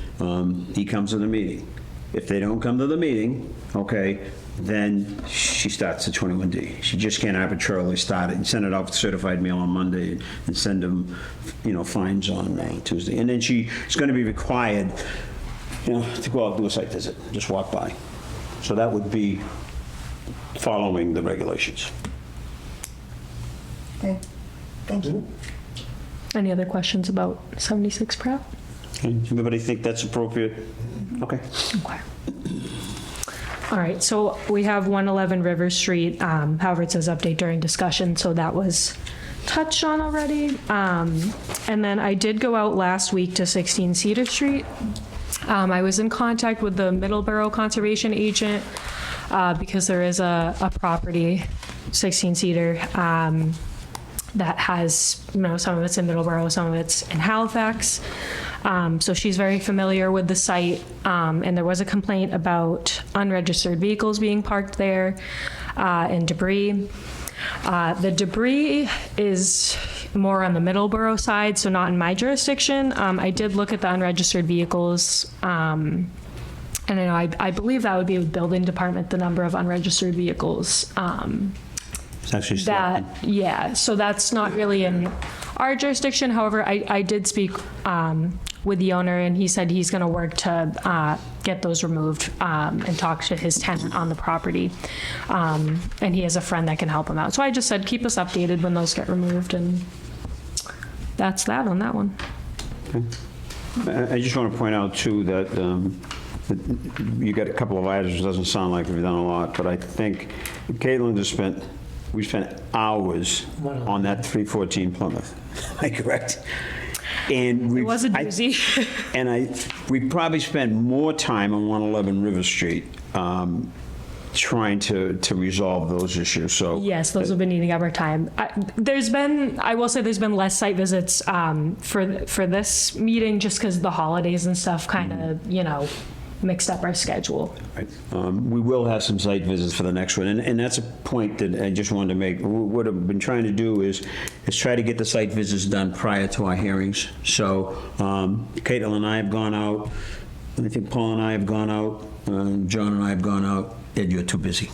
he comes to the meeting. If they don't come to the meeting, okay, then she starts the 21D. She just can't arbitrarily start it and send it off certified mail on Monday and send them, fines on Tuesday. And then she's going to be required, to go out and do a site visit, just walk by. So that would be following the regulations. Okay. Thank you. Any other questions about 76 Pratt? Okay. Everybody think that's appropriate? Okay. Okay. All right, so we have 111 River Street. However, it says update during discussion, so that was touched on already. And then I did go out last week to 16 Cedar Street. I was in contact with the Middleborough Conservation Agent because there is a property, 16 Cedar, that has, some of it's in Middleborough, some of it's in Halifax. So she's very familiar with the site, and there was a complaint about unregistered vehicles being parked there and debris. The debris is more on the Middleborough side, so not in my jurisdiction. I did look at the unregistered vehicles, and I believe that would be with building department, the number of unregistered vehicles. It's actually So that's not really in our jurisdiction. However, I did speak with the owner, and he said he's going to work to get those removed and talk to his tenant on the property. And he has a friend that can help him out. So I just said, keep us updated when those get removed, and that's that on that one. Okay. I just want to point out, too, that you got a couple of items. It doesn't sound like we've done a lot, but I think Caitlin has we spent hours on that 314 Plymouth. Am I correct? And it was a doozy. We probably spent more time on 111 River Street trying to resolve those issues. So yes, those have been eating up our time. I will say there's been less site visits for this meeting just because the holidays and stuff kind of, mixed up our schedule. Right. We will have some site visits for the next one, and that's a point that I just wanted to make. What I've been trying to do is try to get the site visits done prior to our hearings. So Caitlin and I have gone out. I think Paul and I have gone out. John and I have gone out. Ed, you're too busy.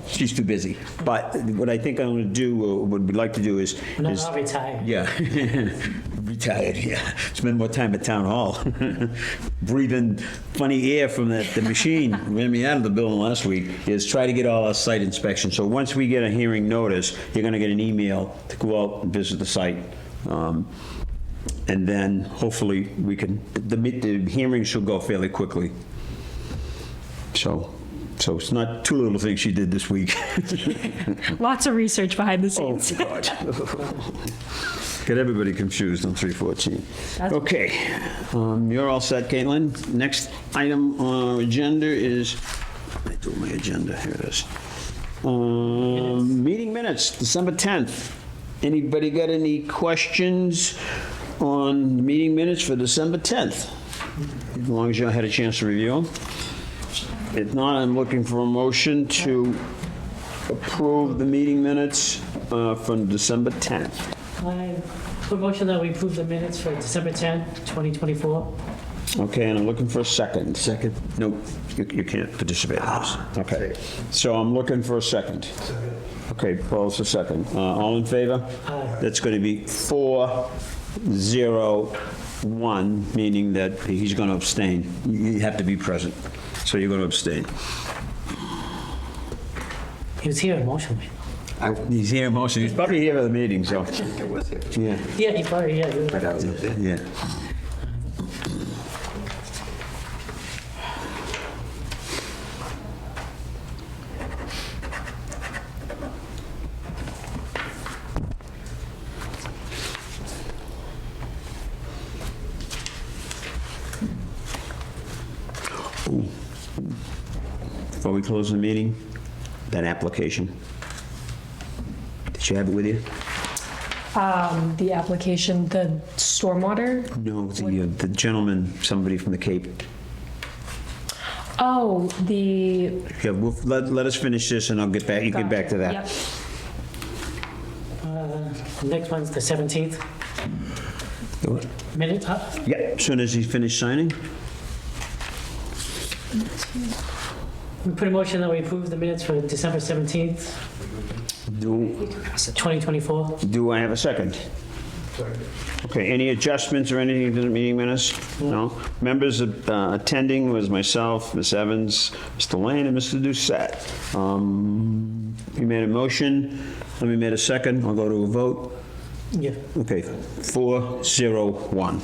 She's too busy. But what I think I'm going to do, what we'd like to do is... No, not retired. Yeah. Retired, yeah. Spend more time at town hall. Breathing funny air from the machine. Ran me out of the building last week. Is try to get all our site inspections. So once we get a hearing notice, you're going to get an email to go out and visit the site. And then hopefully we can... The hearing should go fairly quickly. So it's not two little things she did this week. Lots of research behind the scenes. Oh, God. Get everybody confused on 314. Okay. You're all set, Caitlin. Next item on our agenda is, I do my agenda. Here it is. Meeting minutes, December 10th. Anybody got any questions on meeting minutes for December 10th? As long as you had a chance to review them. If not, I'm looking for a motion to approve the meeting minutes from December 10th. I put motion that we approve the minutes for December 10, 2024. Okay, and I'm looking for a second. Second? Nope, you can't participate in this. Okay, so I'm looking for a second. Okay, Paul's a second. All in favor? Aye. That's going to be 4-0 one, meaning that he's going to abstain. You have to be present, so you're going to abstain. He was here emotionally. He's here mostly. He's probably here at the meeting, so. Yeah. Yeah, he probably, yeah. Yeah. Before we close the meeting, that application. Did you have it with you? The application, the stormwater? No, the gentleman, somebody from the Cape. Oh, the, Yeah, let us finish this and I'll get back, you get back to that. yep. Next one's the 17th. Minute, Yeah, as soon as he's finished signing. we put a motion that we approve the minutes for December 17th, 2024. Do I have a second? Okay, any adjustments or anything to the meeting minutes? No? Members attending was myself, Ms. Evans, Mr. Lane, and Mr. Doucette. You made a motion, let me make a second, I'll go to a vote. Yeah. Okay, 4-0-1.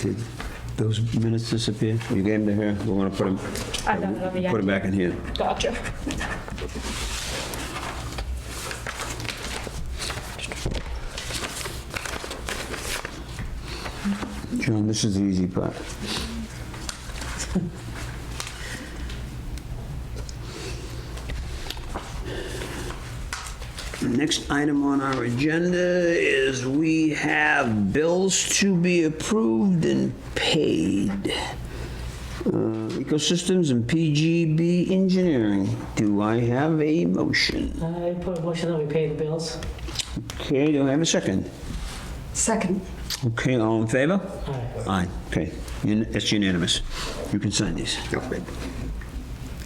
Did those minutes disappear? You gave them to her? We want to put them, I got it on the put them back in here. Gotcha. John, this is the easy part. Next item on our agenda is we have bills to be approved and paid. Ecosystems and PGB Engineering. Do I have a motion? I put a motion that we pay the bills. Okay, do I have a second? Second. Okay, all in favor? Aye. Aye, okay. It's unanimous. You can sign these. Okay.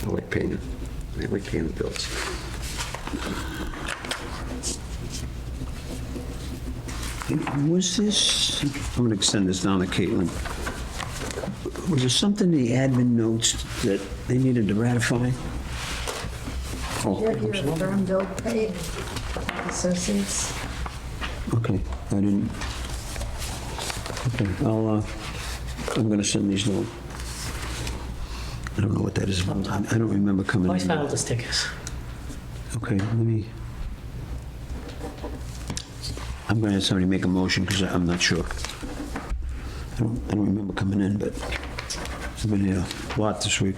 I like paying the bills. Was this, I'm going to extend this down to Caitlin. Was there something in the admin notes that they needed to ratify? Oh, Your firm bill paid, associates. okay, I didn't. Okay, I'm going to send these to I don't know what that is about. I don't remember coming Always in. found out the stickers. Okay, let me. I'm going to have somebody make a motion because I'm not sure. I don't remember coming in, but I've been here a lot this week.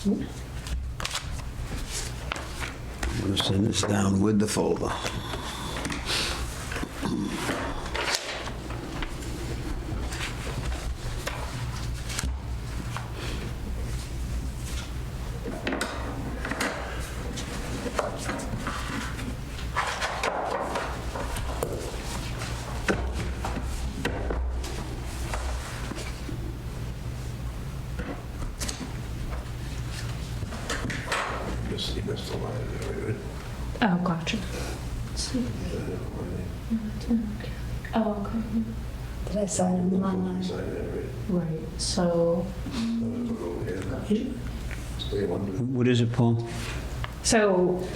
I'm going to send this down with the folder. Oh, gotcha. Oh, okay. Did I sign them online? Right, so, What is it, Paul? so,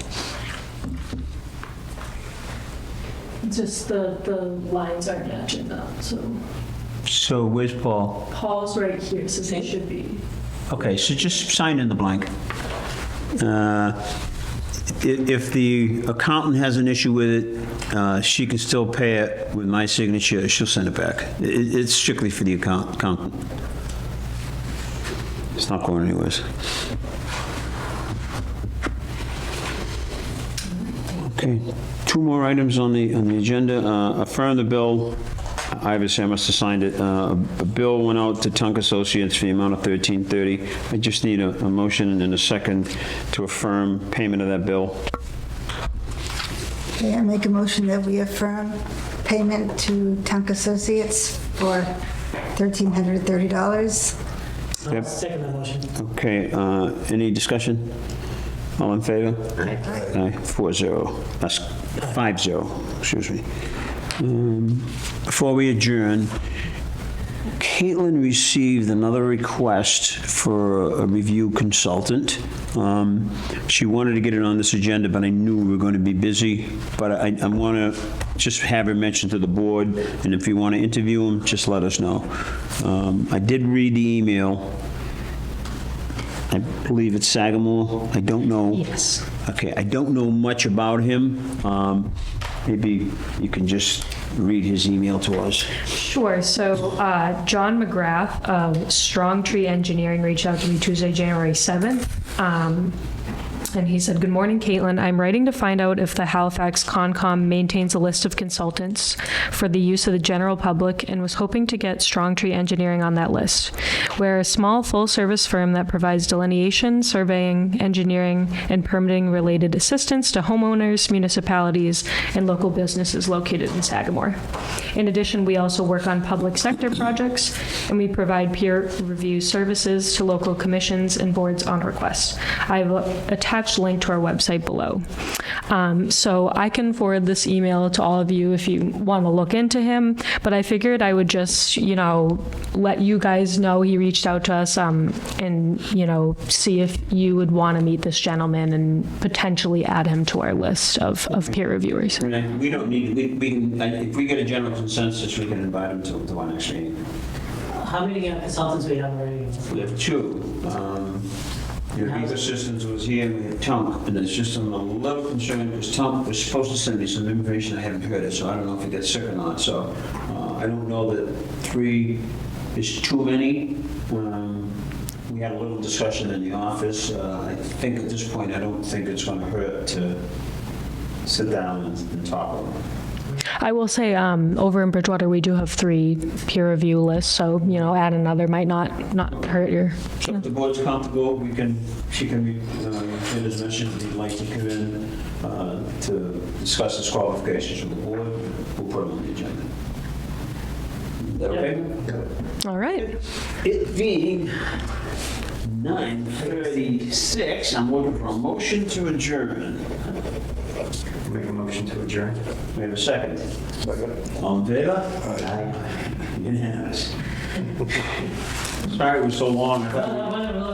just the lines aren't matching up, so So where's Paul? Paul's right here, so they should be. Okay, so just sign in the blank. If the accountant has an issue with it, she can still pay it with my signature. She'll send it back. It's strictly for the accountant. It's not going anyways. Okay, two more items on the agenda. Affirm the bill. Obviously, I must have signed it. A bill went out to Tunk Associates for the amount of $1330. I just need a motion and a second to affirm payment of that bill. Okay, I make a motion that we affirm payment to Tunk Associates for $1,330. I'll second the motion. Okay, any discussion? All in favor? Aye. 4-0. That's 5-0, excuse me. Before we adjourn, Caitlin received another request for a review consultant. She wanted to get it on this agenda, but I knew we were going to be busy. But I want to just have her mention to the board, and if you want to interview him, just let us know. I did read the email. I believe it's Sagamore. I don't know. Yes. Okay, I don't know much about him. Maybe you can just read his email to us. Sure. So John McGrath of Strong Tree Engineering reached out to me Tuesday, January 7th. And he said, "Good morning, Caitlin. I'm writing to find out if the Halifax Concom maintains a list of consultants for the use of the general public and was hoping to get Strong Tree Engineering on that list. We're a small full-service firm that provides delineation, surveying, engineering, and permitting-related assistance to homeowners, municipalities, and local businesses located in Sagamore. In addition, we also work on public sector projects, and we provide peer review services to local commissions and boards on request. I've attached link to our website below." So I can forward this email to all of you if you want to look into him, but I figured I would just, let you guys know he reached out to us and, see if you would want to meet this gentleman and potentially add him to our list of peer reviewers. We don't need, we can, if we get a general consensus, we can invite him to our next meeting. How many consultants we have already? We have 2. Your Ecosystems was here, and we have Tunk, and there's just I'm a little concerned because Tunk was supposed to send me some information. I haven't heard it, so I don't know if he got sick or not. So I don't know that 3 is too many. We had a little discussion in the office. I think at this point, I don't think it's going to hurt to sit down and talk about it. I will say, over in Bridgewater, we do have 3 peer review lists, so, add another might not hurt your... So if the board's comfortable, she can be, in his mission, if he'd like to come in to discuss his qualifications with the board, we'll put him on the agenda. Is that okay? All right. It being 9:36, I'm looking for a motion to adjourn. Make a motion to adjourn. We have a second. All in favor? Aye. Unanimous. Sorry it was so long. I thought-